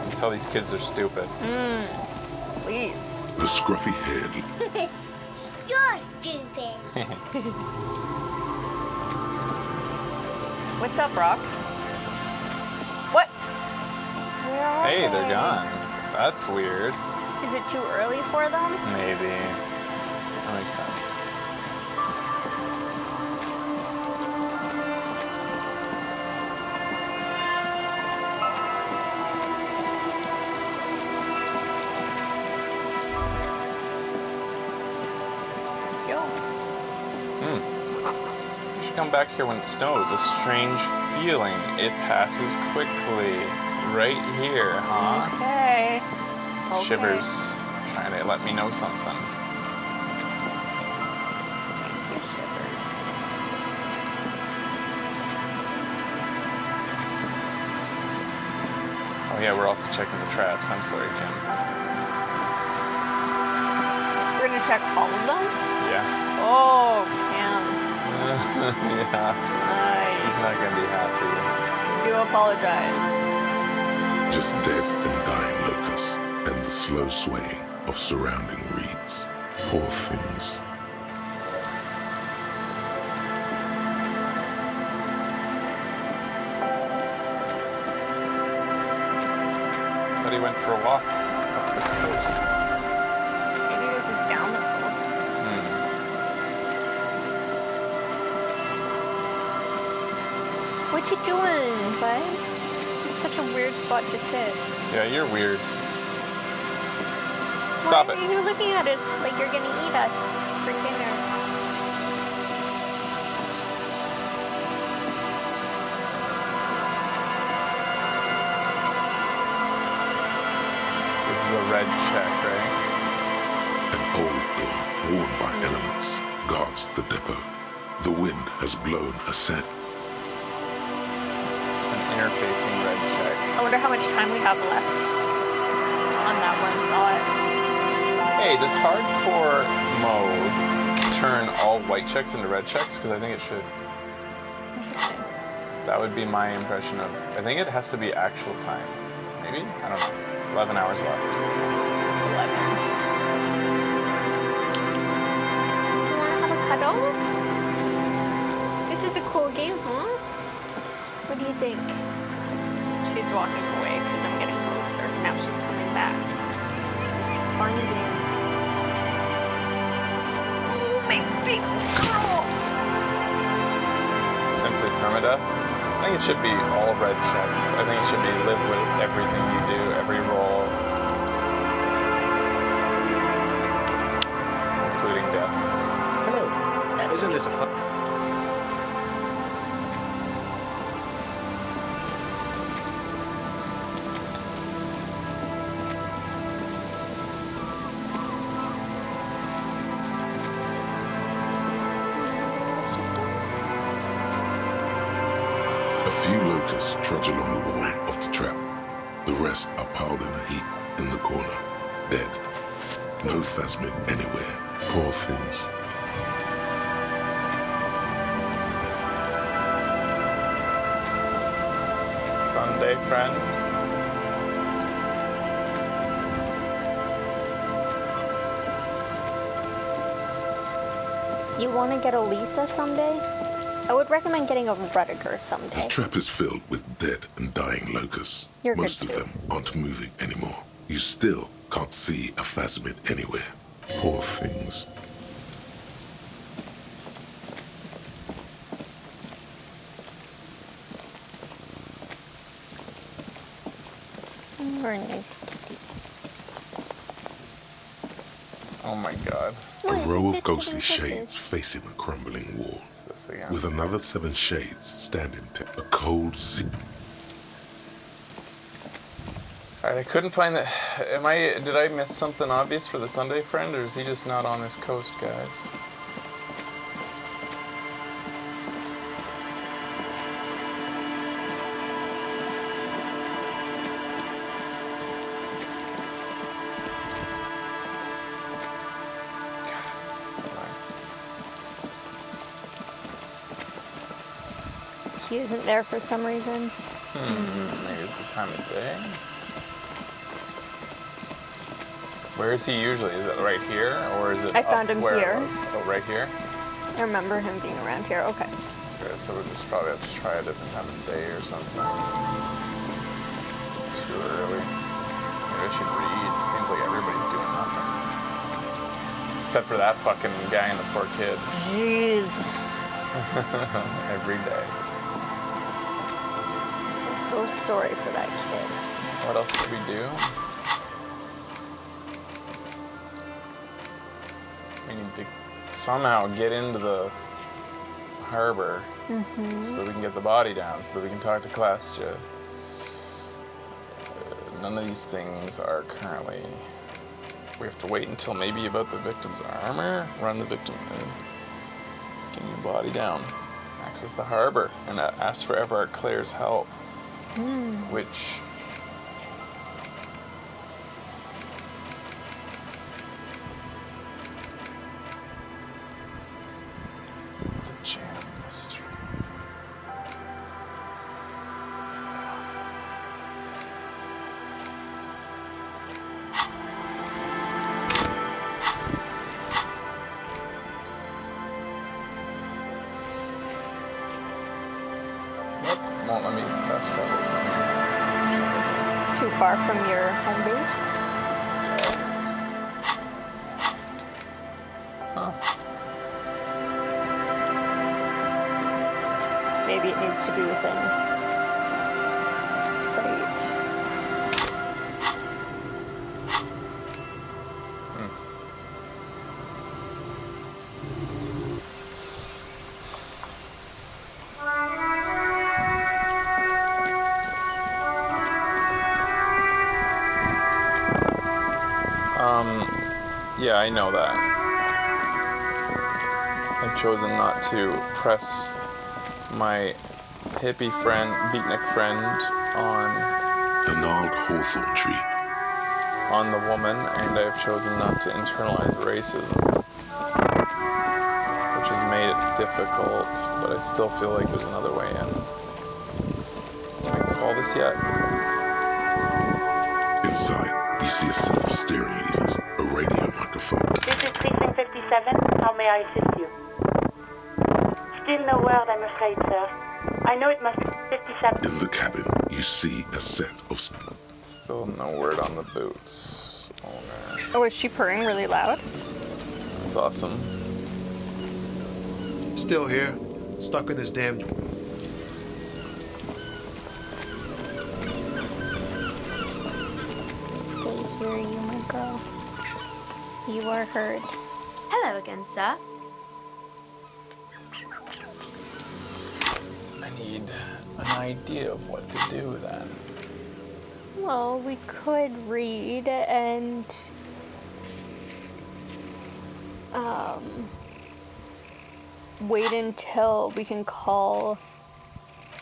And tell these kids they're stupid. Please. The scruffy head. You're stupid. What's up, Rock? What? Where are Hey, they? they're gone. That's weird. Is it too early for them? Maybe. That makes sense. Let's go. You should come back here when it snows. A strange feeling. It passes quickly. Right here, huh? Okay. Shivers. Trying to let me know something. Thank you, Shivers. Oh yeah, we're also checking the traps. I'm sorry, Kim. We're gonna check all of them? Yeah. Oh, Cam. Yeah. Nice. He's not gonna be happy. I do apologize. Just dead and dying locusts, and the slow swaying of surrounding reeds. Poor things. But he went for a walk up the coast. Maybe this is down the coast. What you doing, bud? It's such a weird spot to sit. Yeah, you're weird. Stop Why it. are you looking at us like you're gonna eat us for dinner? This is a red check, right? An old door, worn by elements, guards the depot. The wind has blown a scent. An interfacing red check. I wonder how much time we have left on that one thought. Hey, does hardcore mode turn all white checks into red checks? Because I think it should. Interesting. That would be my impression of. I think it has to be actual time. Maybe? I don't know. 11 hours left. 11. You wanna have a cuddle? This is a cool game, huh? What do you think? She's walking away because I'm getting closer. Now she's coming back. Fun game. Oh, my big girl! Simply permadeath. I think it should be all red checks. I think it should be live with everything you do, every roll, including deaths. Hello. Isn't this a fun? A few locusts trudge along the wall of the trap. The rest are piled in a heap in the corner, dead. No phasmid anywhere. Poor things. Sunday friend. You want to get a Lisa someday? I would recommend getting a Rudiger someday. The trap is filled with dead and dying locusts. You're good Most of too. them aren't moving anymore. You still can't see a phasmid anywhere. Poor things. Very nice kitty. Oh my god. A row of ghostly shades facing a crumbling wall. What's this again? With another 7 shades standing to a cold sea. Alright, I couldn't find that. Did I miss something obvious for the Sunday friend, or is he just not on this coast, guys? He isn't there for some reason. Maybe it's the time of day. Where is he usually? Is it right here, or is it I found up him where here. it was? Oh, right here? I remember him being around here. Okay. Okay, so we'll just probably have to try a different time of day or something. Too early. Maybe I should read. It seems like everybody's doing nothing. Except for that fucking guy and the poor kid. Jeez. Every day. I'm so sorry for that kid. What else did we do? We need to somehow get into the harbor so that we can get the body down, so that we can talk to Klastja. None of these things are currently... We have to wait until maybe about the victim's armor, run the victim, getting the body down, access the harbor, and ask for Everard Clare's help, which... The jam mystery. Won't let me fast travel from here for some reason. Too far from your home base? Yes. Huh. Maybe it needs to be within sight. Yeah, I know that. I've chosen not to press my hippie friend, beatnik friend, on The gnarled hawthorn tree. on the woman, and I've chosen not to internalize racism, which has made it difficult, but I still feel like there's another way in. Can I call this yet? Inside, you see a set of steering levers, a radio microphone. This is Precinct 57. How may I assist you? Still no word, I'm afraid, sir. I know it must be 57. In the cabin, you see a set of... Still no word on the boots. Owner. Oh, is she purring really loud? That's awesome. Still here, stuck in this damn... They hear you, my girl. You are heard. Hello again, sir. I need an idea of what to do then. Well, we could read and wait until we can call.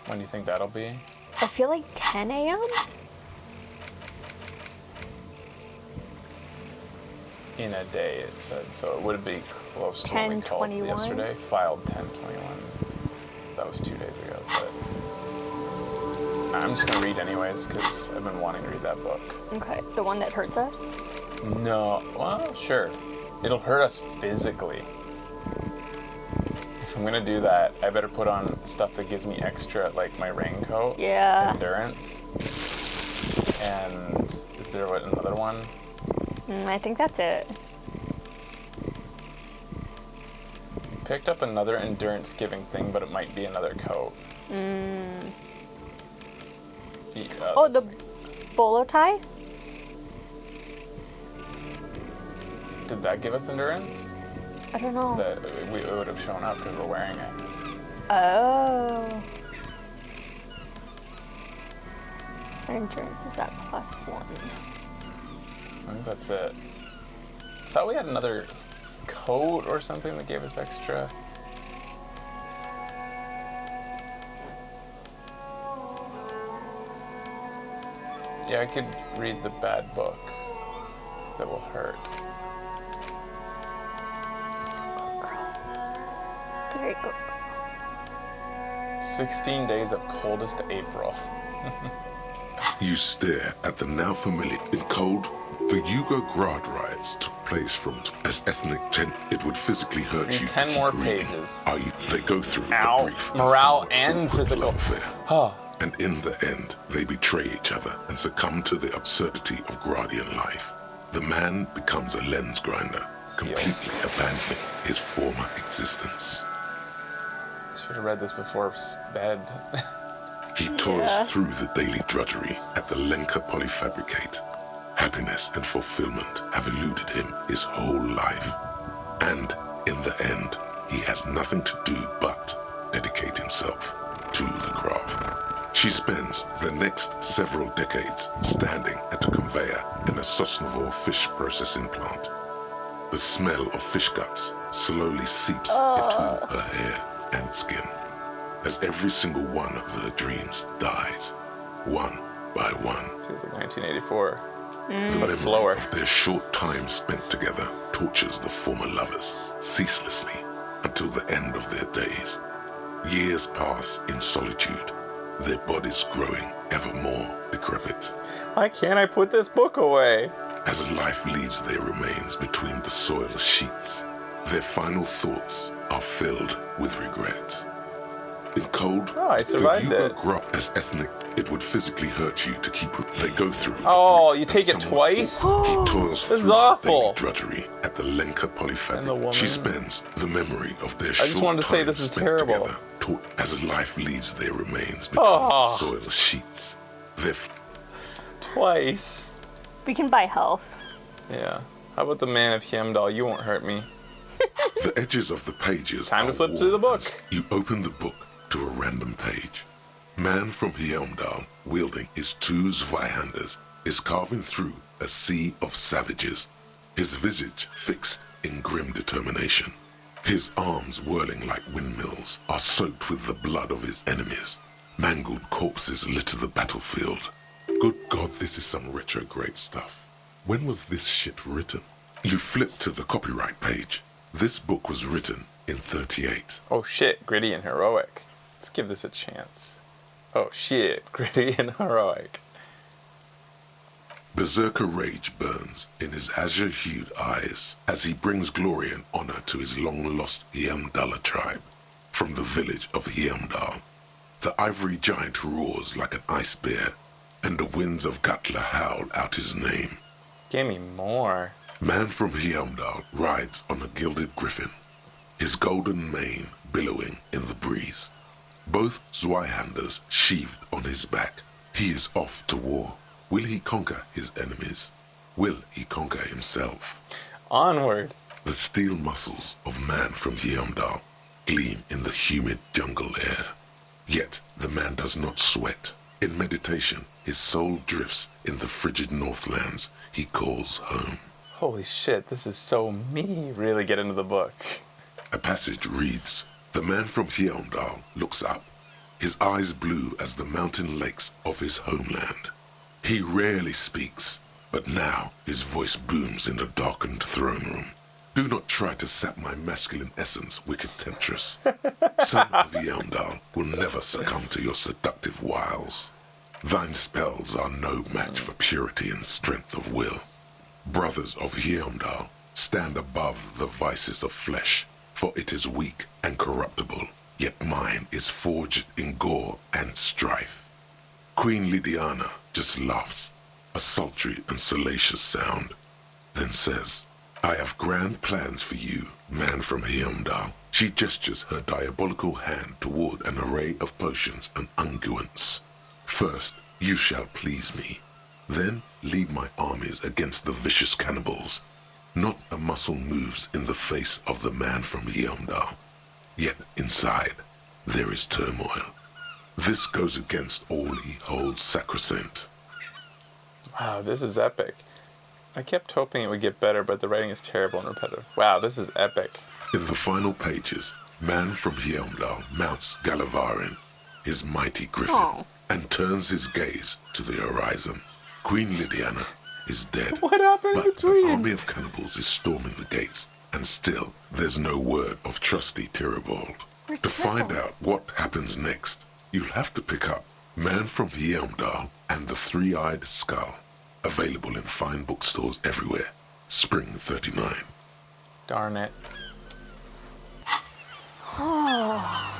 When do you think that'll be? I feel like 10 a.m. In a day, it said. So it would be close to when we called 10:21? yesterday. Filed 10/21. That was 2 days ago, but I'm just gonna read anyways because I've been wanting to read that book. Okay, the one that hurts us. No, well, sure. It'll hurt us physically. If I'm gonna do that, I better put on stuff that gives me extra, like my raincoat. Yeah. Endurance. And is there another one? I think that's it. Picked up another endurance giving thing, but it might be another coat. Oh, the bolo tie? Did that give us endurance? I don't know. That we would have shown up because we're wearing it. Oh. Endurance is at +1. I think that's it. I thought we had another coat or something that gave us extra. Yeah, I could read the bad book. That will hurt. Very good. 16 days of coldest April. You stare at the now familiar in cold. The Yugo-Grad riots took place from as ethnic tent. It would physically hurt you. 10 more pages. They go through Ow. a brief Morale and physical affair. And in the end, they betray each other and succumb to the absurdity of Gradian life. The man becomes a lens grinder, completely abandoning his former existence. Should have read this before bed. He toils through the daily drudgery at the Lenka Polyfabricate. Happiness and fulfillment have eluded him his whole life. And in the end, he has nothing to do but dedicate himself to the craft. She spends the next several decades standing at a conveyor in a Sosnovo fish processing plant. The smell of fish guts slowly seeps into her hair and skin, as every single one of her dreams dies, one by one. Feels like 1984. The memory slower. of their short time spent together tortures the former lovers ceaselessly until the end of their days. Years pass in solitude, their bodies growing ever more decrepit. Why can't I put this book away? As life leaves their remains between the soil's sheets, their final thoughts are filled with regret. In cold, I survived the it. Yugo grew up as ethnic. It would physically hurt you to keep. They go through. Oh, you take it twice? He toils This is through awful. daily drudgery at the Lenka Polyfabric. She spends the memory of their I just wanted to say this is terrible. Together, as life leaves their remains between the soil's sheets. Twice. We can buy health. Yeah. How about the Man of Heimdall? You won't hurt me. The edges of the pages. Time to flip through the book. You open the book to a random page. Man from Heimdall, wielding his two Zweihanders, is carving through a sea of savages, his visage fixed in grim determination. His arms, whirling like windmills, are soaked with the blood of his enemies. Mangled corpses litter the battlefield. Good God, this is some retrograde stuff. When was this shit written? You flip to the copyright page. This book was written in 38. Oh shit, gritty and heroic. Let's give this a chance. Oh shit, gritty and heroic. Berserker rage burns in his azure-hued eyes as he brings glory and honor to his long-lost Heimdalla tribe. From the village of Heimdall, the ivory giant roars like an ice bear, and the winds of Gatla howl out his name. Give me more. Man from Heimdall rides on a gilded griffin, his golden mane billowing in the breeze. Both Zweihanders sheathed on his back. He is off to war. Will he conquer his enemies? Will he conquer himself? Onward. The steel muscles of man from Heimdall gleam in the humid jungle air. Yet the man does not sweat. In meditation, his soul drifts in the frigid northlands he calls home. Holy shit, this is so me. Really get into the book. A passage reads, the man from Heimdall looks up, his eyes blue as the mountain lakes of his homeland. He rarely speaks, but now his voice booms in the darkened throne room. Do not try to sap my masculine essence, wicked temptress. Son of Heimdall will never succumb to your seductive wiles. Thine spells are no match for purity and strength of will. Brothers of Heimdall, stand above the vices of flesh, for it is weak and corruptible, yet mine is forged in gore and strife. Queen Lydiana just laughs, a sultry and salacious sound, then says, I have grand plans for you, man from Heimdall. She gestures her diabolical hand toward an array of potions and unguents. First, you shall please me. Then lead my armies against the vicious cannibals. Not a muscle moves in the face of the man from Yeomdal. Yet inside, there is turmoil. This goes against all he holds sacrosanct. Wow, this is epic. I kept hoping it would get better, but the writing is terrible and repetitive. Wow, this is epic. In the final pages, man from Yeomdal mounts Gallavarin, his mighty griffin, and turns his gaze to the horizon. Queen Lydiana is dead. What happened but between? an army of cannibals is storming the gates, and still there's no word of trusty Tyribald. To find out what happens next, you'll have to pick up Man from Yeomdal and the Three-Eyed Skull. Available in fine bookstores everywhere. Spring 39. Darn it. Oh.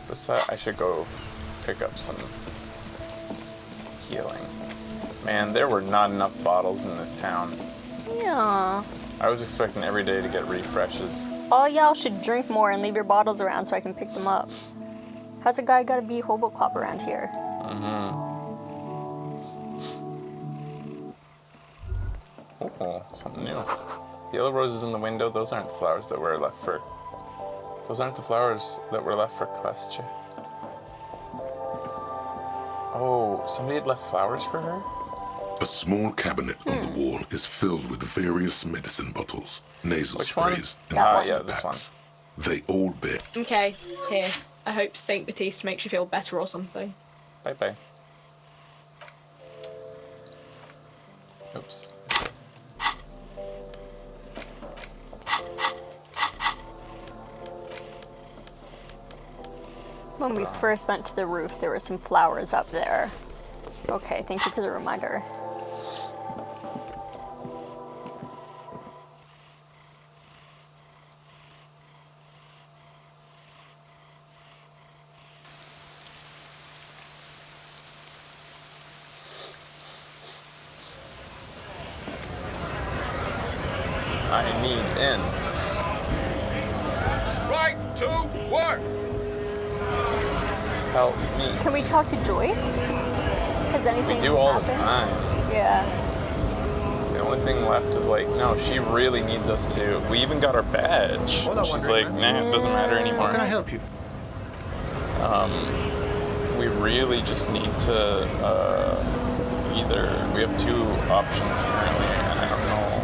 Besides, I should go pick up some healing. Man, there were not enough bottles in this town. Yeah. I was expecting every day to get refreshes. All y'all should drink more and leave your bottles around so I can pick them up. How's a guy gotta be hobo cop around here? Oh, something new. Yellow roses in the window, those aren't the flowers that were left for... Those aren't the flowers that were left for Klestia. Oh, somebody had left flowers for her? A small cabinet on the wall is filled with various medicine bottles, nasal sprays, and yeah, this packs. They all bear. Okay, here. I hope Saint Baptiste makes you feel better or something. Bye-bye. Oops. When we first went to the roof, there were some flowers up there. Okay, thank you for the reminder. I need in. Right to work! Help me. Can we talk to Joyce? Has anything We do all happened? the time. Yeah. The only thing left is like, no, she really needs us to. We even got our badge. Hold on, She's wondering, like, nah, it doesn't matter anymore. How can I help you? We really just need to either. We have two options currently, and I don't know.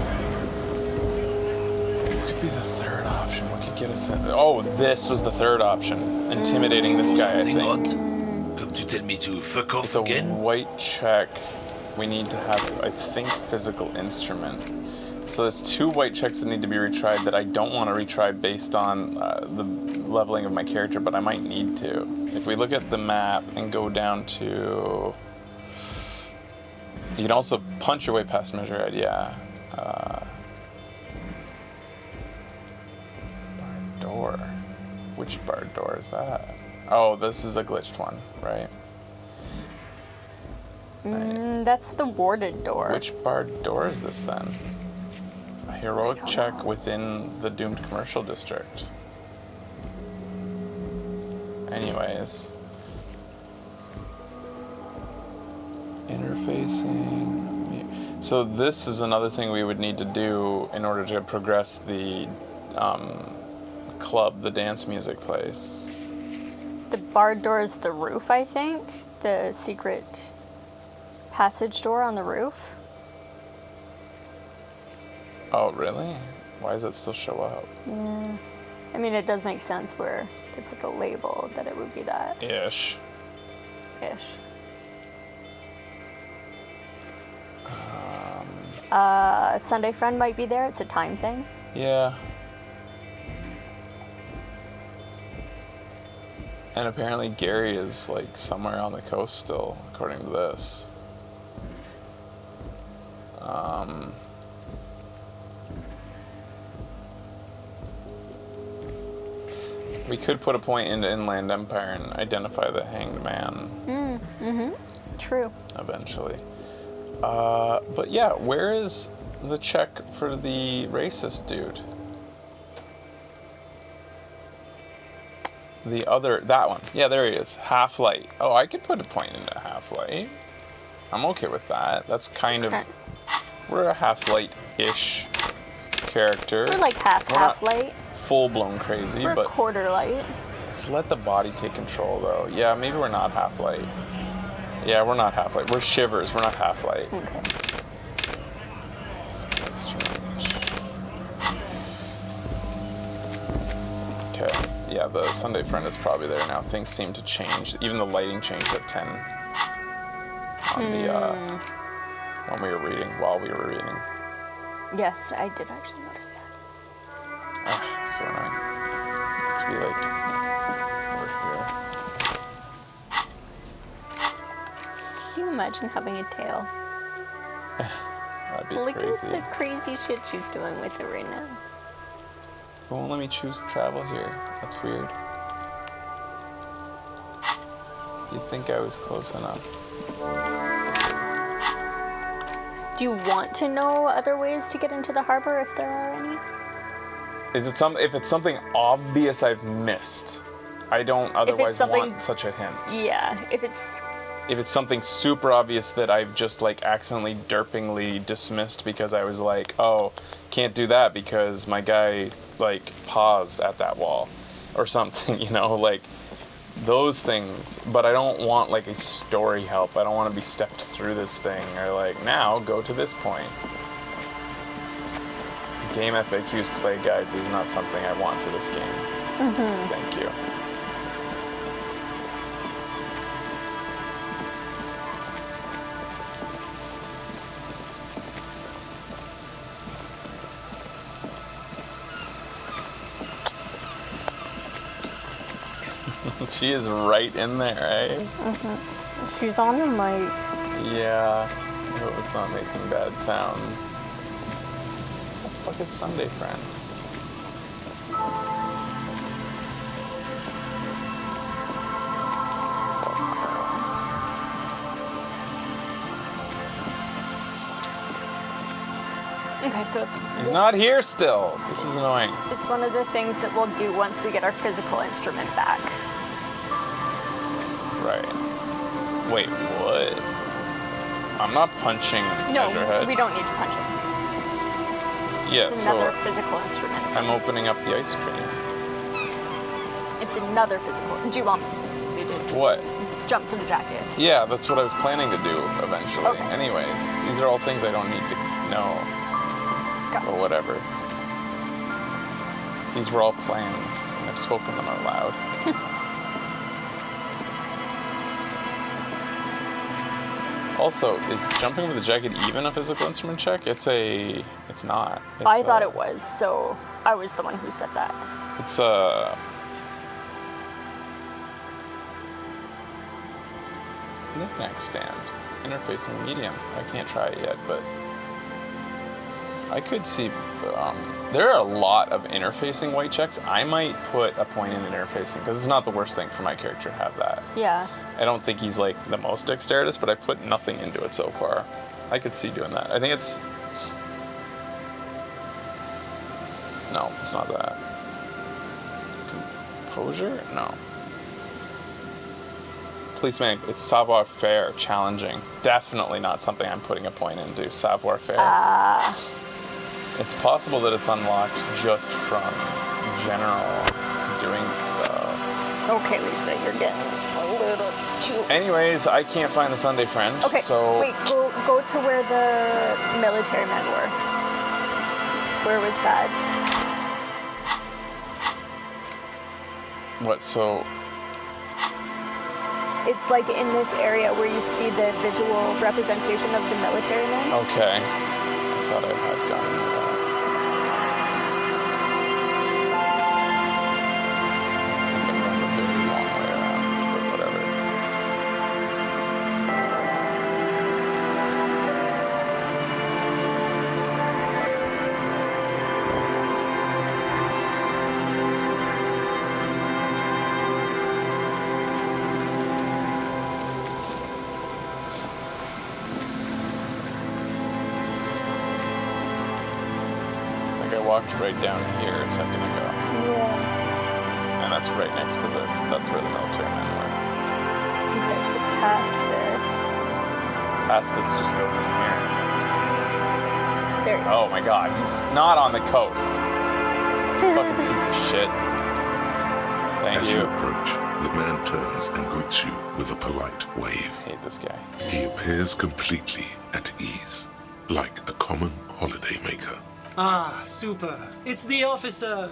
What could be the third option? What could get us in? Oh, this was the third option. Intimidating this guy, I think. Come to tell me to fuck off It's a again? white check. We need to have, I think, physical instrument. So there's two white checks that need to be retried that I don't want to retry based on the leveling of my character, but I might need to. If we look at the map and go down to... You can also punch your way past measure ed, yeah. Barred door. Which barred door is that? Oh, this is a glitched one, right? That's the warded door. Which barred door is this then? A heroic check within the doomed commercial district. Anyways. Interfacing. So this is another thing we would need to do in order to progress the club, the dance music place. The barred door is the roof, I think. The secret passage door on the roof. Oh, really? Why does that still show up? Yeah. I mean, it does make sense where they put the label that it would be that. Ish. Sunday Friend might be there. It's a time thing. Yeah. And apparently Gary is like somewhere on the coast still, according to this. We could put a point into Inland Empire and identify the Hanged Man True. eventually. But yeah, where is the check for the racist dude? the other, that one. Yeah, there he is. Half light. Oh, I could put a point into half light. I'm okay with that. That's kind of, we're a half light-ish character. We're like half light. Full-blown crazy, We're but quarter light. let's let the body take control, though. Yeah, maybe we're not half light. Yeah, we're not half light. We're shivers. We're not half light. Okay. So that's strange. Okay. Yeah, the Sunday friend is probably there now. Things seem to change. Even the lighting changed at 10 on the when we were reading, while we were reading. Yes, I did actually notice that. So annoying. To be like over here. Can you imagine having a tail? That'd be Look crazy. at the crazy shit she's doing with it right now. It won't let me choose travel here. That's weird. You'd think I was close enough. Do you want to know other ways to get into the harbor if there are any? Is it if it's something obvious I've missed, I don't otherwise want such a hint. Yeah, if it's something super obvious that I've just like accidentally derpingly dismissed because I was like, oh, can't do that because my guy like paused at that wall or something, you know, like those things. But I don't want like a story help. I don't want to be stepped through this thing or like, now go to this point. Game FAQs, play guides is not something I want for this game. Thank you. She is right in there, eh? She's on the mic. Yeah. I hope it's not making bad sounds. What the fuck is Sunday Friend? Okay, so He's not here still. This is annoying. it's one of the things that we'll do once we get our physical instrument back. Right. Wait, what? I'm not punching Measurehead. We don't need to punch it. Yeah, It's so another physical instrument. I'm opening up the ice cream. It's another physical. Do you want me to just What? jump for the jacket? Yeah, that's what I was planning to do eventually. Okay. Anyways, these are all things I don't need to know. Or whatever. These were all plans. I've spoken them out loud. Also, is jumping with the jacket even a physical instrument check? It's not. I thought it was, so I was the one who said that. It's a knick-knack stand. Interfacing medium. I can't try it yet, but I could see, there are a lot of interfacing white checks. I might put a point in interfacing, because it's not the worst thing for my character to have that. Yeah. I don't think he's like the most dexterous, but I put nothing into it so far. I could see doing that. I think it's, no, it's not that. Composure? No. Policeman, it's savoir-faire, challenging. Definitely not something I'm putting a point into, savoir-faire. It's possible that it's unlocked just from general doing stuff. Okay, Lisa, you're getting a little too... Anyways, I can't find the Sunday Friend, Okay, so... wait, go to where the military men were. Where was that? What, so... It's like in this area where you see the visual representation of the military men. Okay. I thought I had gotten that. I think I'm going a very long way around, but whatever. I walked right down here a second ago. Yeah. And that's right next to this. That's where the military men were. Okay, so past this. Past this just goes in here. There it is. Oh my god, he's not on the coast. Fucking piece of shit. Thank As you. you approach, the man turns and greets you with a polite wave. Hate this guy. He appears completely at ease, like a common holidaymaker. Ah, super. It's the officer.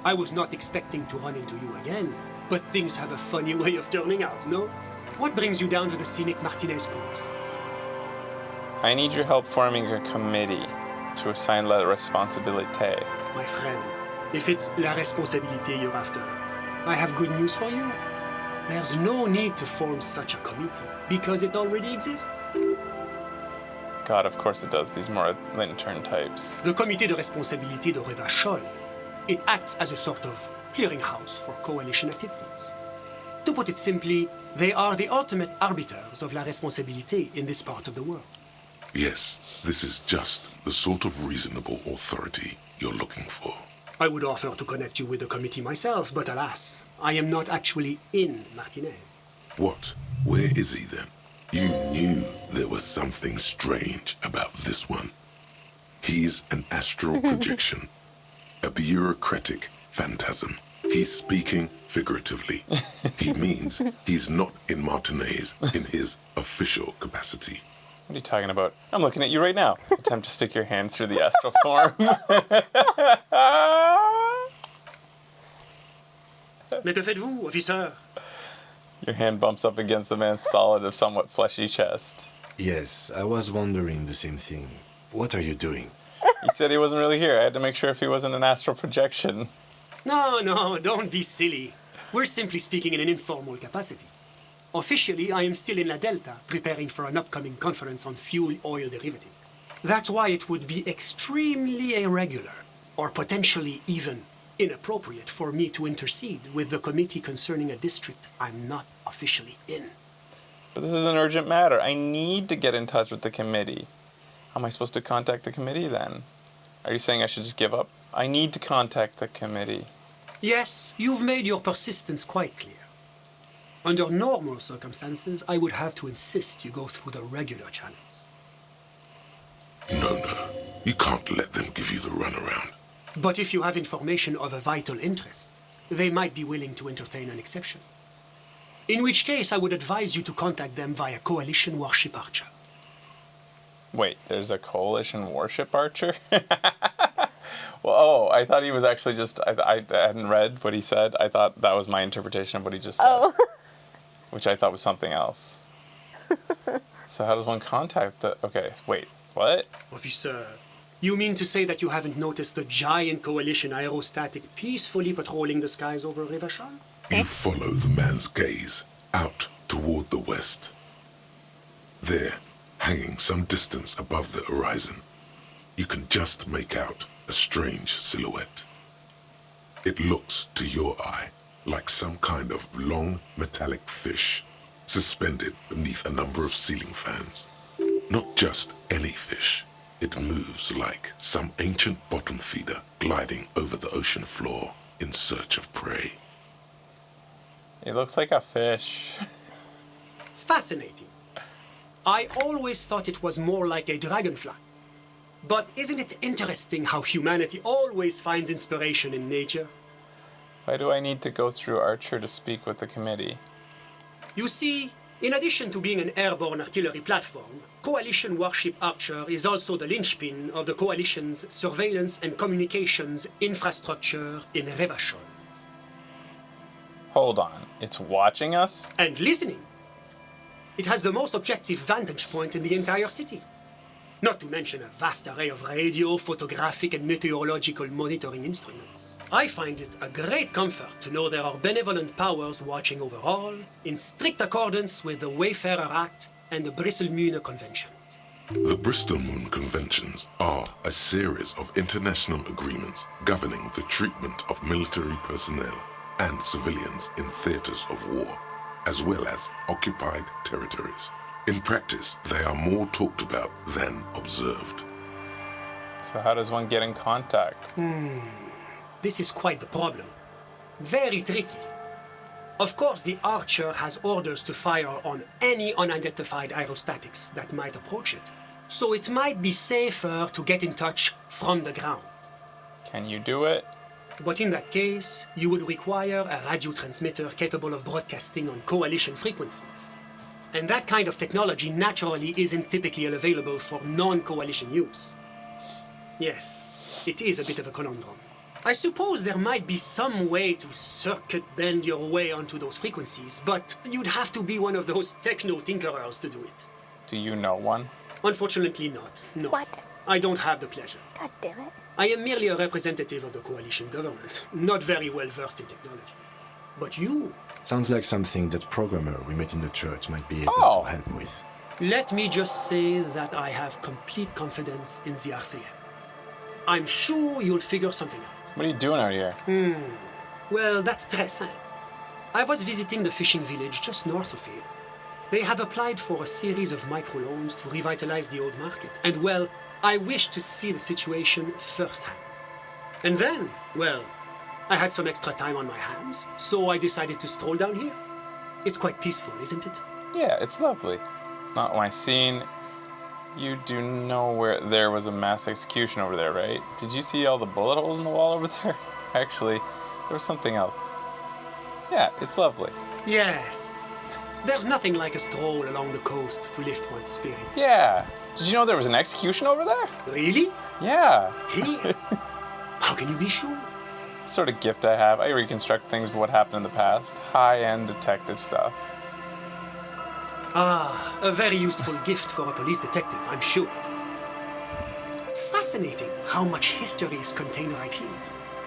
I was not expecting to run into you again, but things have a funny way of turning out, no? What brings you down to the scenic Martinez coast? I need your help forming a committee to assign la responsabilité. My friend, if it's la responsabilité you're after, I have good news for you. There's no need to form such a committee, because it already exists. God, of course it does. These more lantern types. The Comité de Responsabilité de Revachol. It acts as a sort of clearinghouse for coalition activities. To put it simply, they are the ultimate arbiters of la responsabilité in this part of the world. Yes, this is just the sort of reasonable authority you're looking for. I would offer to connect you with the committee myself, but alas, I am not actually in Martinez. What? Where is he then? You knew there was something strange about this one. He's an astral projection, a bureaucratic phantasm. He's speaking figuratively. He means he's not in Martinez in his official capacity. What are you talking about? I'm looking at you right now. Attempt to stick your hand through the astral form. Mais que faites-vous, officer? Your hand bumps up against the man's solid of somewhat fleshy chest. Yes, I was wondering the same thing. What are you doing? He said he wasn't really here. I had to make sure if he wasn't an astral projection. No, don't be silly. We're simply speaking in an informal capacity. Officially, I am still in La Delta, preparing for an upcoming conference on fuel oil derivatives. That's why it would be extremely irregular, or potentially even inappropriate for me to intercede with the committee concerning a district I'm not officially in. But this is an urgent matter. I need to get in touch with the committee. How am I supposed to contact the committee then? Are you saying I should just give up? I need to contact the committee. Yes, you've made your persistence quite clear. Under normal circumstances, I would have to insist you go through the regular channels. No. You can't let them give you the runaround. But if you have information of a vital interest, they might be willing to entertain an exception. In which case, I would advise you to contact them via Coalition Warship Archer. Wait, there's a coalition warship archer? Well, I thought he was actually just... I hadn't read what he said. I thought that was my interpretation of what he just said. Oh. Which I thought was something else. So how does one contact the... Okay, wait, what? Officer, you mean to say that you haven't noticed the giant coalition aerostatic peacefully patrolling the skies over Revachol? You follow the man's gaze out toward the west. There, hanging some distance above the horizon, you can just make out a strange silhouette. It looks to your eye like some kind of long metallic fish suspended beneath a number of ceiling fans. Not just any fish. It moves like some ancient bottom feeder gliding over the ocean floor in search of prey. It looks like a fish. Fascinating. I always thought it was more like a dragonfly. But isn't it interesting how humanity always finds inspiration in nature? Why do I need to go through Archer to speak with the committee? You see, in addition to being an airborne artillery platform, Coalition Warship Archer is also the linchpin of the Coalition's surveillance and communications infrastructure in Revachol. Hold on, it's watching us? And listening. It has the most objective vantage point in the entire city. Not to mention a vast array of radio, photographic, and meteorological monitoring instruments. I find it a great comfort to know there are benevolent powers watching over all, in strict accordance with the Wayfarer Act and the Bristol-Mune Convention. The Bristol-Mune Conventions are a series of international agreements governing the treatment of military personnel and civilians in theaters of war, as well as occupied territories. In practice, they are more talked about than observed. So how does one get in contact? This is quite the problem. Very tricky. Of course, the Archer has orders to fire on any unidentified aerostatics that might approach it. So it might be safer to get in touch from the ground. Can you do it? But in that case, you would require a radio transmitter capable of broadcasting on coalition frequencies. And that kind of technology naturally isn't typically available for non-coalition use. Yes, it is a bit of a conundrum. I suppose there might be some way to circuit bend your way onto those frequencies, but you'd have to be one of those techno-tinkerers to do it. Do you know one? Unfortunately not, no. What? I don't have the pleasure. God damn it. I am merely a representative of the coalition government, not very well versed in technology. But you... Sounds like something that programmer we met in the church might be able to help with. Let me just say that I have complete confidence in the RCM. I'm sure you'll figure something out. What are you doing out here? Well, that's très simple. I was visiting the fishing village just north of here. They have applied for a series of microloans to revitalize the old market. And, well, I wished to see the situation firsthand. And then, well, I had some extra time on my hands, so I decided to stroll down here. It's quite peaceful, isn't it? Yeah, it's lovely. It's not my scene. You do know where there was a mass execution over there, right? Did you see all the bullet holes in the wall over there? Actually, there was something else. Yeah, it's lovely. Yes. There's nothing like a stroll along the coast to lift one's spirits. Yeah. Did you know there was an execution over there? Really? Yeah. Here? How can you be sure? It's the sort of gift I have. I reconstruct things of what happened in the past. High-end detective stuff. Ah, a very useful gift for a police detective, I'm sure. Fascinating how much history is contained right here.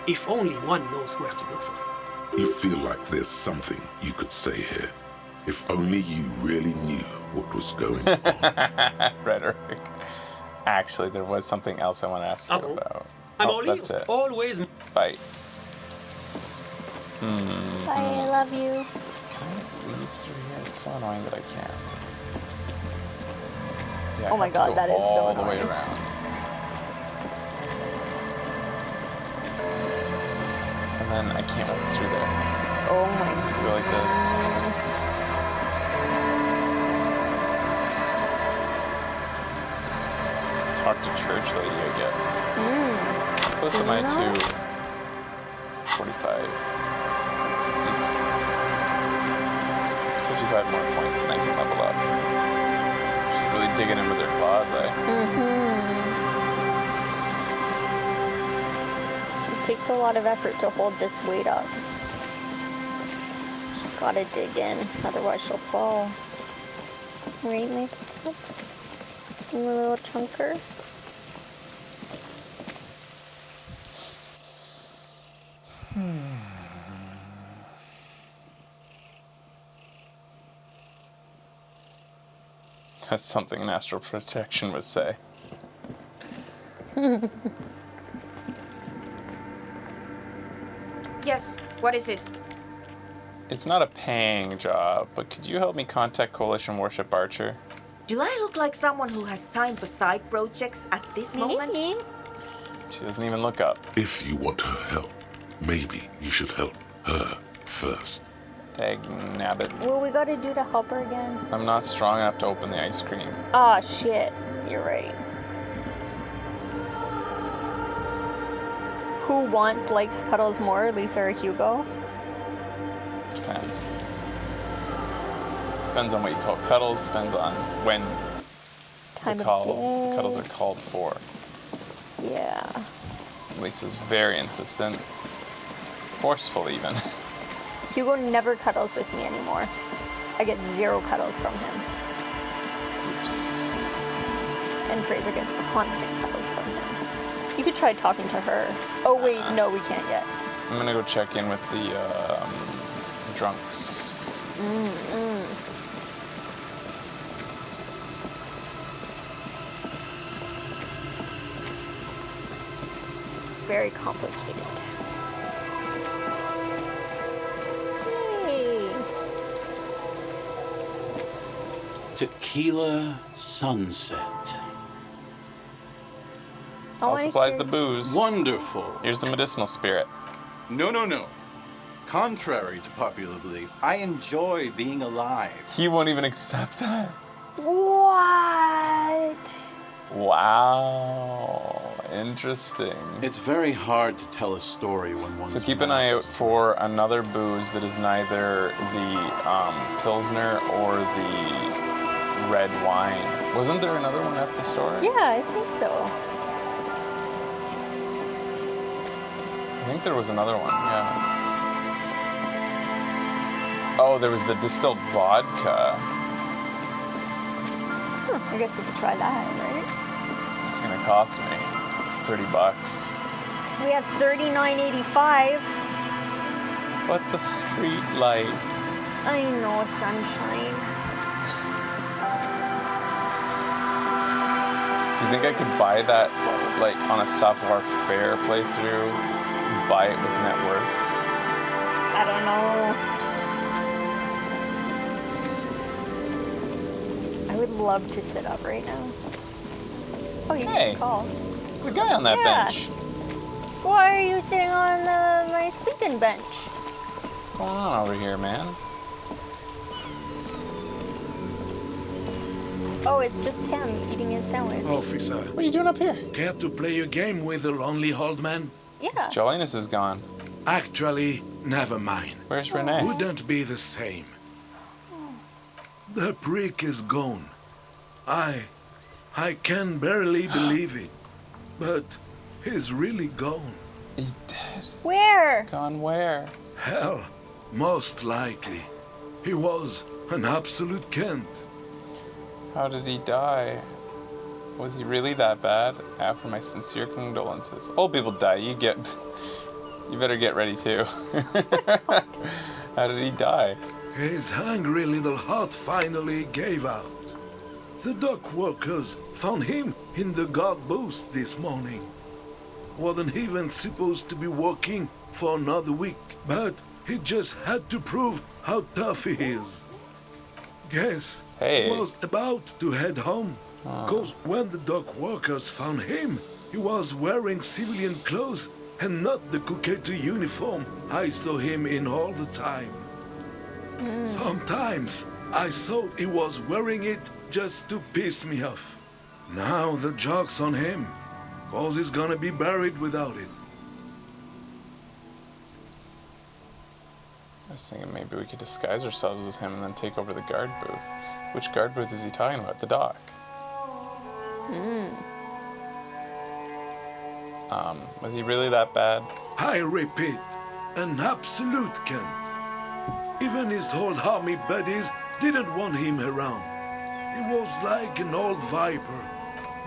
If only one knows where to look for it. You feel like there's something you could say here. If only you really knew what was going on. Rhetoric. Actually, there was something else I want to ask you about. That's it. Always. Bye. Bye, I love you. Can I leave through here? It's so annoying that I can't. Yeah, Oh my god, that is so all the way annoying. around. And then I can't walk through there. Oh my god. Do it like this. Talk to church lady, I guess. Close to my 45, 60, 55 more points and I can level up. She's really digging in with her claws, It takes a lot of effort to hold this weight up. Just gotta dig in, otherwise she'll fall. Right, my pups? My little chunker. That's something an astral protection would say. Yes, what is it? It's not a paying job, but could you help me contact Coalition Warship Archer? Do I look like someone who has time for side projects at this moment? She doesn't even look up. If you want her help, maybe you should help her first. Dag nabbit. What we gotta do to help her again? I'm not strong enough to open the ice cream. Ah, shit. You're right. Who likes cuddles more, Lisa or Hugo? Depends. Depends on what you call cuddles, depends on when Time the of day. cuddles are called for. Yeah. Lisa's very insistent. Forceful even. Hugo never cuddles with me anymore. I get 0 cuddles from him. Oops. And Fraser gets constant cuddles from him. You could try talking to her. Oh wait, no, we can't yet. I'm gonna go check in with the drunks. Very complicated. Yay. Tequila sunset. All supplies the booze. Wonderful. Here's the medicinal spirit. No, no, no. Contrary to popular belief, I enjoy being alive. He won't even accept that. What? Wow. Interesting. It's very hard to tell a story when one's So keep an eye out for another booze that is neither the Pilsner or the red wine. Wasn't there another one at the store? Yeah, I think so. I think there was another one, yeah. Oh, there was the distilled vodka. I guess we could try that, right? It's gonna cost me. It's $30. We have $39.85. But the street light. I know, sunshine. Do you think I could buy that, like, on a Savoir Faire playthrough? Buy it with net worth? I don't know. I would love to sit up right now. Oh, you Hey, can call. There's a guy on that bench. Why are you sitting on my sleeping bench? What's going on over here, man? Oh, it's just him eating his sandwich. Officer. What are you doing up here? Care to play a game with the lonely old man? Yeah. His jolliness is gone. Actually, never mind. Where's Renee? Wouldn't be the same. The prick is gone. I can barely believe it. But he's really gone. He's dead. Where? Gone where? Hell, most likely. He was an absolute Kent. How did he die? Was he really that bad? After my sincere condolences. Old people die. You better get ready too. How did he die? His hungry little heart finally gave out. The dock workers found him in the guard booth this morning. Wasn't even supposed to be working for another week, but he just had to prove how tough he is. Guess he was about to head home, cause when the dock workers found him, he was wearing civilian clothes and not the Cuchetto uniform I saw him in all the time. Sometimes I thought he was wearing it just to piss me off. Now the joke's on him, cause he's gonna be buried without it. I was thinking maybe we could disguise ourselves as him and then take over the guard booth. Which guard booth is he talking about? The dock. Was he really that bad? I repeat, an absolute Kent. Even his old army buddies didn't want him around. He was like an old viper.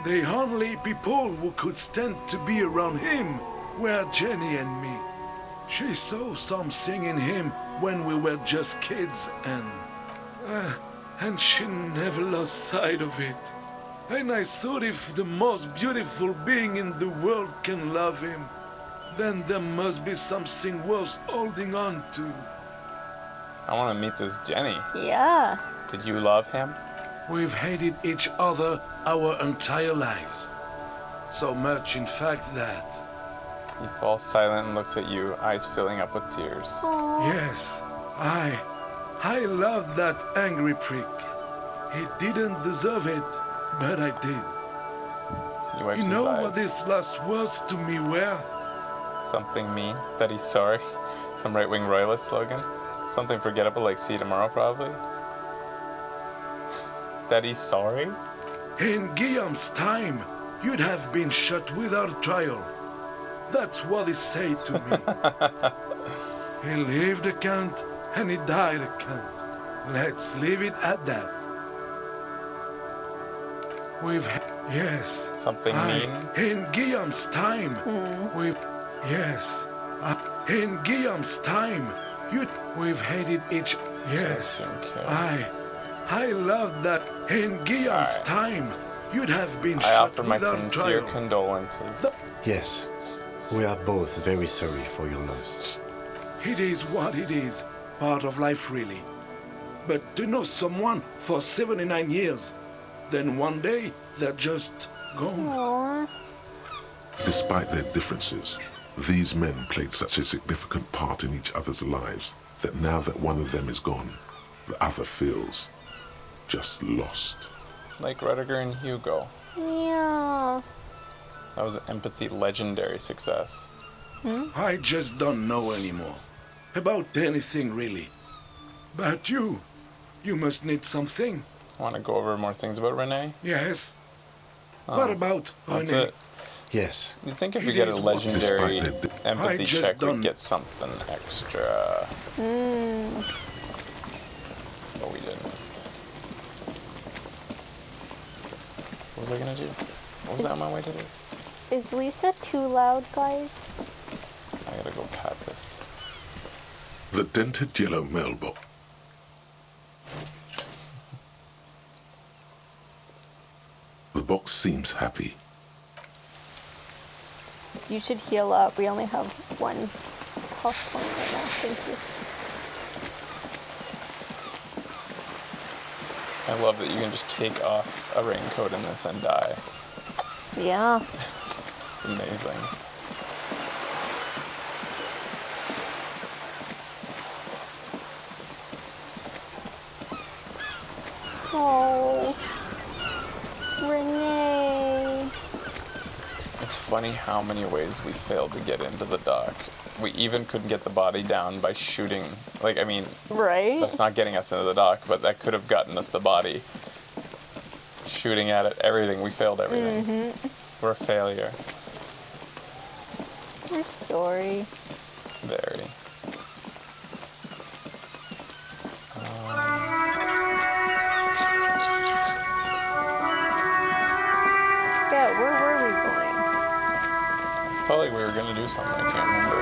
The only people who could stand to be around him were Jenny and me. She saw something in him when we were just kids, and she never lost sight of it. And I thought if the most beautiful being in the world can love him, then there must be something worth holding on to. I want to meet this Jenny. Yeah. Did you love him? We've hated each other our entire lives. So much, in fact, that... He falls silent and looks at you, eyes filling up with tears. Yes, I loved that angry prick. He didn't deserve it, but I did. He wipes You know his eyes. what his last words to me were? Something mean? That he's sorry? Some right-wing royalist slogan? Something forgettable like see you tomorrow, probably? That he's sorry? In Guillaume's time, you'd have been shot without trial. That's what he said to me. He lived a Kent, and he died a Kent. Let's leave it at that. Yes. Something mean? In Guillaume's time, in Guillaume's time, we've hated each... Yes, I love that. In Guillaume's time, you'd have been I shot offer my without sincere trial. condolences. Yes, we are both very sorry for your loss. It is what it is. Part of life, really. But to know someone for 79 years, then one day they're just gone. Despite their differences, These men played such a significant part in each other's lives that now that one of them is gone, the other feels just lost. Like Rudiger and Hugo. Yeah. That was an empathy legendary success. I just don't know anymore. About anything, really. But you must need something. Want to go over more things about Renee? Yes. Oh, What about that's Renee? it. Yes. You think if It we get a is what- legendary Despite the- empathy I just check, we'd don't- get something extra. But we didn't. What was I gonna do? What was I on my way to do? Is Lisa too loud, guys? I gotta go pat this. The dented yellow mailbox. The box seems happy. You should heal up. We only have one health point right now. Thank you. I love that you can just take off a raincoat in this and die. Yeah. It's amazing. Oh, Renee. It's funny how many ways we failed to get into the dock. We even couldn't get the body down by shooting. Like, I mean, right? That's not getting us into the dock, but that could have gotten us the body. Shooting at it, everything. We failed everything. We're a failure. Your story. Very. Yeah, where were we going? I felt like we were gonna do something. I can't remember.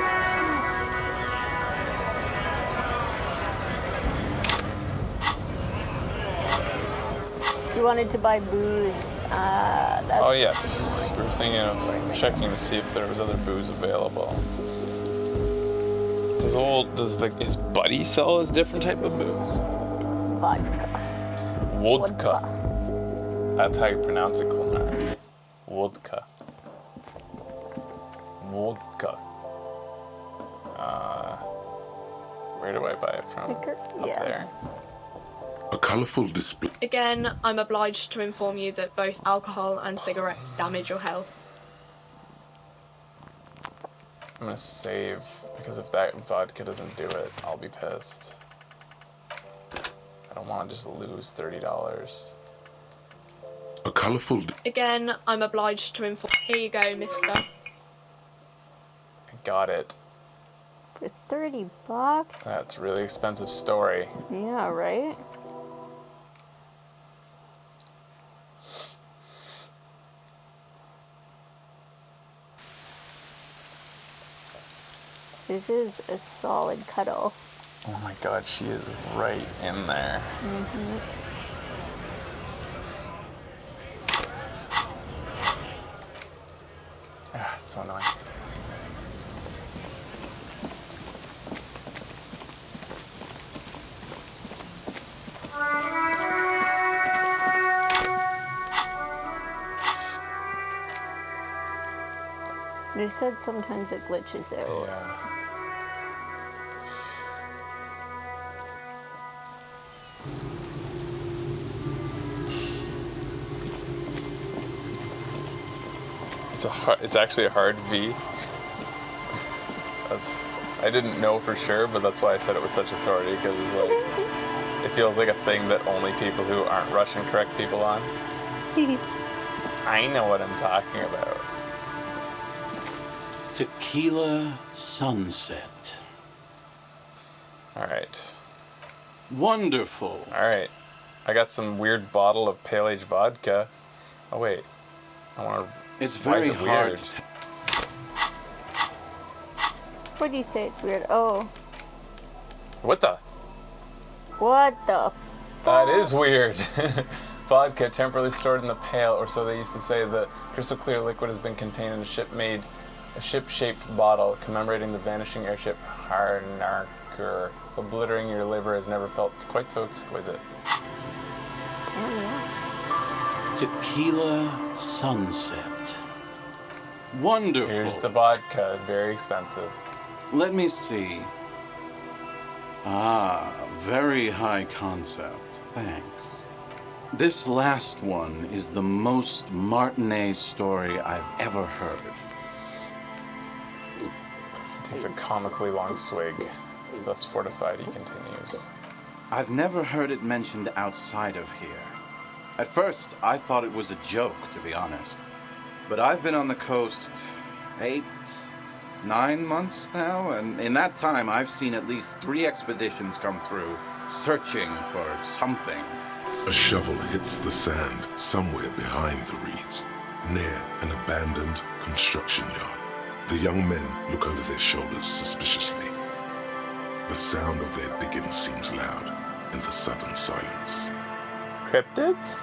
We wanted to buy booze. That's Oh yes, we were thinking of checking to see if there was other booze available. Is Buddy sell a different type of booze? vodka. Wodka. That's how you pronounce it, Kulnar. Wodka. Wodka. Where do I buy it from? Up there. A colourful display. Again, I'm obliged to inform you that both alcohol and cigarettes damage your health. I'm gonna save, because if that vodka doesn't do it, I'll be pissed. I don't want to just lose $30. A colourful. Again, I'm obliged to inform. Here you go, mister. I got it. For $30? That's a really expensive story. Yeah, right? This is a solid cuddle. Oh my god, she is right in there. Ah, it's so annoying. They said sometimes it glitches out. Yeah. It's actually a hard V. I didn't know for sure, but that's why I said it with such authority, because like it feels like a thing that only people who aren't Russian correct people on. I know what I'm talking about. Tequila sunset. All right. Wonderful. All right. I got some weird bottle of pale age vodka. Oh wait. I want to. It's Why is very it hard. weird? What do you say it's weird? Oh. What the? What the? That is weird. Vodka temporarily stored in the pail, or so they used to say. The crystal clear liquid has been contained in a ship-shaped bottle commemorating the vanishing airship Harnacker. Obliterating your liver has never felt quite so exquisite. Oh, yeah. Tequila sunset. Wonderful. Here's the vodka, very expensive. Let me see. Ah, very high concept. Thanks. This last one is the most Martinet story I've ever heard. He takes a comically long swig. Thus fortified, he continues. I've never heard it mentioned outside of here. At first, I thought it was a joke, to be honest. But I've been on the coast 8, 9 months now, and in that time, I've seen at least 3 expeditions come through, searching for something. A shovel hits the sand somewhere behind the reeds, near an abandoned construction yard. The young men look over their shoulders suspiciously. The sound of their digging seems loud in the sudden silence. Cryptids?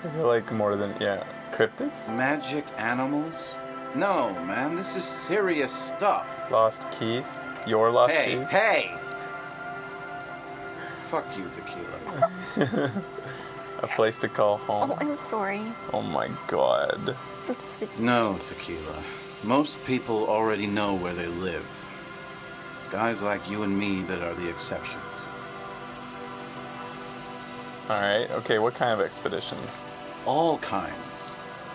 I feel like more than, yeah, cryptids? Magic animals? No, man, this is serious stuff. Lost keys? Your lost keys? Hey! Fuck you, Tequila. A place to call home. Oh, I'm sorry. Oh my god. Oops. No, Tequila. Most people already know where they live. It's guys like you and me that are the exceptions. Alright, okay, what kind of expeditions? All kinds.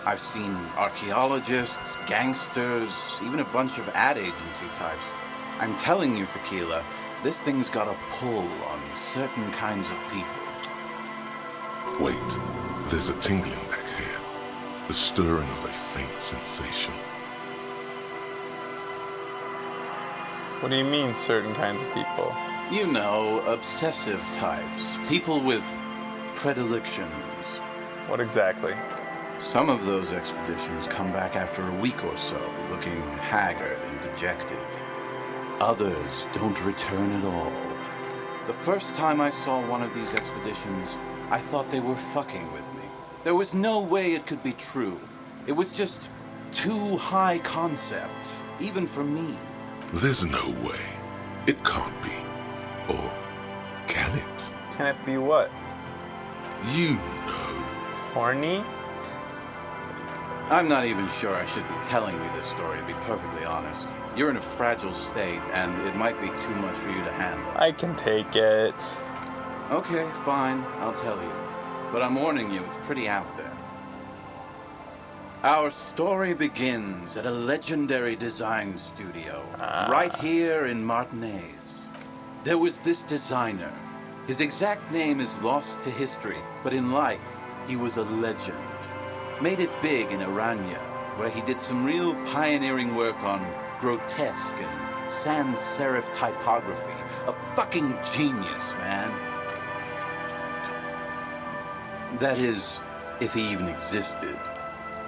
I've seen archaeologists, gangsters, even a bunch of ad agency types. I'm telling you, Tequila, this thing's got a pull on certain kinds of people. Wait, there's a tingling back here. The stirring of a faint sensation. What do you mean, certain kinds of people? You know, obsessive types. People with predilections. What exactly? Some of those expeditions come back after a week or so, looking haggard and dejected. Others don't return at all. The first time I saw one of these expeditions, I thought they were fucking with me. There was no way it could be true. It was just too high concept, even for me. There's no way. It can't be. Or can it? Can it be what? You know. Horny? I'm not even sure I should be telling you this story, to be perfectly honest. You're in a fragile state, and it might be too much for you to handle. I can take it. Okay, fine, I'll tell you. But I'm warning you, it's pretty out there. Our story begins at a legendary design studio, right here in Martinez. There was this designer. His exact name is lost to history, but in life, he was a legend. Made it big in Aranya, where he did some real pioneering work on grotesque and sans serif typography. A fucking genius, man. That is, if he even existed.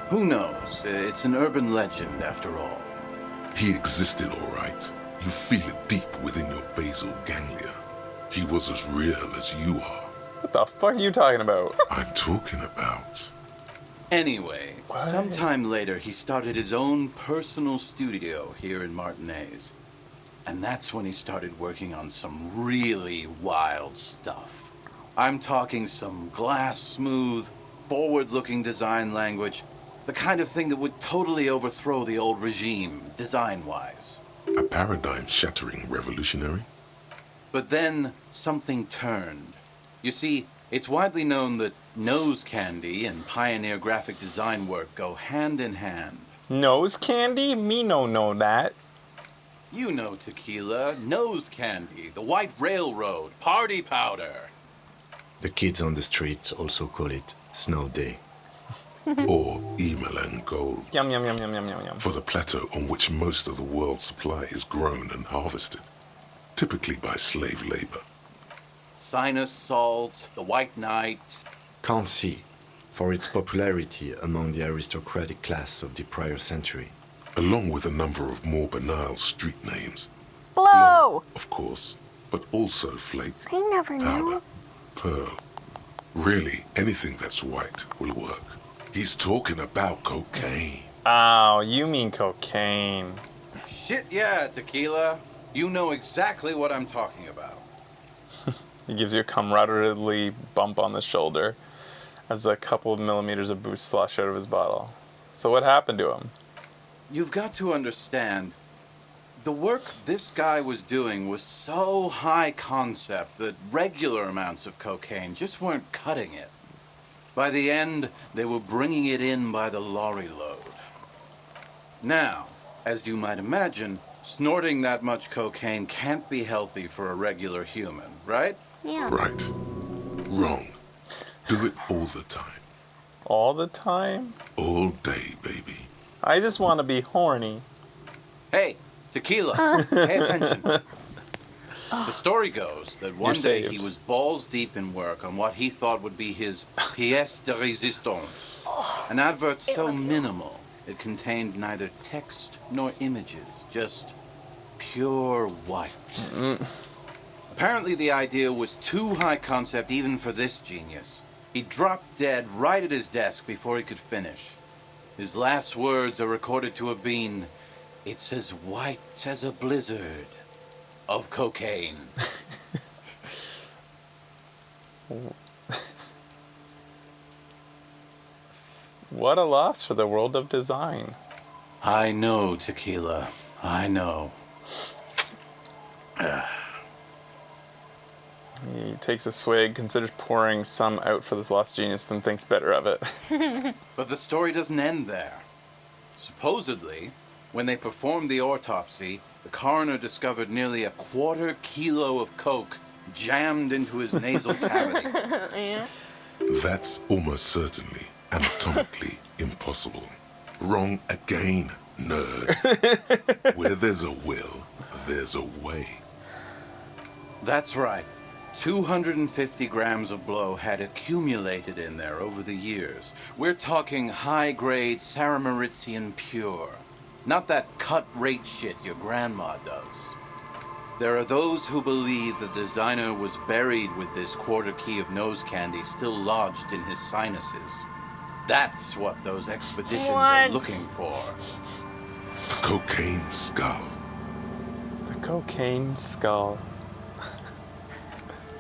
Who knows? It's an urban legend, after all. He existed, all right. You feel it deep within your basal ganglia. He was as real as you are. What the fuck are you talking about? I'm talking about... Anyway, sometime later, he started his own personal studio here in Martinez. And that's when he started working on some really wild stuff. I'm talking some glass-smooth, forward-looking design language, the kind of thing that would totally overthrow the old regime, design-wise. A paradigm-shattering revolutionary? But then, something turned. You see, it's widely known that nose candy and pioneer graphic design work go hand in hand. Nose candy? Me no know that. You know Tequila, nose candy, the white railroad, party powder. The kids on the streets also call it snow day. Or Emelan gold. Yum, yum, yum, yum, yum, yum, yum. For the plateau on which most of the world's supply is grown and harvested, typically by slave labor. Sinus salt, the white knight. Can't see, for its popularity among the aristocratic class of the prior century. Along with a number of more banal street names. Blow! Of course, but also flake, I never knew. powder, pearl. Really, anything that's white will work. He's talking about cocaine. Oh, you mean cocaine. Shit, yeah, Tequila. You know exactly what I'm talking about. He gives you a camaraderie bump on the shoulder. as a couple of millimeters of booze slosh out of his bottle. So what happened to him? You've got to understand, the work this guy was doing was so high concept that regular amounts of cocaine just weren't cutting it. By the end, they were bringing it in by the lorry load. Now, as you might imagine, snorting that much cocaine can't be healthy for a regular human, right? Yeah. Right. Wrong. Do it all the time. All the time? All day, baby. I just want to be horny. Hey, tequila, pay attention. The story goes that one day he was balls deep in work on what he thought would be his pièce de résistance. An advert so minimal it contained neither text nor images, just pure white. Apparently the idea was too high concept even for this genius. He dropped dead right at his desk before he could finish. His last words are recorded to have been, "It's as white as a blizzard of cocaine." What a loss for the world of design. I know, tequila. I know. He takes a swig, considers pouring some out for this lost genius, then thinks better of it. But the story doesn't end there. Supposedly, when they performed the autopsy, the coroner discovered nearly a quarter kilo of coke jammed into his nasal cavity. Yeah. That's almost certainly anatomically impossible. Wrong again, nerd. Where there's a will, there's a way. That's right. 250 grams of blow had accumulated in there over the years. We're talking high-grade Saramaritsian pure. Not that cut-rate shit your grandma does. There are those who believe the designer was buried with this quarter key of nose candy still lodged in his sinuses. That's what those expeditions are looking for. The cocaine skull. The cocaine skull.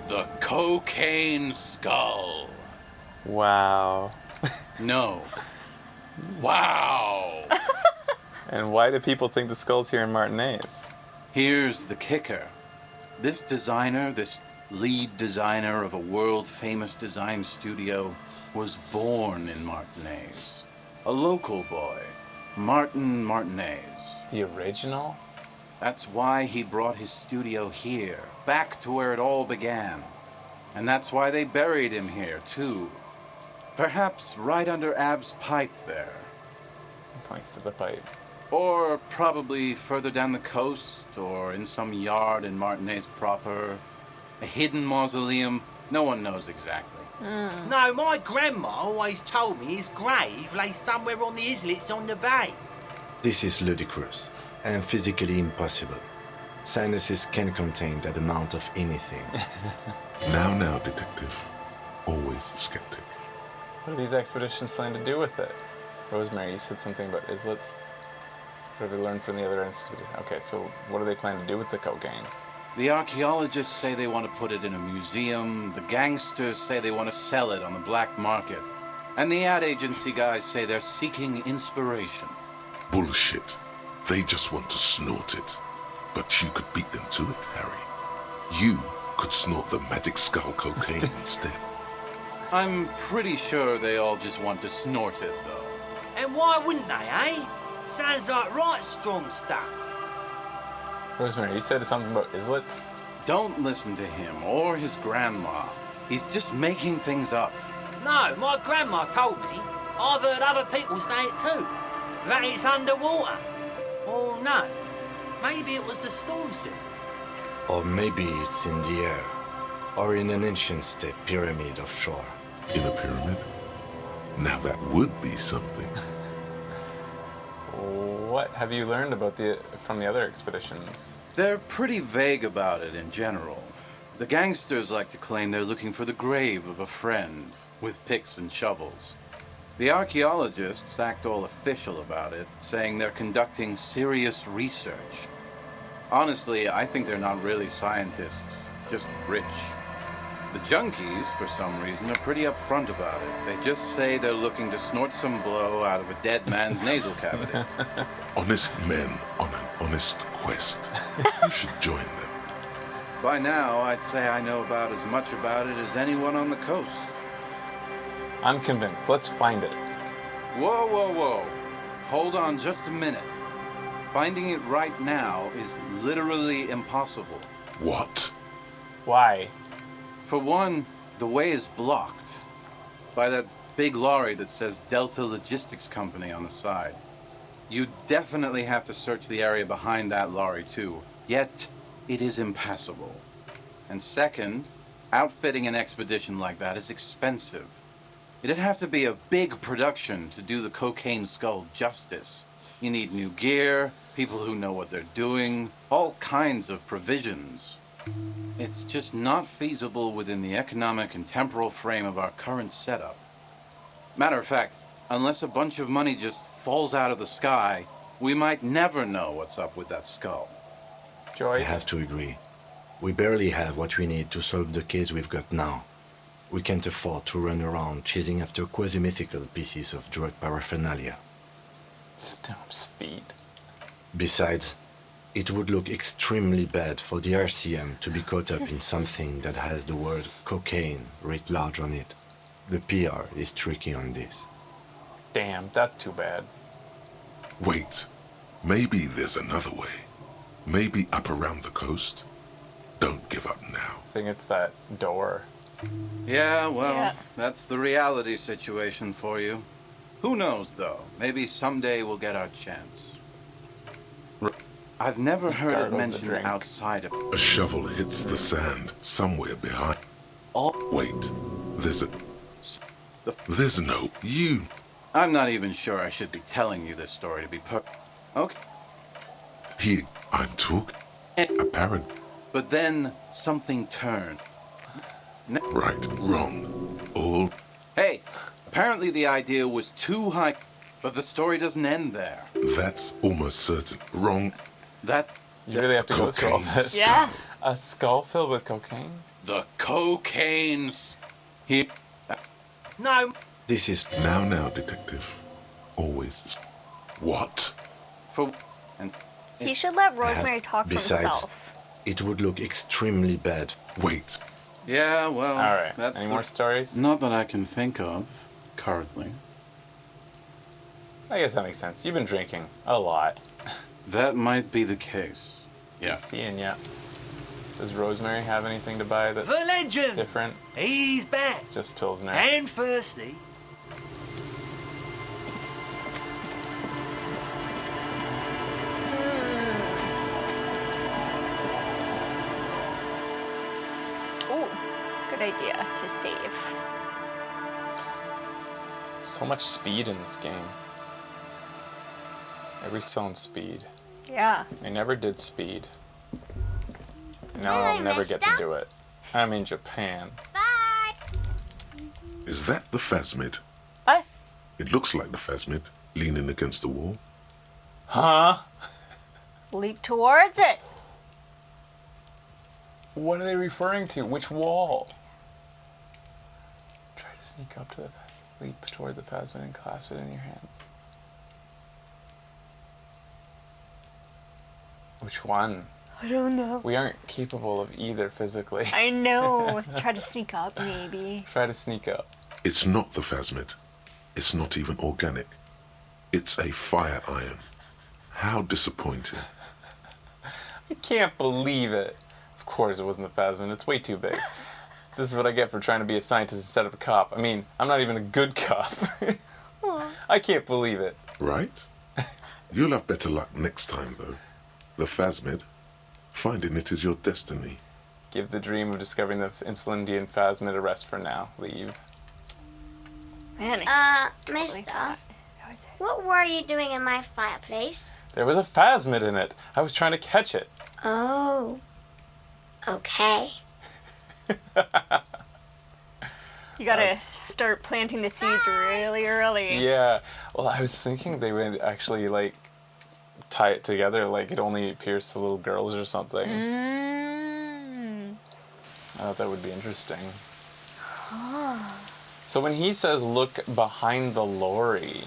The cocaine skull. Wow. No. Wow. And why do people think the skull's here in Martinez? Here's the kicker. This designer, this lead designer of a world-famous design studio, was born in Martinez. A local boy, Martin Martinez. The original? That's why he brought his studio here, back to where it all began. And that's why they buried him here, too. Perhaps right under Ab's pipe there. He points to the pipe. Or probably further down the coast, or in some yard in Martinez proper. A hidden mausoleum, no one knows exactly. No, my grandma always told me his grave lay somewhere on the islets on the bay. This is ludicrous and physically impossible. Sinuses can contain that amount of anything. Now, detective. Always the skeptic. What do these expeditions plan to do with it? Rosemary, you said something about islets. What have we learned from the other institute? Okay, so what do they plan to do with the cocaine? The archaeologists say they want to put it in a museum. The gangsters say they want to sell it on the black market. And the ad agency guys say they're seeking inspiration. Bullshit. They just want to snort it. But you could beat them to it, Harry. You could snort the magic skull cocaine instead. I'm pretty sure they all just want to snort it, though. And why wouldn't they, eh? Sounds like right strong stuff. Rosemary, you said something about islets? Don't listen to him or his grandma. He's just making things up. No, my grandma told me. I've heard other people say it too. That it's underwater. Or no, maybe it was the storm surge. Or maybe it's in the air. Or in an ancient state pyramid offshore. In a pyramid? Now that would be something. What have you learned about from the other expeditions? They're pretty vague about it in general. The gangsters like to claim they're looking for the grave of a friend, with picks and shovels. The archaeologists act all official about it, saying they're conducting serious research. Honestly, I think they're not really scientists, just rich. The junkies, for some reason, are pretty upfront about it. They just say they're looking to snort some blow out of a dead man's nasal cavity. Honest men on an honest quest. You should join them. By now, I'd say I know about as much about it as anyone on the coast. I'm convinced. Let's find it. Whoa, whoa, whoa. Hold on just a minute. Finding it right now is literally impossible. What? Why? For one, the way is blocked by that big lorry that says Delta Logistics Company on the side. You definitely have to search the area behind that lorry too, yet it is impassable. And second, outfitting an expedition like that is expensive. It'd have to be a big production to do the cocaine skull justice. You need new gear, people who know what they're doing, all kinds of provisions. It's just not feasible within the economic and temporal frame of our current setup. Matter of fact, unless a bunch of money just falls out of the sky, we might never know what's up with that skull. I have to agree. We barely have what we need to solve the case we've got now. We can't afford to run around chasing after quasi-mythical pieces of drug paraphernalia. Stomps feet. Besides, it would look extremely bad for the RCM to be caught up in something that has the word cocaine writ large on it. The PR is tricky on this. Damn, that's too bad. Wait. Maybe there's another way. Maybe up around the coast. Don't give up now. I think it's that door. Yeah, well, that's the reality situation for you. Who knows, though? Maybe someday we'll get our chance. I've never heard it mentioned outside of... A shovel hits the sand somewhere behind. Wait. There's no... You... I'm not even sure I should be telling you this story to be Okay. Here, I'm talking. Apparent. But then something turned. Right, wrong. All... Hey, apparently the idea was too high, but the story doesn't end there. That's almost certain. Wrong. You really have to go through all this? Yeah. A skull filled with cocaine? The cocaine... Here... No. This is... Now, detective. Always... What? He should let Rosemary talk for Besides, himself. it would look extremely bad. Wait. Yeah, well... All right. That's Any more stories? Not that I can think of, currently. I guess that makes sense. You've been drinking a lot. That might be the case. Yeah. Seeing ya. Does Rosemary have anything to buy that's The legend! different? He's back. Just Pilsner. And thirsty. Ooh, good idea to save. So much speed in this game. Every on speed. Yeah. I never did speed. Now Well, I I'll never messed get to up. do it. I'm in Japan. Bye. Is that the phasmid? What? It looks like the phasmid, leaning against the wall. Huh? Leap towards it. What are they referring to? Which wall? Try to sneak up to the leap toward the phasmid and clasp it in your hands. Which one? I don't know. We aren't capable of either physically. I know. Try to sneak up, maybe. Try to sneak up. It's not the phasmid. It's not even organic. It's a fire iron. How disappointing. I can't believe it. Of course it wasn't the phasmid. It's way too big. This is what I get for trying to be a scientist instead of a cop. I mean, I'm not even a good cop. I can't believe it. Right? You'll have better luck next time, though. The phasmid. Finding it is your destiny. Give the dream of discovering the Insulindian phasmid a rest for now. Leave. Man, Mister, what were you doing in my fireplace? There was a phasmid in it. I was trying to catch it. Oh. Okay. You gotta start planting the seeds really early. Yeah. Well, I was thinking they would actually, like, tie it together like it only appears to little girls or something. Mm. I thought that would be interesting. So when he says look behind the lorry,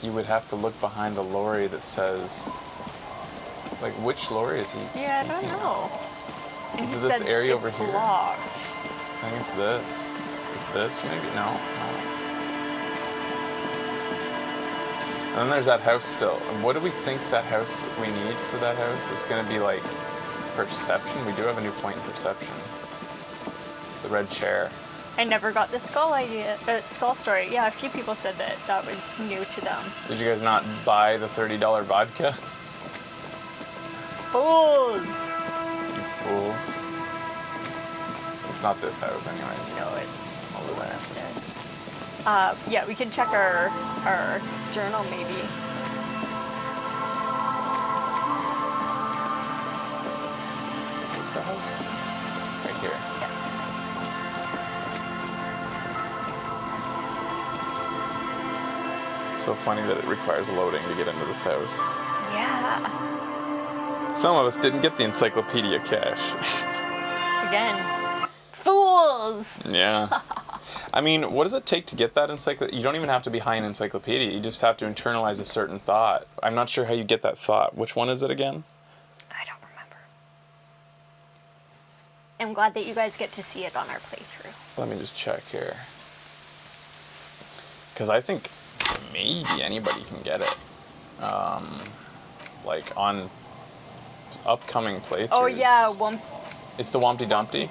you would have to look behind the lorry that says, like, which lorry is he Yeah, I don't speaking know. of? And Is he it this said area it's over here? blocked. I think it's this. Is this maybe? No. And then there's that house still. And what do we think that house, we need for that house? It's going to be like perception. We do have a new point in perception. The red chair. I never got the skull idea, skull story. Yeah, a few people said that that was new to them. Did you guys not buy the $30 vodka? Fools! You fools. It's not this house anyways. No, it's over there. Yeah, we can check our journal maybe. Where's the house? Right here. Yeah. So funny that it requires loading to get into this house. Yeah. Some of us didn't get the encyclopedia cache. Again. Fools! Yeah. I mean, what does it take to get that encyclopedia? You don't even have to be high in encyclopedia. You just have to internalize a certain thought. I'm not sure how you get that thought. Which one is it again? I don't remember. I'm glad that you guys get to see it on our playthrough. Let me just check here. Because I think maybe anybody can get it. Like on upcoming playthroughs. Oh yeah, It's the Wompty Dumpty?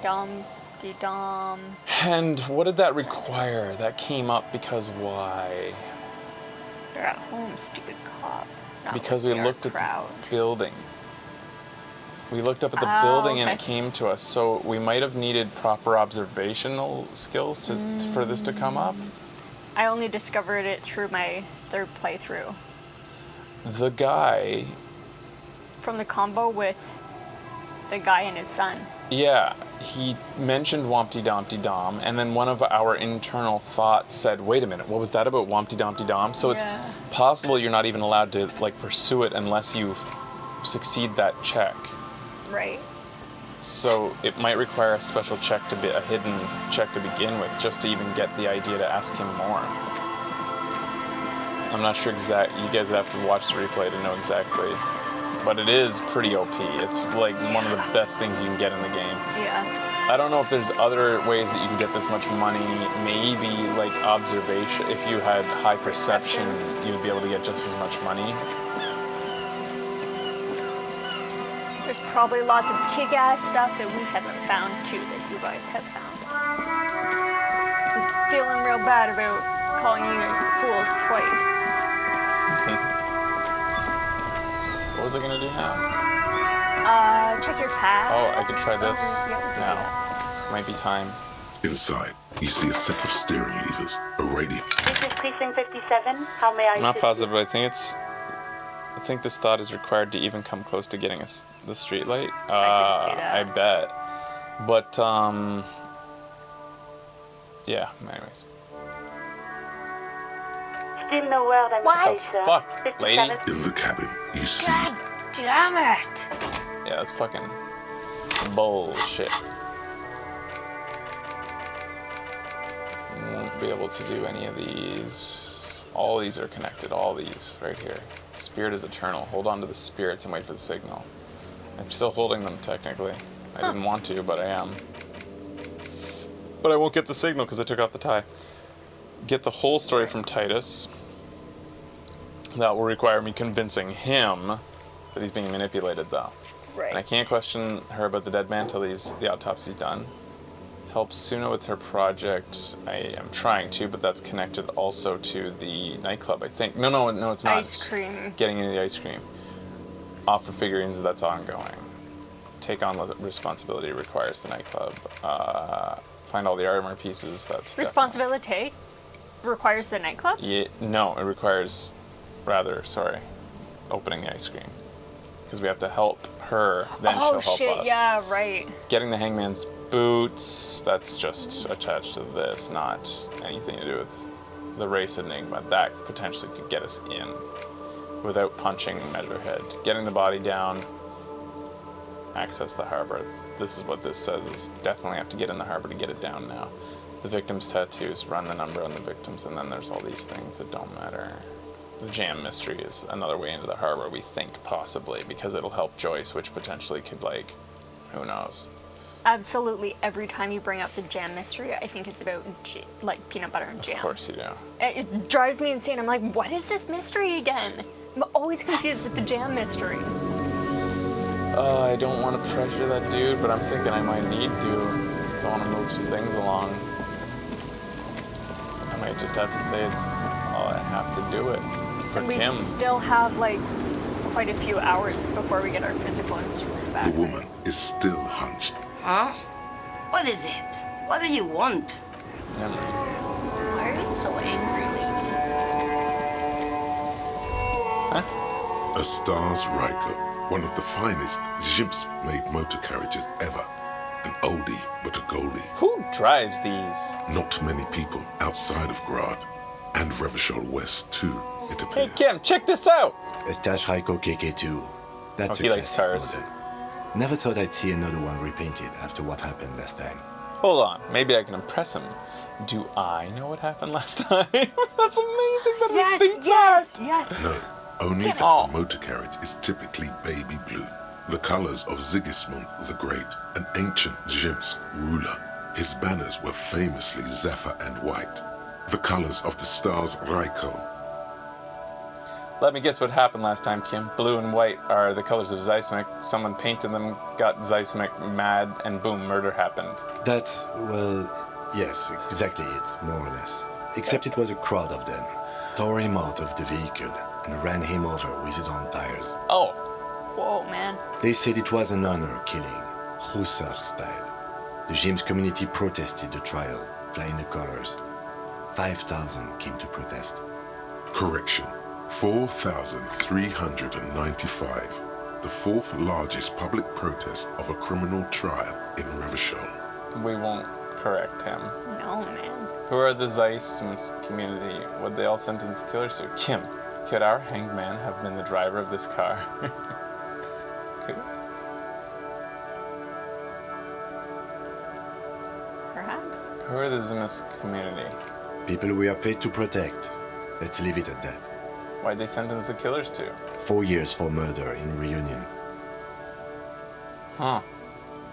Dum. And what did that require? That came up because why? You're at home, stupid cop. Not Because we looked at the building. We looked up at the building and it came to us. So we might have needed proper observational skills for this to come up. I only discovered it through my third playthrough. The guy... From the combo with the guy and his son. Yeah, he mentioned Wompty Dumpty Dom, and then one of our internal thoughts said, wait a minute, what was that about Wompty Dumpty Dom? So it's possible you're not even allowed to like pursue it unless you succeed that check. Right. So it might require a special check to be a hidden check to begin with, just to even get the idea to ask him more. I'm not sure exactly, you guys would have to watch the replay to know exactly. But it is pretty OP. It's like one of the best things you can get in the game. Yeah. I don't know if there's other ways that you can get this much money. Maybe like observation. If you had high perception, you'd be able to get just as much money. There's probably lots of kick-ass stuff that we haven't found too that you guys have found. I'm feeling real bad about calling you fools twice. What was I gonna do now? Check your tab. Oh, I could try this now. Might be time. Inside, you see a set of steering levers, a radio. This is Precinct 57. How may I I'm not assist positive, but I think this thought is required to even come close to getting us the street light. I can see that. I bet. But yeah. Anyways. Still no word, I'm afraid, sir. Fuck, lady. In the cabin, you see. God damn it! Yeah, that's fucking bullshit. Won't be able to do any of these. All these are connected, all these right here. Spirit is eternal. Hold on to the spirits and wait for the signal. I'm still holding them technically. I didn't want to, but I am. But I won't get the signal because I took off the tie. Get the whole story from Titus. That will require me convincing him that he's being manipulated, though. Right. And I can't question her about the dead man till the autopsy's done. Help Suna with her project. I am trying to, but that's connected also to the nightclub, I think. No, it's not. Ice cream. Getting into the ice cream. Offer figurines, that's ongoing. Take on the responsibility requires the nightclub. Find all the armor pieces, that's Responsibility requires the nightclub? Yeah, no, it requires, opening the ice cream. Because we have to help her, then she'll help us. Yeah, right. Getting the hangman's boots, that's just attached to this, not anything to do with the race enigma. That potentially could get us in without punching Measurehead. Getting the body down, access the harbor. This is what this says, is definitely have to get in the harbor to get it down now. The victim's tattoos, run the number on the victims, and then there's all these things that don't matter. The jam mystery is another way into the harbor, we think, possibly, because it'll help Joyce, which potentially could, like, who knows. Absolutely every time you bring up the jam mystery, I think it's about, like, peanut butter and jam. Of course you do. It drives me insane. I'm like, what is this mystery again? I'm always confused with the jam mystery. I don't want to pressure that dude, but I'm thinking I might need to if I want to move some things along. I might just have to say I have to do it for We Kim. still have, like, quite a few hours before we get our physical instrument back. The woman is still hunched. Huh? What is it? What do you want? Why are you so angry, lady? A Stars Ryko, one of the finest Zhimsk-made motor carriages ever. An oldie, but a goldie. Who drives these? Not many people outside of Grad. And Revachol West, too, it appears. Hey, Kim, check this out! A Stage Ryko KK2. That's he likes cars. Model. Never thought I'd see another one repainted after what happened last time. Hold on, maybe I can impress him. Do I know what happened last time? That's amazing that we think that! Yes. No, only that the motor carriage is typically baby blue. The colors of Sigismund the Great, an ancient Zhimsk ruler. His banners were famously zephyr and white. The colors of the Stars Ryko. Let me guess what happened last time, Kim. Blue and white are the colors of Zeismic. Someone painted them, got Zeismic mad, and boom, murder happened. That's, well, yes, exactly it, more or less. Except it was a crowd of them. Tore him out of the vehicle and ran him over with his own tires. Oh. Whoa, man. They said it was an honor killing, Hussar style. The James community protested the trial, flying the colors. 5,000 came to protest. Correction. 4,395. The fourth largest public protest of a criminal trial in Revachol. We won't correct him. No, man. Who are the Zeiss community? Would they all sentence the killers to? Kim, could our hanged man have been the driver of this car? Could he? Perhaps. Who are the Zimis community? People we are paid to protect. Let's leave it at that. Why'd they sentence the killers to? 4 years for murder in Reunion. Huh.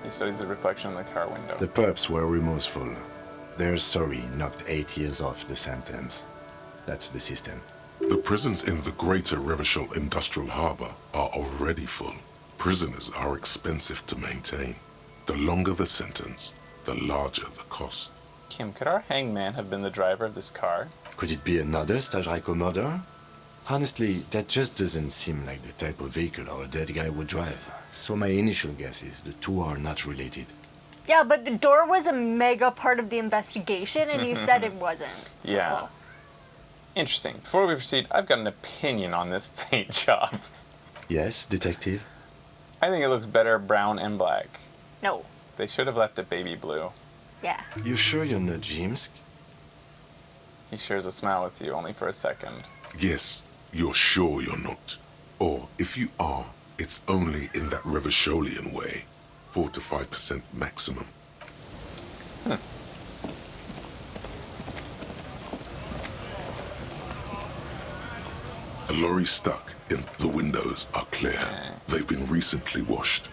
He studies the reflection in the car window. The perps were remorseful. Their sorry knocked 8 years off the sentence. That's the system. The prisons in the greater Revachol Industrial Harbor are already full. Prisoners are expensive to maintain. The longer the sentence, the larger the cost. Kim, could our hanged man have been the driver of this car? Could it be another Stage Ryko murder? Honestly, that just doesn't seem like the type of vehicle our dead guy would drive. So my initial guess is the two are not related. Yeah, but the door was a mega part of the investigation, and you said it wasn't. So. Yeah. Interesting. Before we proceed, I've got an opinion on this paint job. Yes, detective? I think it looks better brown and black. No. They should have left it baby blue. Yeah. You sure you're not Jimsk? He shares a smile with you only for a second. Yes, you're sure you're not. Or if you are, it's only in that Revacholian way. 4 to 5% maximum. A lorry stuck in the windows are clear. They've been recently washed.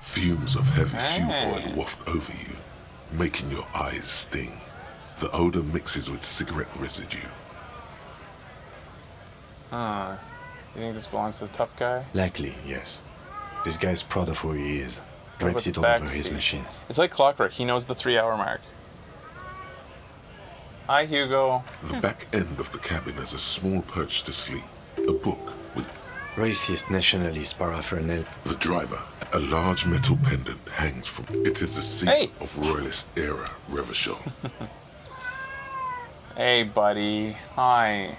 Fumes of heavy fuel oil waft over you, making your eyes sting. The odor mixes with cigarette residue. You think this belongs to the tough guy? Likely, yes. This guy's proud of who he is. What Drapes about it the all back over his seat? machine. It's like clockwork. He knows the 3-hour mark. Hi, Hugo. The back end of the cabin has a small perch to sleep. A book with racist nationalist paraphernalia. The driver, a large metal pendant hangs from. It is the seat of Royalist era Revachol. Hey, buddy. Hi.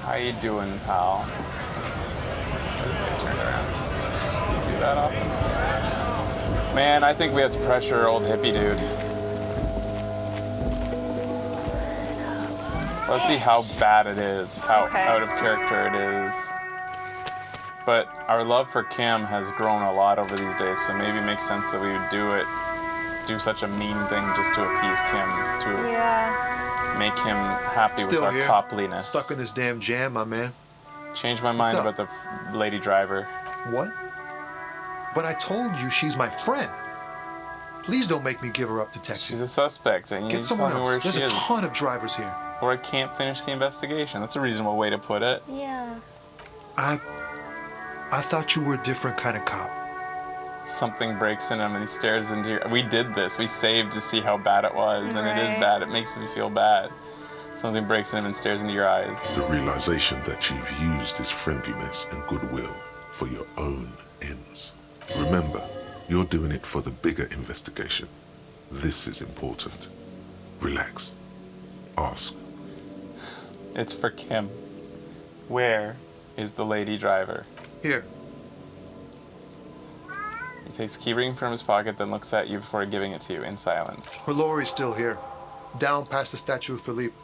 How you doing, pal? This guy turned around. Do you do that often? Man, I think we have to pressure old hippie dude. Let's see how bad it is, how out of character it is. But our love for Kim has grown a lot over these days, so maybe it makes sense that we would do such a mean thing just to appease Kim, to make him happy with our copliness. Stuck in this damn jam, my man. Changed my mind about the lady driver. What? But I told you she's my friend. Please don't make me give her up to Texas. She's a suspect. And Get someone else. There's a ton of drivers here. Or I can't finish the investigation. That's a reasonable way to put it. Yeah. I thought you were a different kind of cop. Something breaks in him and he stares into your... We did this. We saved to see how bad it was. And it is bad. It makes me feel bad. Something breaks in him and stares into your eyes. The realization that you've used his friendliness and goodwill for your own ends. Remember, you're doing it for the bigger investigation. This is important. Relax. Ask. It's for Kim. Where is the lady driver? Here. He takes the key ring from his pocket, then looks at you before giving it to you in silence. Her lorry's still here. Down past the statue of Philippe.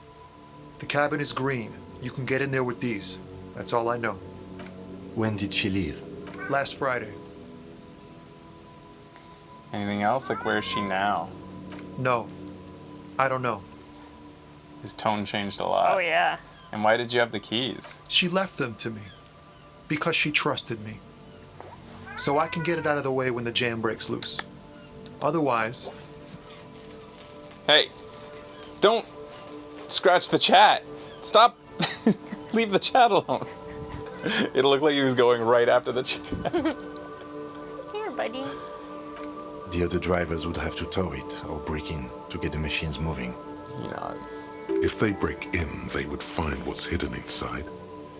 The cabin is green. You can get in there with these. That's all I know. When did she leave? Last Friday. Anything else? Like, where is she now? No. I don't know. His tone changed a lot. Oh, yeah. And why did you have the keys? She left them to me. Because she trusted me. So I can get it out of the way when the jam breaks loose. Otherwise... Hey, don't scratch the chat. Stop. Leave the chat alone. It looked like he was going right after the chat. Here, buddy. The other drivers would have to tow it or break in to get the machines moving. You know, if they break in, they would find what's hidden inside.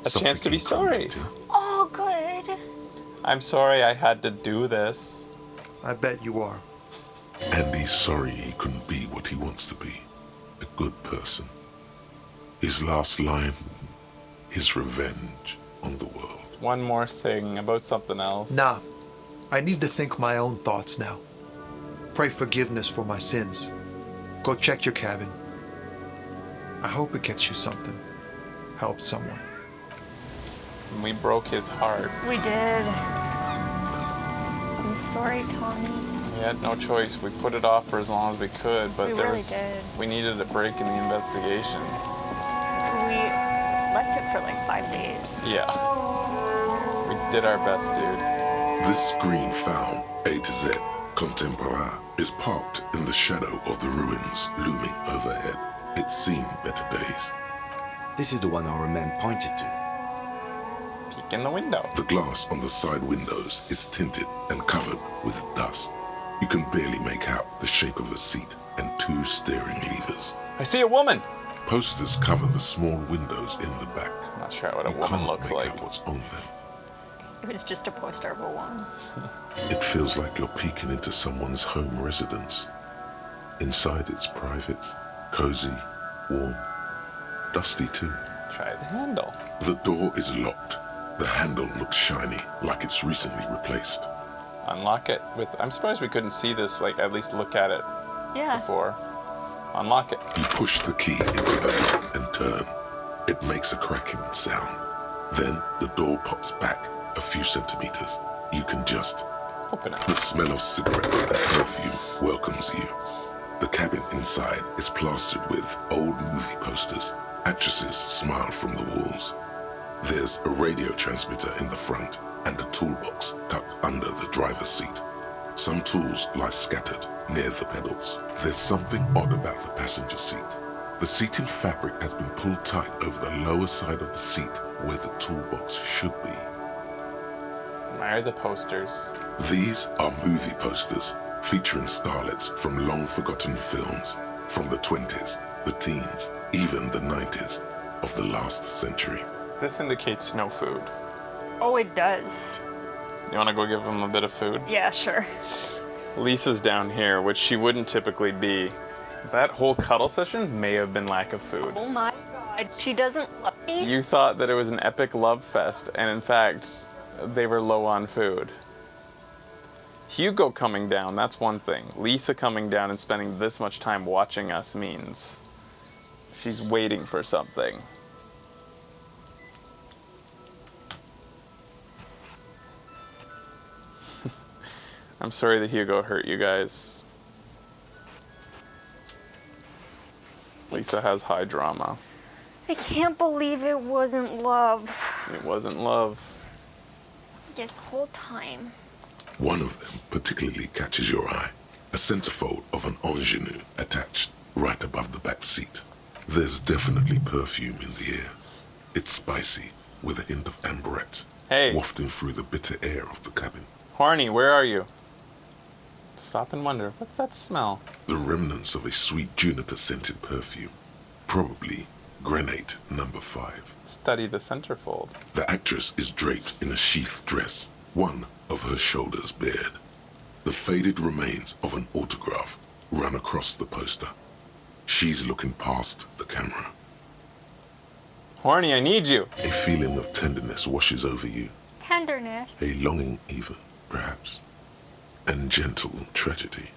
A chance to be sorry. Oh, good. I'm sorry I had to do this. I bet you are. And he's sorry he couldn't be what he wants to be. A good person. His last line, his revenge on the world. One more thing about something else. Nah. I need to think my own thoughts now. Pray forgiveness for my sins. Go check your cabin. I hope it gets you something. Help someone. And we broke his heart. We did. I'm sorry, Tommy. We had no choice. We put it off for as long as we could, but did. We needed a break in the investigation. We left it for like 5 days. Yeah. We did our best, dude. This screen found, A to Z, Contemporain, is parked in the shadow of the ruins looming overhead. It's seen better days. This is the one our man pointed to. Peek in the window. The glass on the side windows is tinted and covered with dust. You can barely make out the shape of the seat and 2 steering levers. I see a woman! Posters cover the small windows in the back. I'm not sure what a woman looks like. Out what's on them. It was just a poster of a woman. It feels like you're peeking into someone's home residence. Inside it's private, cozy, warm, dusty too. Try the handle. The door is locked. The handle looks shiny, like it's recently replaced. Unlock it with... I'm surprised we couldn't see this, like, at least look at it before. Unlock it. You push the key into the lock and turn. It makes a cracking sound. Then the door pops back a few centimeters. You can just open it. The smell of cigarettes and perfume welcomes you. The cabin inside is plastered with old movie posters. Actresses smile from the walls. There's a radio transmitter in the front and a toolbox tucked under the driver's seat. Some tools lie scattered near the pedals. There's something odd about the passenger seat. The seating fabric has been pulled tight over the lower side of the seat where the toolbox should be. Where are the posters? These are movie posters featuring starlets from long-forgotten films from the 20s, the teens, even the 90s of the last century. This indicates no food. Oh, it does. You want to go give them a bit of food? Yeah, sure. Lisa's down here, which she wouldn't typically be. That whole cuddle session may have been lack of food. Oh my god, she doesn't love me? You thought that it was an epic love fest, and in fact, they were low on food. Hugo coming down, that's one thing. Lisa coming down and spending this much time watching us means she's waiting for something. I'm sorry that Hugo hurt you guys. Lisa has high drama. I can't believe it wasn't love. It wasn't love. This whole time. One of them particularly catches your eye. A centerfold of an ingenue attached right above the back seat. There's definitely perfume in the air. It's spicy, with a hint of amberette, wafting through the bitter air of the cabin. Horny, where are you? Stop and wonder, what's that smell? The remnants of a sweet juniper-scented perfume. Probably grenade number 5. Study the centerfold. The actress is draped in a sheath dress, one of her shoulders bared. The faded remains of an autograph run across the poster. She's looking past the camera. Horny, I need you. A feeling of tenderness washes over you. Tenderness? A longing even, perhaps. And gentle tragedy.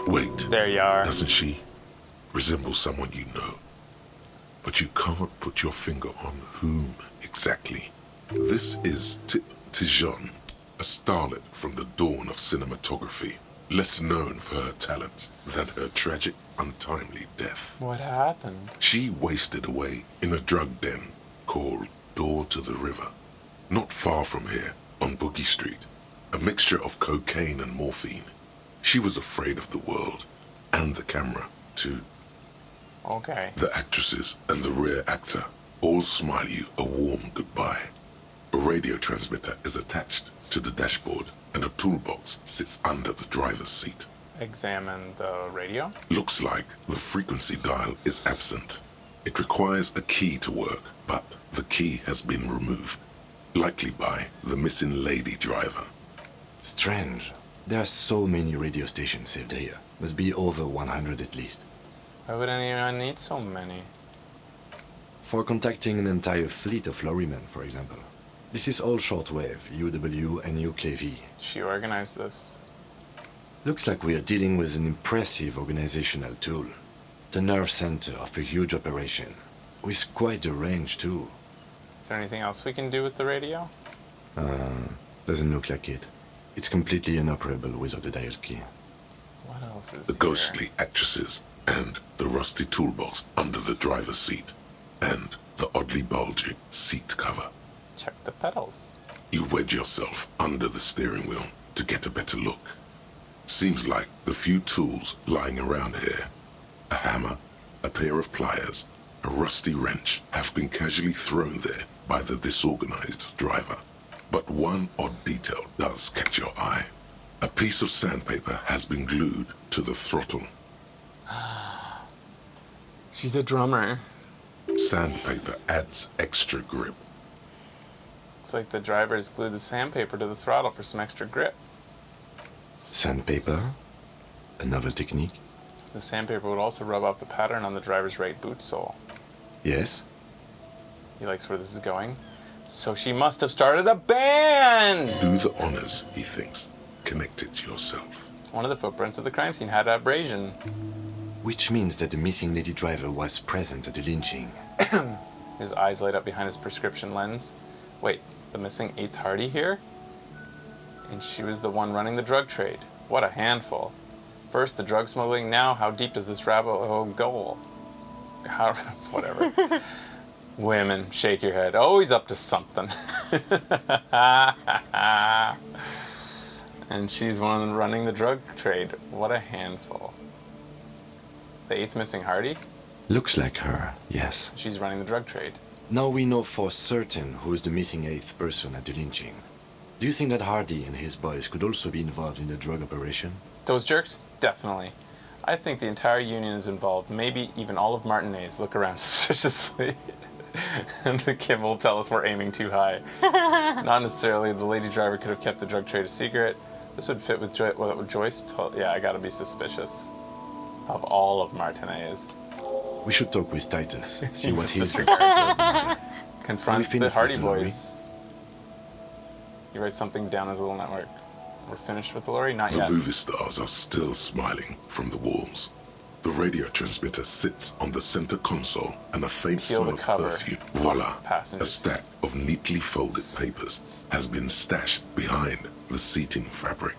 Wait. There you are. Doesn't she resemble someone you know? But you can't put your finger on whom exactly. This is Tijon, a starlet from the dawn of cinematography, less known for her talent than her tragic, untimely death. What happened? She wasted away in a drug den called Door to the River, not far from here, on Boogie Street, a mixture of cocaine and morphine. She was afraid of the world, and the camera, too. Okay. The actresses and the rear actor all smile you a warm goodbye. A radio transmitter is attached to the dashboard, and a toolbox sits under the driver's seat. Examine the radio. Looks like the frequency dial is absent. It requires a key to work, but the key has been removed, likely by the missing lady driver. Strange. There are so many radio stations saved here. Must be over 100 at least. Why would anyone need so many? For contacting an entire fleet of lorrymen, for example. This is all shortwave, UW and UKV. She organized this. Looks like we are dealing with an impressive organizational tool. The nerve center of a huge operation. With quite a range, too. Is there anything else we can do with the radio? Doesn't look like it. It's completely inoperable without a dial key. What else is The ghostly actresses, and the rusty toolbox under the driver's seat, and the oddly bulging seat cover. Check the pedals. You wedge yourself under the steering wheel to get a better look. Seems like the few tools lying around here, a hammer, a pair of pliers, a rusty wrench, have been casually thrown there by the disorganized driver. But one odd detail does catch your eye. A piece of sandpaper has been glued to the throttle. She's a drummer. Sandpaper adds extra grip. It's like the drivers glued the sandpaper to the throttle for some extra grip. Sandpaper? A novel technique? The sandpaper would also rub off the pattern on the driver's right boot sole. Yes? He likes where this is going. So she must have started a band! Do the honors, he thinks. Connect it to yourself. One of the footprints of the crime scene had abrasion. Which means that the missing lady driver was present at the lynching. His eyes light up behind his prescription lens. Wait, the missing 8th Hardy here? And she was the one running the drug trade. What a handful. First the drug smuggling, now how deep does this rabbit hole go? How, whatever. Women, shake your head. Always up to something. And she's one running the drug trade. What a handful. The 8th missing Hardy? Looks like her, yes. She's running the drug trade. Now we know for certain who's the missing 8th person at the lynching. Do you think that Hardy and his boys could also be involved in the drug operation? Those jerks? Definitely. I think the entire union is involved. Maybe even all of Martinez look around suspiciously. And the Kim will tell us we're aiming too high. Not necessarily. The lady driver could have kept the drug trade a secret. This would fit with what Joyce told. Yeah, I gotta be suspicious of all of Martinez. We should talk with Titus. See what he's Confront the Hardy Boys. You write something down as a little network. We're finished with the lorry? Not The yet. movie stars are still smiling from the walls. The radio transmitter sits on the center console, and a faint Peel smell the of cover. perfume. Voila! Passenger A stack of neatly folded papers has been stashed behind the seating fabric.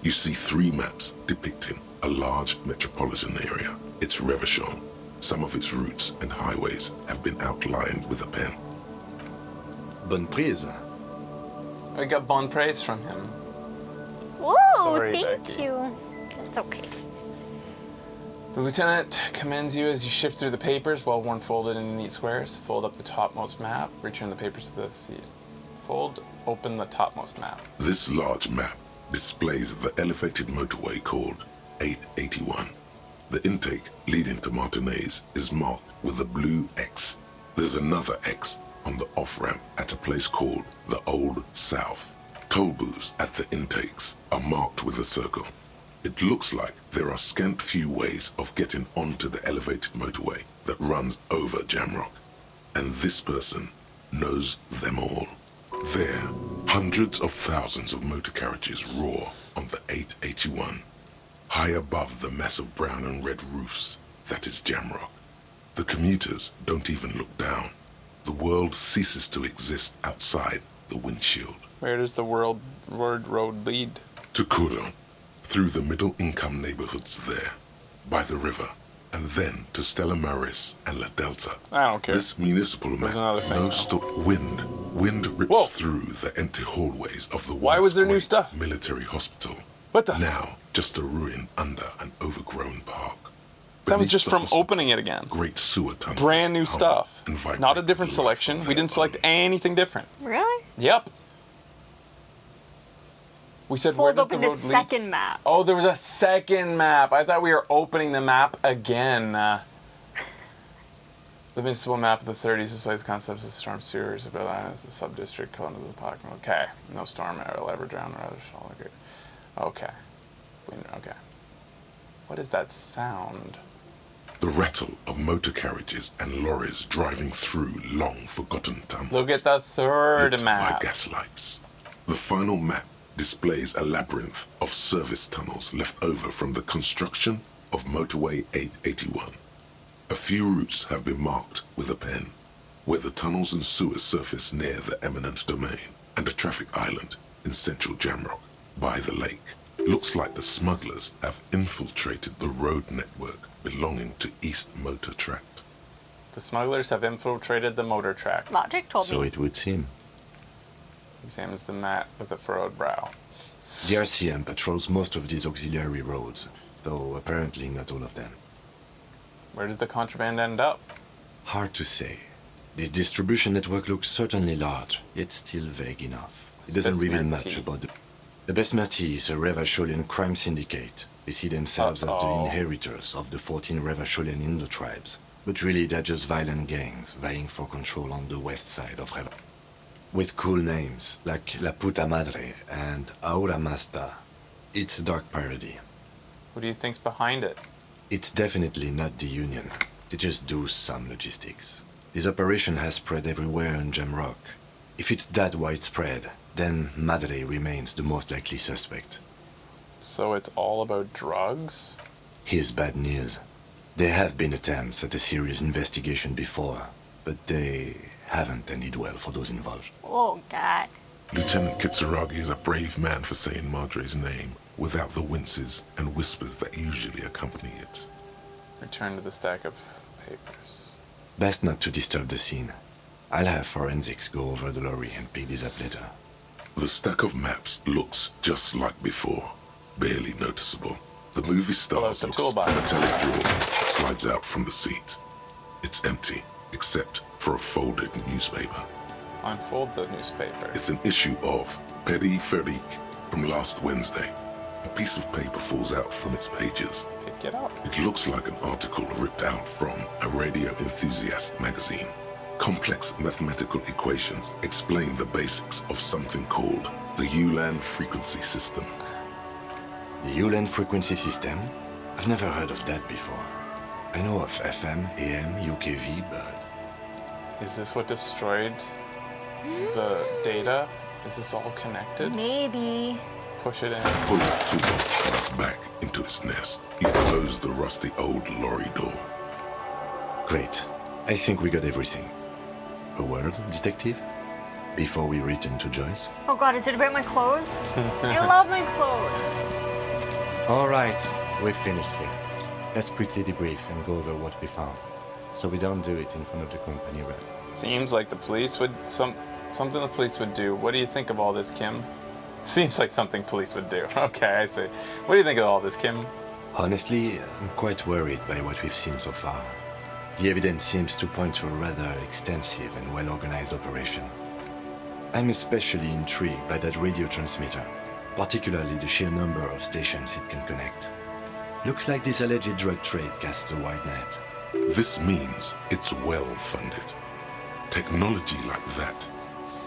You see 3 maps depicting a large metropolitan area. It's Revachol. Some of its routes and highways have been outlined with a pen. Bonne prise. I got bon praise from him. Whoa, Sorry, thank Becky. you. It's okay. The lieutenant commends you as you shift through the papers, well worn folded into neat squares. Fold up the topmost map, return the papers to the seat. Fold open the topmost map. This large map displays the elevated motorway called 881. The intake leading to Martinez is marked with a blue X. There's another X on the off-ramp at a place called the Old South. Toll booths at the intakes are marked with a circle. It looks like there are scant few ways of getting onto the elevated motorway that runs over Jamrock. And this person knows them all. There, hundreds of thousands of motor carriages roar on the 881. High above the massive brown and red roofs, that is Jamrock. The commuters don't even look down. The world ceases to exist outside the windshield. Where does the word road lead? To Coulon, through the middle-income neighborhoods there, by the river, and then to Stella Maris and La Delta. I don't care. This municipal map knows wind. Wind rips through the empty hallways of the Why was there new once stuff? military hospital. What the? Now, just a ruin under an overgrown park. That was Beneath just the from hospital, opening it again. Great sewer tunnels. Brand new hum stuff. and vibrate Not a different with life selection. of We their didn't select own. anything different. Really? Yep. We said where Fold does the open the road lead? second map. Oh, there was a second map. I thought we were opening the map again. The municipal map of the 30s displays concepts of storm sewers, of the sub-district, color of the pocket. Okay. No storm will ever drown or other shall agree. Okay. Okay. What is that sound? The rattle of motor carriages and lorries driving through long forgotten tunnels. Look at the third lit map. by gaslights. The final map displays a labyrinth of service tunnels left over from the construction of Motorway 881. A few routes have been marked with a pen, where the tunnels and sewers surface near the eminent domain, and a traffic island in central Jamrock, by the lake. Looks like the smugglers have infiltrated the road network belonging to East Motor Tract. The smugglers have infiltrated the motor track. Logic told So me. it would seem. Examines the map with a furrowed brow. The RCM patrols most of these auxiliary roads, though apparently not all of them. Where does the contraband end up? Hard to say. This distribution network looks certainly large, yet still vague enough. It doesn't reveal much about the Besmerti is a Revacholian crime syndicate. They see themselves as the inheritors of the 14 Revacholian Indo-tribes. But really they're just violent gangs vying for control on the west side of Reva. With cool names, like La Puta Madre and Aura Masta. It's a dark parody. Who do you think's behind it? It's definitely not the Union. They just do some logistics. This operation has spread everywhere in Jamrock. If it's that widespread, then Madre remains the most likely suspect. So it's all about drugs? Here's bad news. There have been attempts at a serious investigation before, but they haven't ended well for those involved. Oh, God. Lieutenant Kitsuragi is a brave man for saying Madre's name without the winces and whispers that usually accompany it. Return to the stack of papers. Best not to disturb the scene. I'll have forensics go over the lorry and pick these up later. The stack of maps looks just like before, barely noticeable. The movie stars looks a metallic drawer slides out from the seat. It's empty, except for a folded newspaper. Unfold the newspaper. It's an issue of Périphérique from last Wednesday. A piece of paper falls out from its pages. Pick it up. It looks like an article ripped out from a radio enthusiast magazine. Complex mathematical equations explain the basics of something called the Ulan frequency system. The Ulan frequency system? I've never heard of that before. I know of FM, AM, UKV, but... Is this what destroyed the data? Is this all connected? Maybe. Push it in. Pull the toolbox slides back into its nest. You close the rusty old lorry door. Great. I think we got everything. A word, detective? Before we return to Joyce? Oh, God, is it about my clothes? I love my clothes. All right, we've finished here. Let's quickly debrief and go over what we found, so we don't do it in front of the company rep. Seems like the police would something the police would do. What do you think of all this, Kim? Seems like something police would do. Okay, I see. What do you think of all this, Kim? Honestly, I'm quite worried by what we've seen so far. The evidence seems to point to a rather extensive and well-organized operation. I'm especially intrigued by that radio transmitter, particularly the sheer number of stations it can connect. Looks like this alleged drug trade casts a wide net. This means it's well funded. Technology like that,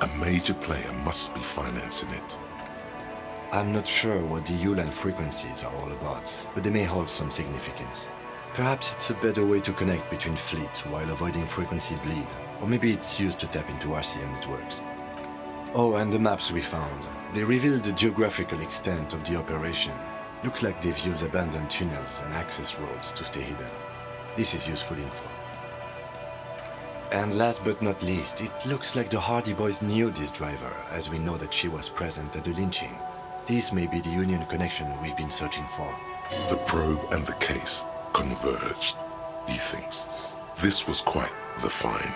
a major player must be financing it. I'm not sure what the ULAN frequencies are all about, but they may hold some significance. Perhaps it's a better way to connect between fleets while avoiding frequency bleed, or maybe it's used to tap into RCM networks. Oh, and the maps we found. They reveal the geographical extent of the operation. Looks like they've used abandoned tunnels and access roads to stay hidden. This is useful info. And last but not least, it looks like the Hardy Boys knew this driver, as we know that she was present at the lynching. This may be the Union connection we've been searching for. The probe and the case converged, he thinks. This was quite the find.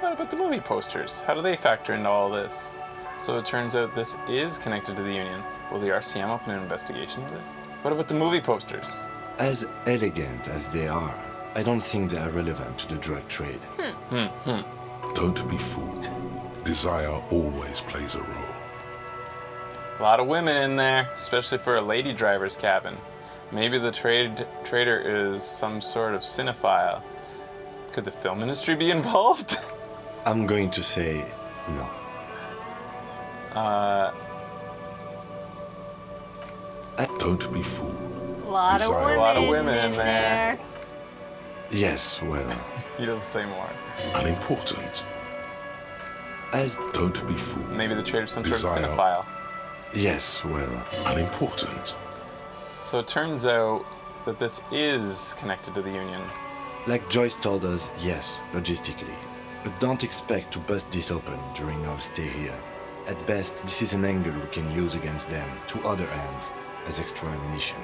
What about the movie posters? How do they factor into all this? So it turns out this is connected to the Union. Will the RCM open an investigation of this? What about the movie posters? As elegant as they are, I don't think they are relevant to the drug trade. Don't be fooled. Desire always plays a role. A lot of women in there, especially for a lady driver's cabin. Maybe the trader is some sort of cinephile. Could the film industry be involved? I'm going to say no. Don't be fooled. A lot of women in there. Yes, well. He doesn't say more. Unimportant. Don't be fooled. Maybe the trader's some sort of Desire. cinephile. Yes, well. Unimportant. So it turns out that this is connected to the Union. Like Joyce told us, yes, logistically. But don't expect to bust this open during our stay here. At best, this is an angle we can use against them, to other ends, as extra ammunition.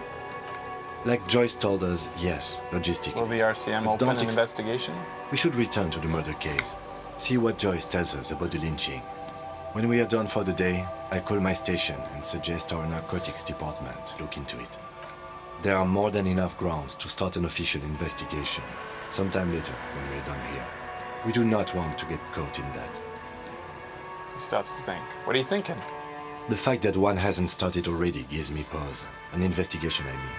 Like Joyce told us, yes, logistically. Will the RCM But open don't an investigation? We should return to the murder case. See what Joyce tells us about the lynching. When we are done for the day, I call my station and suggest our narcotics department look into it. There are more than enough grounds to start an official investigation, sometime later when we're done here. We do not want to get caught in that. He stops to think. What are you thinking? The fact that one hasn't started already gives me pause. An investigation, I mean.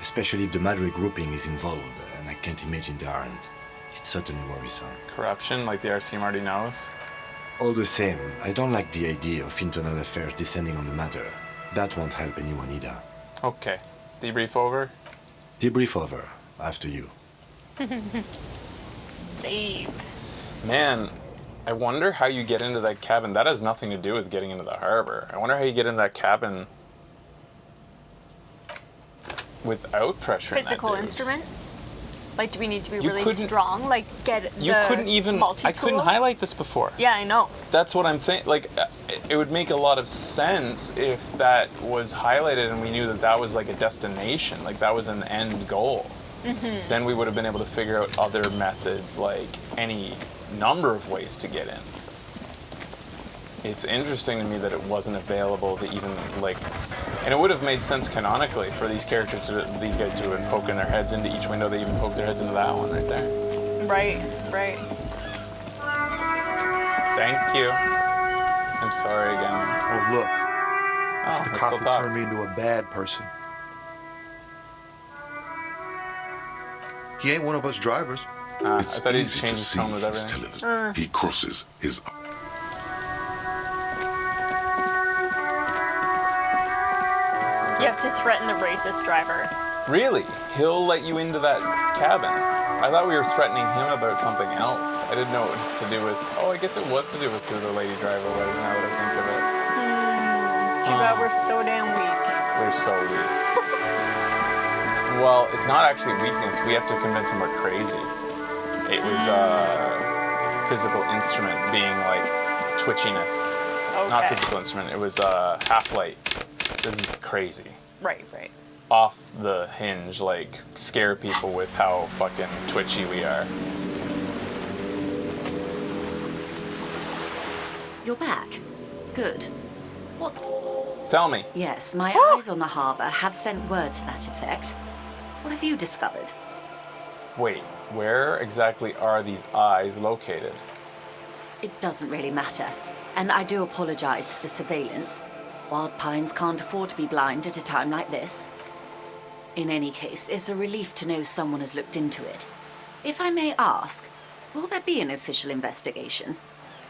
Especially if the Madrid grouping is involved, and I can't imagine they aren't. It's certainly worrisome. Corruption, like the RCM already knows? All the same, I don't like the idea of internal affairs descending on the matter. That won't help anyone either. Okay. Debrief over? Debrief over. After you. Save. Man, I wonder how you get into that cabin. That has nothing to do with getting into the harbor. I wonder how you get into that cabin without pressure. Physical instrument? Like, do we need to be really strong? Like, get You couldn't even... I couldn't highlight this before. Yeah, I know. That's what I'm thinking. Like, it would make a lot of sense if that was highlighted and we knew that that was like a destination, like that was an end goal. Mm-hmm. Then we would have been able to figure out other methods, like any number of ways to get in. It's interesting to me that it wasn't available to even like, and it would have made sense canonically for these characters these guys to have poking their heads into each window. They even poked their heads into that one right there. Right, right. Thank you. I'm sorry again. Oh, look. It's the I cop still who talk. turned me into a bad person. He ain't one of us drivers. It's I thought he'd easy to changed his see tone with he's everything. telling us. He crosses his... You have to threaten the racist driver. Really? He'll let you into that cabin? I thought we were threatening him about something else. I didn't know it was to do with... Oh, I guess it was to do with who the lady driver was, now that I think of it. Too bad we're so damn weak. We're so weak. Well, it's not actually weakness. We have to convince him we're crazy. It was physical instrument being like twitchiness. Okay. Not physical instrument. It was half-light. This is crazy. Right. off the hinge, like scare people with how fucking twitchy we are. You're back. Good. What? Tell me. Yes, my eyes on the harbour have sent word to that effect. What have you discovered? Wait, where exactly are these eyes located? It doesn't really matter. And I do apologize for the surveillance. Wild Pines can't afford to be blind at a time like this. In any case, it's a relief to know someone has looked into it. If I may ask, will there be an official investigation?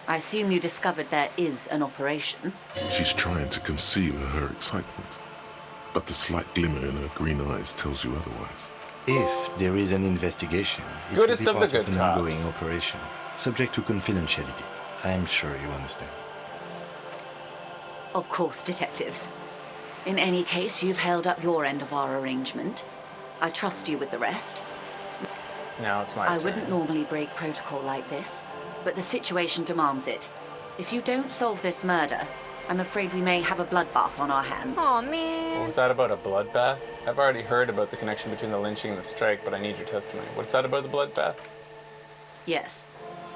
I assume you discovered there is an operation. She's trying to conceal her excitement, but the slight glimmer in her green eyes tells you otherwise. If there is an investigation, it Goodest will be of the part good an cops. ongoing operation, subject to confidentiality. I am sure you understand. Of course, detectives. In any case, you've held up your end of our arrangement. I trust you with the rest. Now it's my I turn. wouldn't normally break protocol like this, but the situation demands it. If you don't solve this murder, I'm afraid we may have a bloodbath on our hands. Aw, man. What was that about, a bloodbath? I've already heard about the connection between the lynching and the strike, but I need your testimony. What's that about the bloodbath? Yes.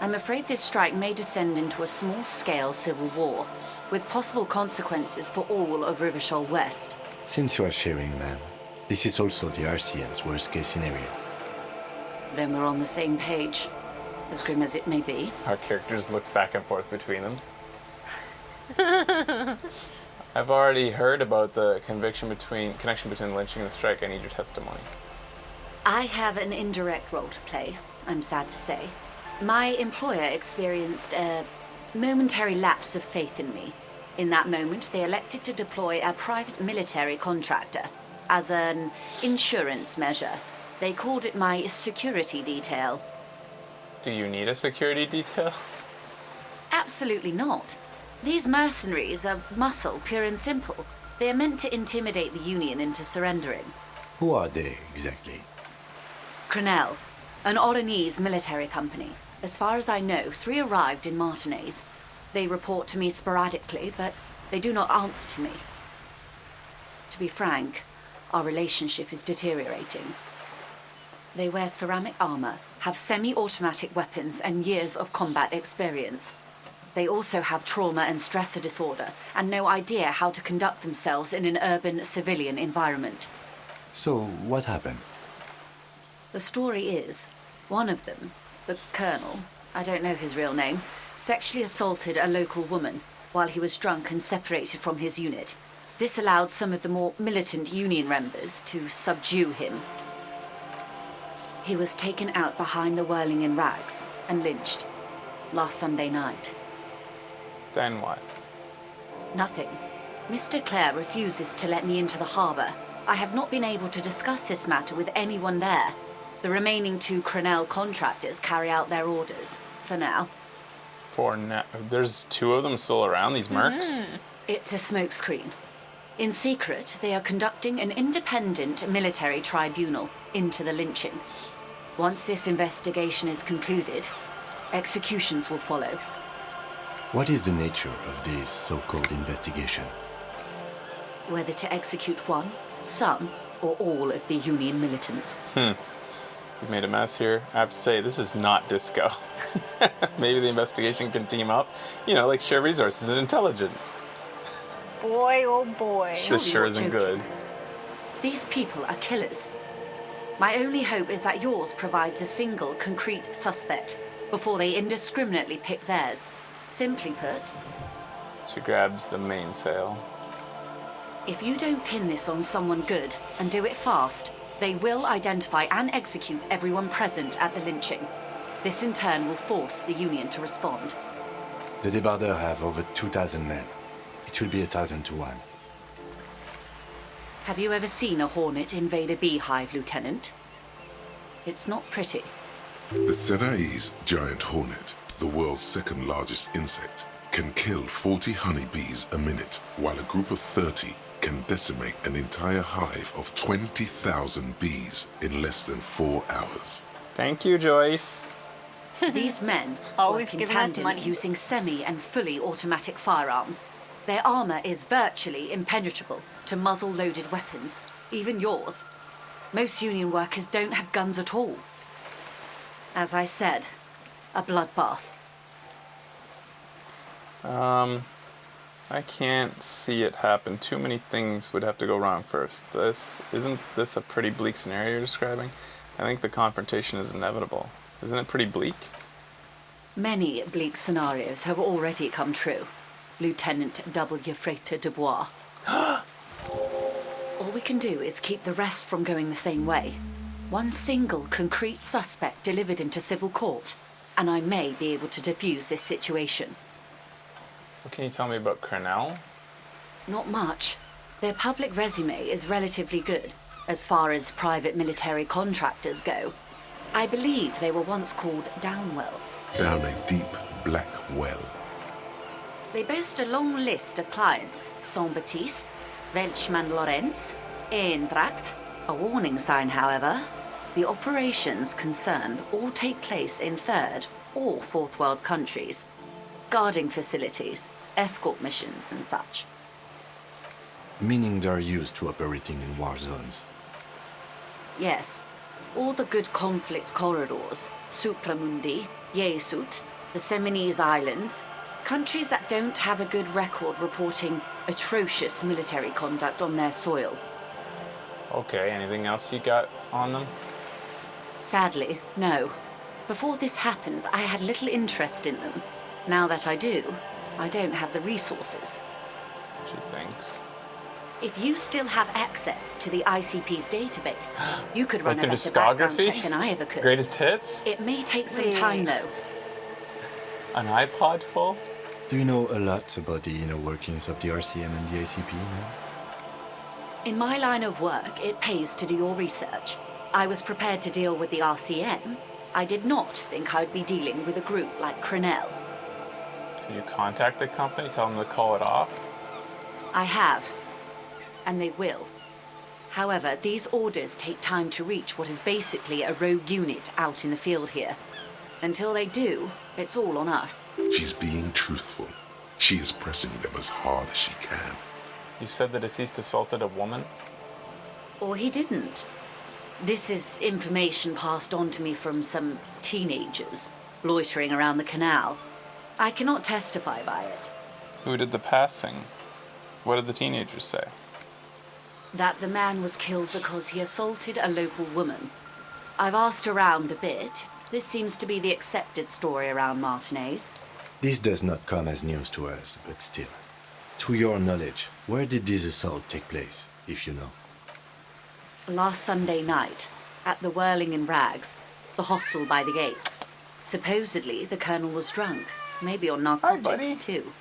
I'm afraid this strike may descend into a small-scale civil war, with possible consequences for all of Rivershaw West. Since you are sharing, ma'am, this is also the RCM's worst-case scenario. Then we're on the same page, as grim as it may be. Our characters looked back and forth between them. I've already heard about the connection between the lynching and the strike. I need your testimony. I have an indirect role to play, I'm sad to say. My employer experienced a momentary lapse of faith in me. In that moment, they elected to deploy a private military contractor as an insurance measure. They called it my security detail. Do you need a security detail? Absolutely not. These mercenaries are muscle, pure and simple. They are meant to intimidate the Union into surrendering. Who are they, exactly? Crenell, an Oranese military company. As far as I know, 3 arrived in Martinez. They report to me sporadically, but they do not answer to me. To be frank, our relationship is deteriorating. They wear ceramic armor, have semi-automatic weapons, and years of combat experience. They also have trauma and stressor disorder, and no idea how to conduct themselves in an urban civilian environment. So, what happened? The story is, one of them, the colonel, I don't know his real name, sexually assaulted a local woman while he was drunk and separated from his unit. This allowed some of the more militant Union members to subdue him. He was taken out behind the whirling in rags and lynched last Sunday night. Then what? Nothing. Mr. Clare refuses to let me into the harbour. I have not been able to discuss this matter with anyone there. The remaining 2 Crenell contractors carry out their orders, for now. For now? There's 2 of them still around, these mercs? It's a smokescreen. In secret, they are conducting an independent military tribunal into the lynching. Once this investigation is concluded, executions will follow. What is the nature of this so-called investigation? Whether to execute one, some, or all of the Union militants. We've made a mess here. I have to say, this is not disco. Maybe the investigation can team up. You know, like share resources and intelligence. Boy, oh boy. This sure isn't good. These people are killers. My only hope is that yours provides a single, concrete suspect before they indiscriminately pick theirs. Simply put, She grabs the mainsail. if you don't pin this on someone good and do it fast, they will identify and execute everyone present at the lynching. This in turn will force the Union to respond. The débardeurs have over 2,000 men. It will be 1,000 to 1. Have you ever seen a hornet invade a beehive, Lieutenant? It's not pretty. The Serai's giant hornet, the world's 2nd largest insect, can kill 40 honeybees a minute, while a group of 30 can decimate an entire hive of 20,000 bees in less than 4 hours. Thank you, Joyce. These men Always work in giving us tandem money. using semi and fully automatic firearms. Their armor is virtually impenetrable to muzzle-loaded weapons, even yours. Most Union workers don't have guns at all. As I said, a bloodbath. I can't see it happen. Too many things would have to go wrong first. Isn't this a pretty bleak scenario you're describing? I think the confrontation is inevitable. Isn't it pretty bleak? Many bleak scenarios have already come true. Lieutenant W. Frater de Bois. All we can do is keep the rest from going the same way. One single concrete suspect delivered into civil court, and I may be able to defuse this situation. What can you tell me about Cornell? Not much. Their public resume is relatively good, as far as private military contractors go. I believe they were once called Downwell. Down a deep, black well. They boast a long list of clients. Saint-Baptiste, Welchman-Lorenz, Eintracht. A warning sign, however. The operations concerned all take place in third or fourth world countries. Guarding facilities, escort missions and such. Meaning they're used to operating in war zones. Yes. All the good conflict corridors, Supramundi, Yesut, the Seminese Islands, countries that don't have a good record reporting atrocious military conduct on their soil. Okay, anything else you got on them? Sadly, no. Before this happened, I had little interest in them. Now that I do, I don't have the resources. She thinks. If you still have access to the ICP's database, you could run Like a their better background discography? check than I ever could. Greatest hits? It may take some time, though. An iPod full? Do you know a lot about the inner workings of the RCM and the ICP now? In my line of work, it pays to do your research. I was prepared to deal with the RCM. I did not think I'd be dealing with a group like Crenell. Can you contact the company, tell them to call it off? I have. And they will. However, these orders take time to reach what is basically a rogue unit out in the field here. Until they do, it's all on us. She's being truthful. She is pressing them as hard as she can. You said the deceased assaulted a woman? Or he didn't. This is information passed on to me from some teenagers loitering around the canal. I cannot testify by it. Who did the passing? What did the teenagers say? That the man was killed because he assaulted a local woman. I've asked around a bit. This seems to be the accepted story around Martinez. This does not come as news to us, but still. To your knowledge, where did this assault take place, if you know? Last Sunday night, at the Whirling in Rags, the hostel by the gates. Supposedly, the colonel was drunk, maybe on narcotics too.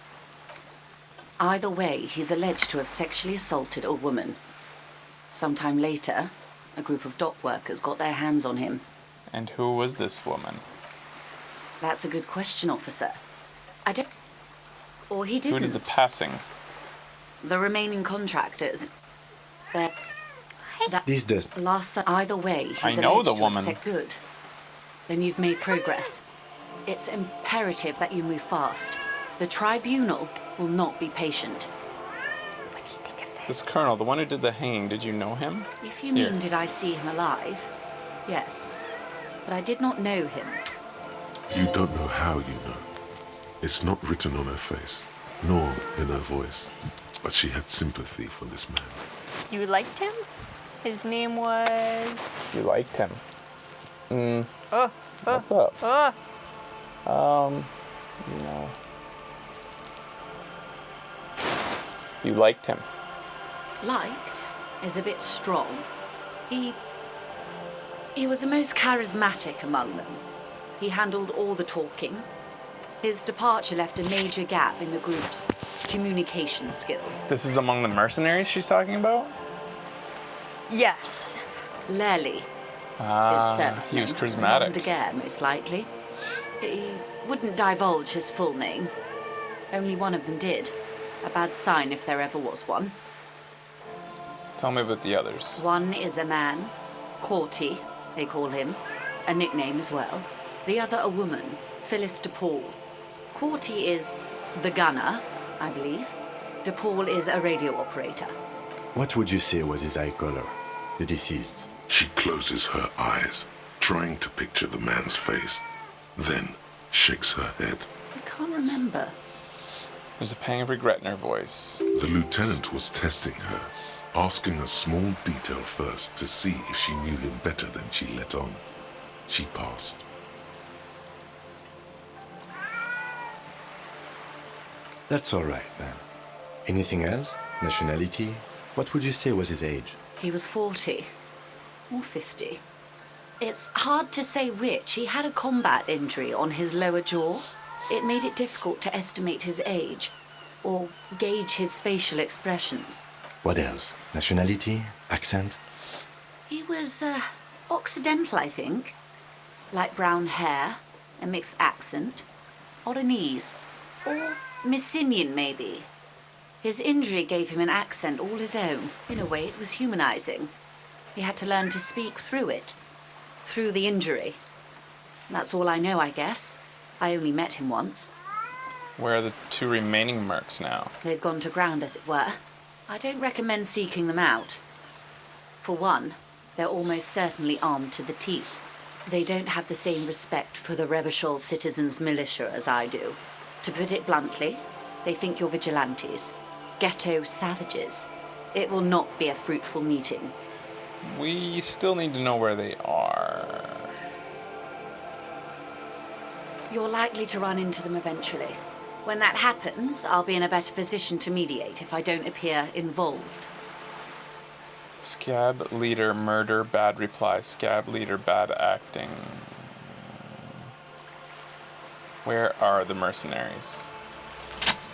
Either way, he's alleged to have sexually assaulted a woman. Sometime later, a group of dock workers got their hands on him. And who was this woman? That's a good question, officer. I don't... Or he didn't. Who did the passing? The remaining contractors. They're... This does... Either way, he's I know alleged the to woman. have said good. Then you've made progress. It's imperative that you move fast. The tribunal will not be patient. This colonel, the one who did the hanging, did you know him? If you mean did I see him alive? Yes. But I did not know him. You don't know how you know. It's not written on her face, nor in her voice. But she had sympathy for this man. You liked him? His name was... You liked him. What's up? No. You liked him. Liked is a bit strong. He was the most charismatic among them. He handled all the talking. His departure left a major gap in the group's communication skills. This is among the mercenaries she's talking about? Yes. Lely. He was charismatic. Again, most likely. He wouldn't divulge his full name. Only one of them did. A bad sign if there ever was one. Tell me about the others. One is a man, Corty, they call him, a nickname as well. The other a woman, Phyllis DePaul. Corty is the gunner, I believe. DePaul is a radio operator. What would you say was his eye color, the deceased's? She closes her eyes, trying to picture the man's face, then shakes her head. I can't remember. There's a pang of regret in her voice. The lieutenant was testing her, asking a small detail first to see if she knew him better than she let on. She passed. That's all right, then. Anything else? Nationality? What would you say was his age? He was 40 or 50. It's hard to say which. He had a combat injury on his lower jaw. It made it difficult to estimate his age or gauge his facial expressions. What else? Nationality? Accent? He was Occidental, I think. Light brown hair, a mixed accent, Oranese, or Messinian maybe. His injury gave him an accent all his own. In a way, it was humanizing. He had to learn to speak through it, through the injury. That's all I know, I guess. I only met him once. Where are the 2 remaining mercs now? They've gone to ground, as it were. I don't recommend seeking them out. For one, they're almost certainly armed to the teeth. They don't have the same respect for the Revachol citizens' militia as I do. To put it bluntly, they think you're vigilantes, ghetto savages. It will not be a fruitful meeting. We still need to know where they are. You're likely to run into them eventually. When that happens, I'll be in a better position to mediate if I don't appear involved. Scab leader murder, bad reply. Scab leader bad acting. Where are the mercenaries?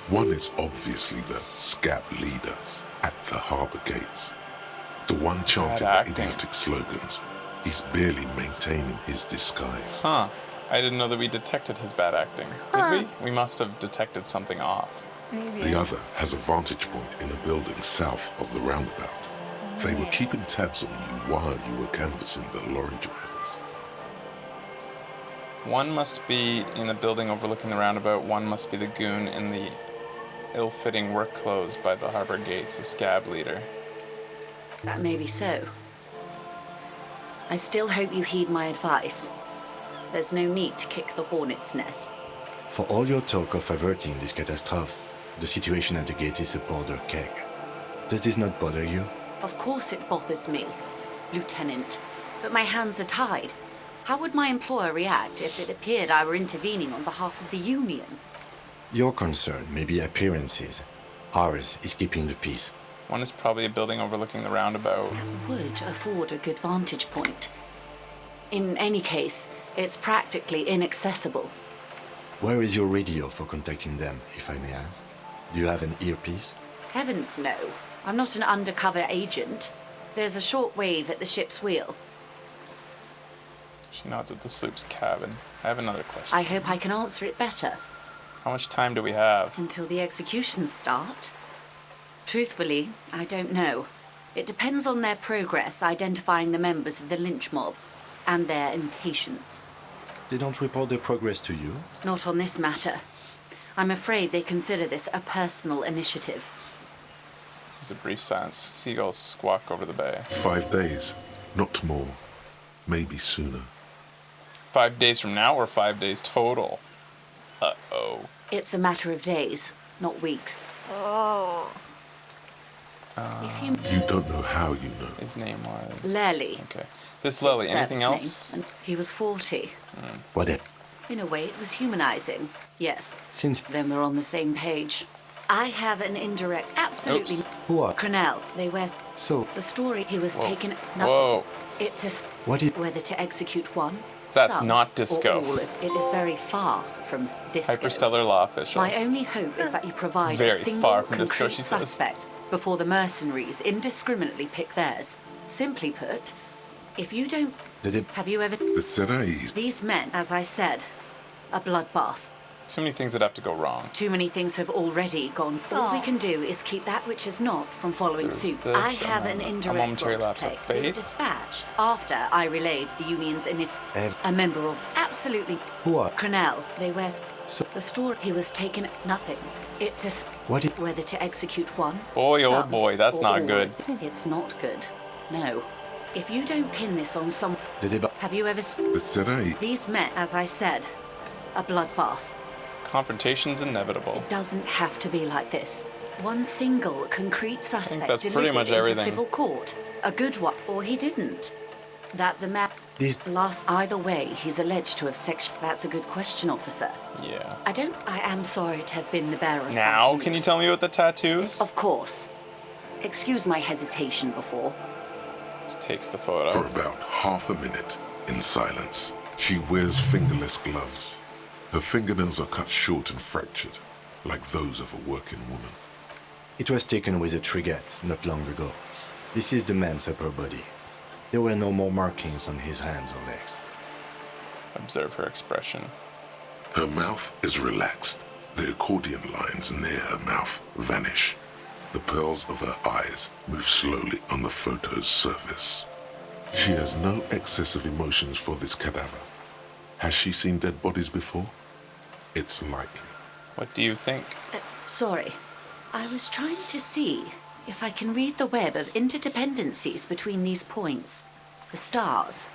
One is obviously the scab leader at the harbor gates. The one chanting the idiotic slogans. He's barely maintaining his disguise. Huh. I didn't know that we detected his bad acting. Did we? We must have detected something off. Maybe. The other has a vantage point in a building south of the roundabout. They were keeping tabs on you while you were canvassing the lorry drivers. One must be in a building overlooking the roundabout. One must be the goon in the ill-fitting work clothes by the harbor gates, the scab leader. That may be so. I still hope you heed my advice. There's no need to kick the hornet's nest. For all your talk of averting this catastrophe, the situation at the gate is a powder keg. Does this not bother you? Of course it bothers me, Lieutenant. But my hands are tied. How would my employer react if it appeared I were intervening on behalf of the Union? Your concern may be appearances. Ours is keeping the peace. One is probably a building overlooking the roundabout. That would afford a good vantage point. In any case, it's practically inaccessible. Where is your radio for contacting them, if I may ask? Do you have an earpiece? Heavens no. I'm not an undercover agent. There's a shortwave at the ship's wheel. She nods at the sloop's cabin. I have another question. I hope I can answer it better. How much time do we have? Until the executions start. Truthfully, I don't know. It depends on their progress identifying the members of the lynch mob and their impatience. They don't report their progress to you? Not on this matter. I'm afraid they consider this a personal initiative. There's a brief silence. Seagulls squawk over the bay. 5 days, not more. Maybe sooner. 5 days from now or 5 days total? Uh-oh. It's a matter of days, not weeks. Oh. If you don't know how you know. His name was... Lely. Okay. This Lely, anything Service else? name. He was 40. What if? In a way, it was humanizing. Yes. Since then we're on the same page. I have an indirect... Absolutely. Oops. Who are? Crenell. They wear... So... The story he was Whoa. taken... Whoa. It's a... What is... Whether to execute one... That's some, not disco. Or all. It is very far from disco. Hyperstellar law official. My only hope is that you provide It's very a single far from disco, concrete she says. suspect before the mercenaries indiscriminately pick theirs. Simply put, if you don't... Did it... Have you ever... The Serais. These men, as I said, a bloodbath. Too many things that have to go wrong. Too many things have already gone. All we can do is keep that which is not from following suit. this, I have and an then a indirect momentary role to lapse of play. They were faith. dispatched after I relayed the union's a member of absolutely Who are? Cronell. They were the story he was taken nothing. It's a What is? whether to execute one. Boy, oh some, boy, that's or not all. good. It's not good. No. If you don't pin this on some, have you ever seen The Serai. these men? As I said, a bloodbath. Confrontation's inevitable. It doesn't have to be like this. One single concrete suspect that's pretty delivered much into everything. civil court. A good one, or he didn't. That the man last either way, he's alleged to have That's a good question, officer. Yeah. I am sorry to have been the bearer of Now, bad can you news. tell me about the tattoos? Of course. Excuse my hesitation before. Takes the photo. For about half a minute, in silence, she wears fingerless gloves. Her fingernails are cut short and fractured, like those of a working woman. It was taken with a trigger not long ago. This is the man's upper body. There were no more markings on his hands or legs. Observe her expression. Her mouth is relaxed. The accordion lines near her mouth vanish. The pearls of her eyes move slowly on the photo's surface. She has no excess of emotions for this cadaver. Has she seen dead bodies before? It's likely. What do you think? Sorry. I was trying to see if I can read the web of interdependencies between these points. The stars.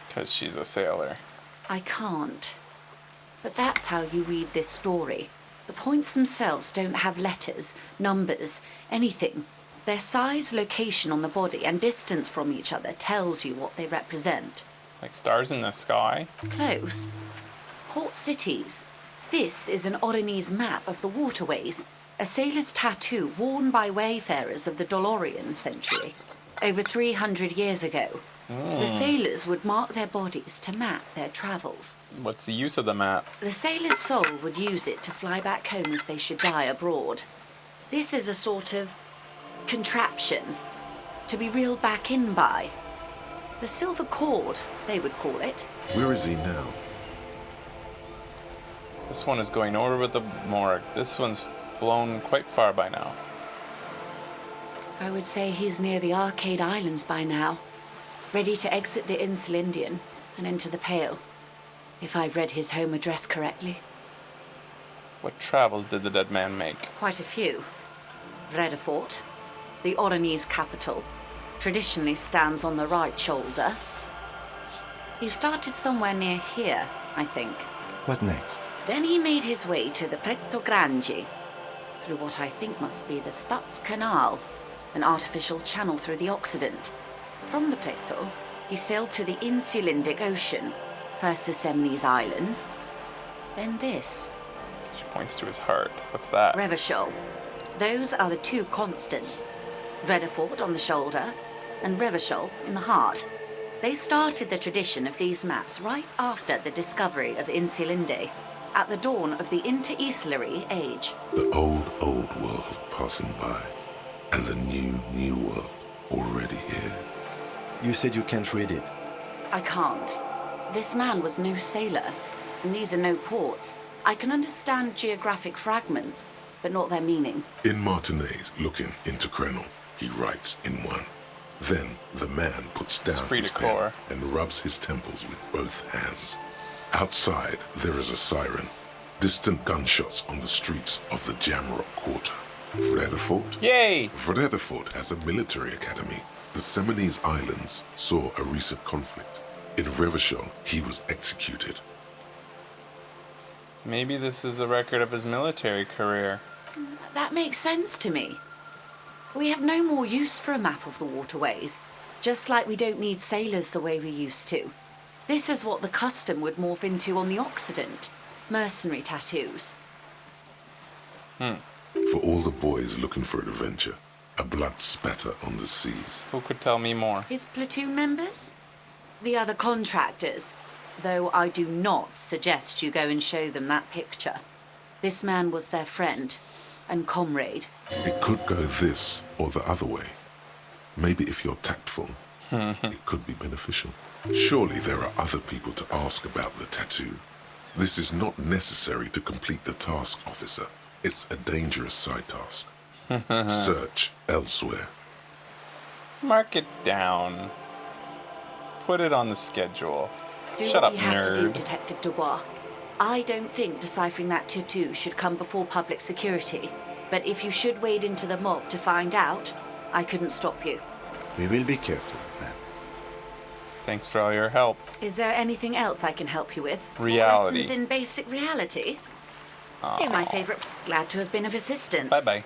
Because she's a sailor. I can't. But that's how you read this story. The points themselves don't have letters, numbers, anything. Their size, location on the body, and distance from each other tells you what they represent. Like stars in the sky? Close. Port cities. This is an Oronese map of the waterways, a sailor's tattoo worn by wayfarers of the Dolorian century. Over 300 years ago, the sailors would mark their bodies to map their travels. What's the use of the map? The sailor's soul would use it to fly back home if they should die abroad. This is a sort of contraption to be reeled back in by. The silver cord, they would call it. Where is he now? This one is going over with the morgue. This one's flown quite far by now. I would say he's near the Arcade Islands by now, ready to exit the Elysium and enter the Pale, if I've read his home address correctly. What travels did the dead man make? Quite a few. Vredefort, the Oronese capital, traditionally stands on the right shoulder. He started somewhere near here, I think. What next? Then he made his way to the Preto Grande, through what I think must be the Stad's Canal, an artificial channel through the Occident. From the Preto, he sailed to the Insulindic Ocean, first the Semnes Islands, then this. She points to his heart. What's that? Revachol. Those are the two constants. Vredefort on the shoulder, and Revachol in the heart. They started the tradition of these maps right after the discovery of Insulinde, at the dawn of the Interinsulary Age. The old world passing by, and the new world already here. You said you can't read it. I can't. This man was no sailor, and these are no ports. I can understand geographic fragments, but not their meaning. In Martinez, looking into Crenel, he writes in one. Then the man puts down his pen and rubs his temples with both hands. Outside, there is a siren. Distant gunshots on the streets of the Jamrock Quarter. Vredefort? Yay! Vredefort has a military academy. The Semines Islands saw a recent conflict. In Revachol, he was executed. Maybe this is a record of his military career. That makes sense to me. We have no more use for a map of the waterways, just like we don't need sailors the way we used to. This is what the custom would morph into on the Occident. Mercenary tattoos. For all the boys looking for adventure, a blood spatter on the seas. Who could tell me more? His platoon members? The other contractors, though I do not suggest you go and show them that picture. This man was their friend and comrade. It could go this or the other way. Maybe if you're tactful, it could be beneficial. Surely there are other people to ask about the tattoo. This is not necessary to complete the task, officer. It's a dangerous side task. Search elsewhere. Mark it down. Put it on the schedule. Do Shut what up, you have to do, nerd. Detective Dubois. I don't think deciphering that tattoo should come before public security. But if you should wade into the mob to find out, I couldn't stop you. We will be careful, ma'am. Thanks for all your help. Is there anything else I can help you with? Reality. Lessons in basic reality? Do my favorite. Glad to have been of assistance. Bye-bye.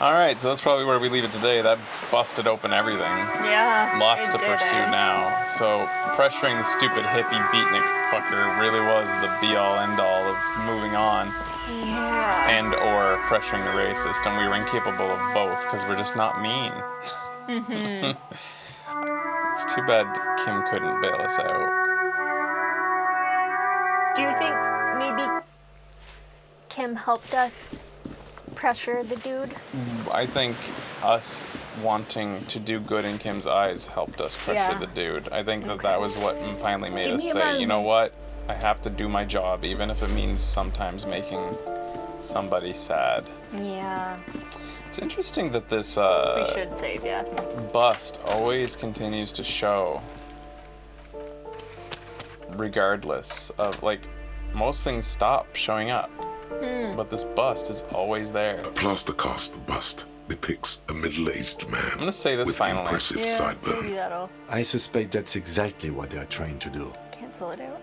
Alright, so that's probably where we leave it today. That busted open everything. Yeah. Lots it to did pursue it. now. So pressuring the stupid hippie beatnik fucker really was the be-all end-all of moving on. Yeah. And or pressuring the racist, and we were incapable of both because we're just not mean. Mm-hmm. It's too bad Kim couldn't bail us out. Do you think maybe Kim helped us pressure the dude? I think us wanting to do good in Kim's eyes helped us pressure Yeah. the dude. I think that was what finally made Give us me a say, you know moment. what? I have to do my job, even if it means sometimes making somebody sad. Yeah. It's interesting that this We should save, yes. bust always continues to show, regardless of, like, most things stop showing up. But this bust is always there. A plaster cast bust depicts a middle-aged man I'm gonna say this with finally. impressive sideburn. Maybe that'll I suspect that's exactly what they are trying to do. cancel it out.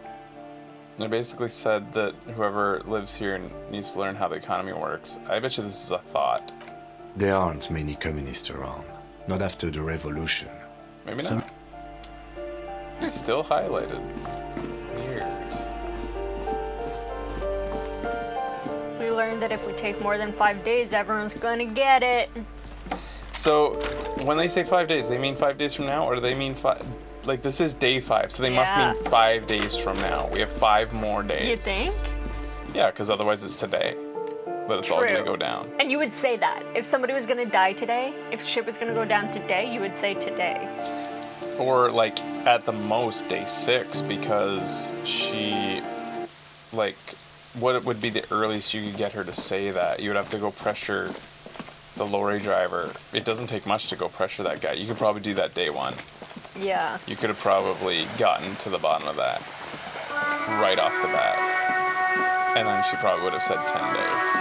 They basically said that whoever lives here needs to learn how the economy works. I bet you this is a thought. There aren't many communists around. Not after the revolution. Maybe not. It's still highlighted. Weird. We learned that if we take more than 5 days, everyone's gonna get it. So, when they say 5 days, they mean 5 days from now, or do they mean like this is day 5, so they must Yeah. mean 5 days from now. We have 5 more days. You think? Yeah, because otherwise it's today that it's all True. gonna go down. And you would say that. If somebody was gonna die today, if shit was gonna go down today, you would say today. Or like at the most day 6, because she, like, what would be the earliest you could get her to say that? You would have to go pressure the lorry driver. It doesn't take much to go pressure that guy. You could probably do that day 1. Yeah. You could have probably gotten to the bottom of that right off the bat. And then she probably would have said 10 days.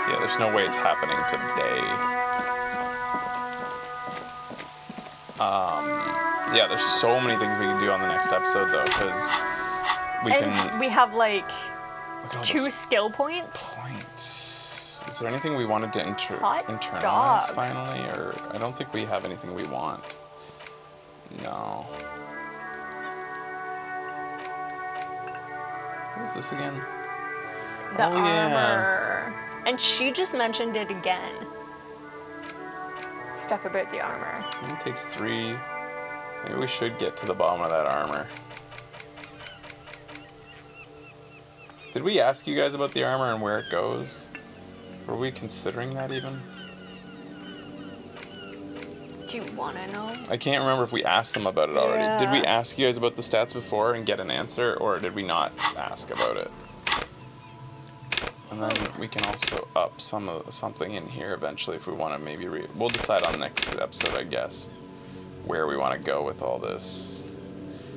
Yeah, there's no way it's happening today. Yeah, there's so many things we can do on the next episode, though, because we can... We have like Look at all 2 those skill points. Is there anything we wanted to Hot internalize dog. finally? Or I don't think we have anything we want. No. What was this again? The Oh, yeah. armor. And she just mentioned it again. Stuff about the armor. It takes 3. Maybe we should get to the bottom of that armor. Did we ask you guys about the armor and where it goes? Were we considering that even? Do you want to know? I can't remember if we asked them about it already. Did we Yeah. ask you guys about the stats before and get an answer, or did we not ask about it? And then we can also up something in here eventually if we want to maybe we'll decide on the next episode, I guess, where we want to go with all this.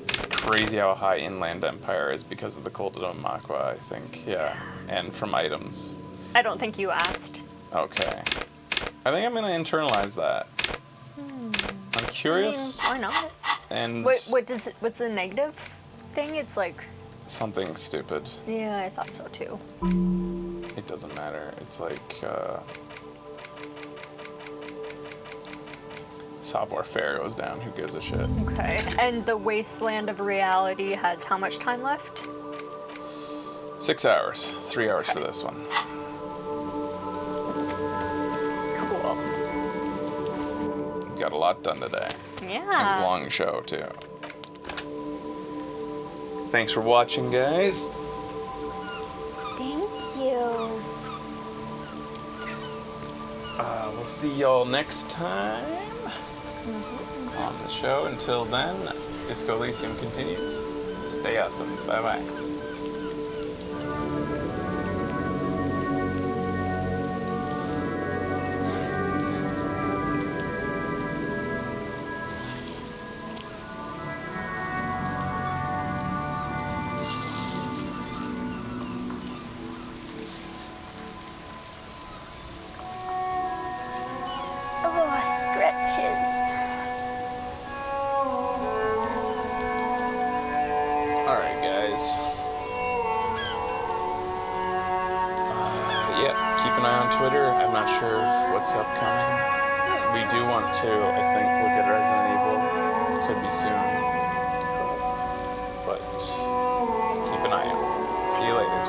It's crazy how high Inland Empire is because of the Cult of Makwa, I think. Yeah, and from items. I don't think you asked. Okay. I think I'm gonna internalize that. I'm curious. I mean, why not? And What's the negative thing? It's like... something stupid. Yeah, I thought so too. It doesn't matter. It's like Savoir Faire goes down. Who gives a shit? Okay. And the Wasteland of Reality has how much time left? 6 hours. 3 hours for this one. Cool. Got a lot done today. Yeah. It was a long show too. Thanks for watching, guys. Thank you. We'll see y'all next time on the show. Until then, Disco Elysium continues. Stay awesome. Bye-bye. Twitter. I'm not sure what's upcoming. We do want to, I think, look at Resident Evil. Could be soon. But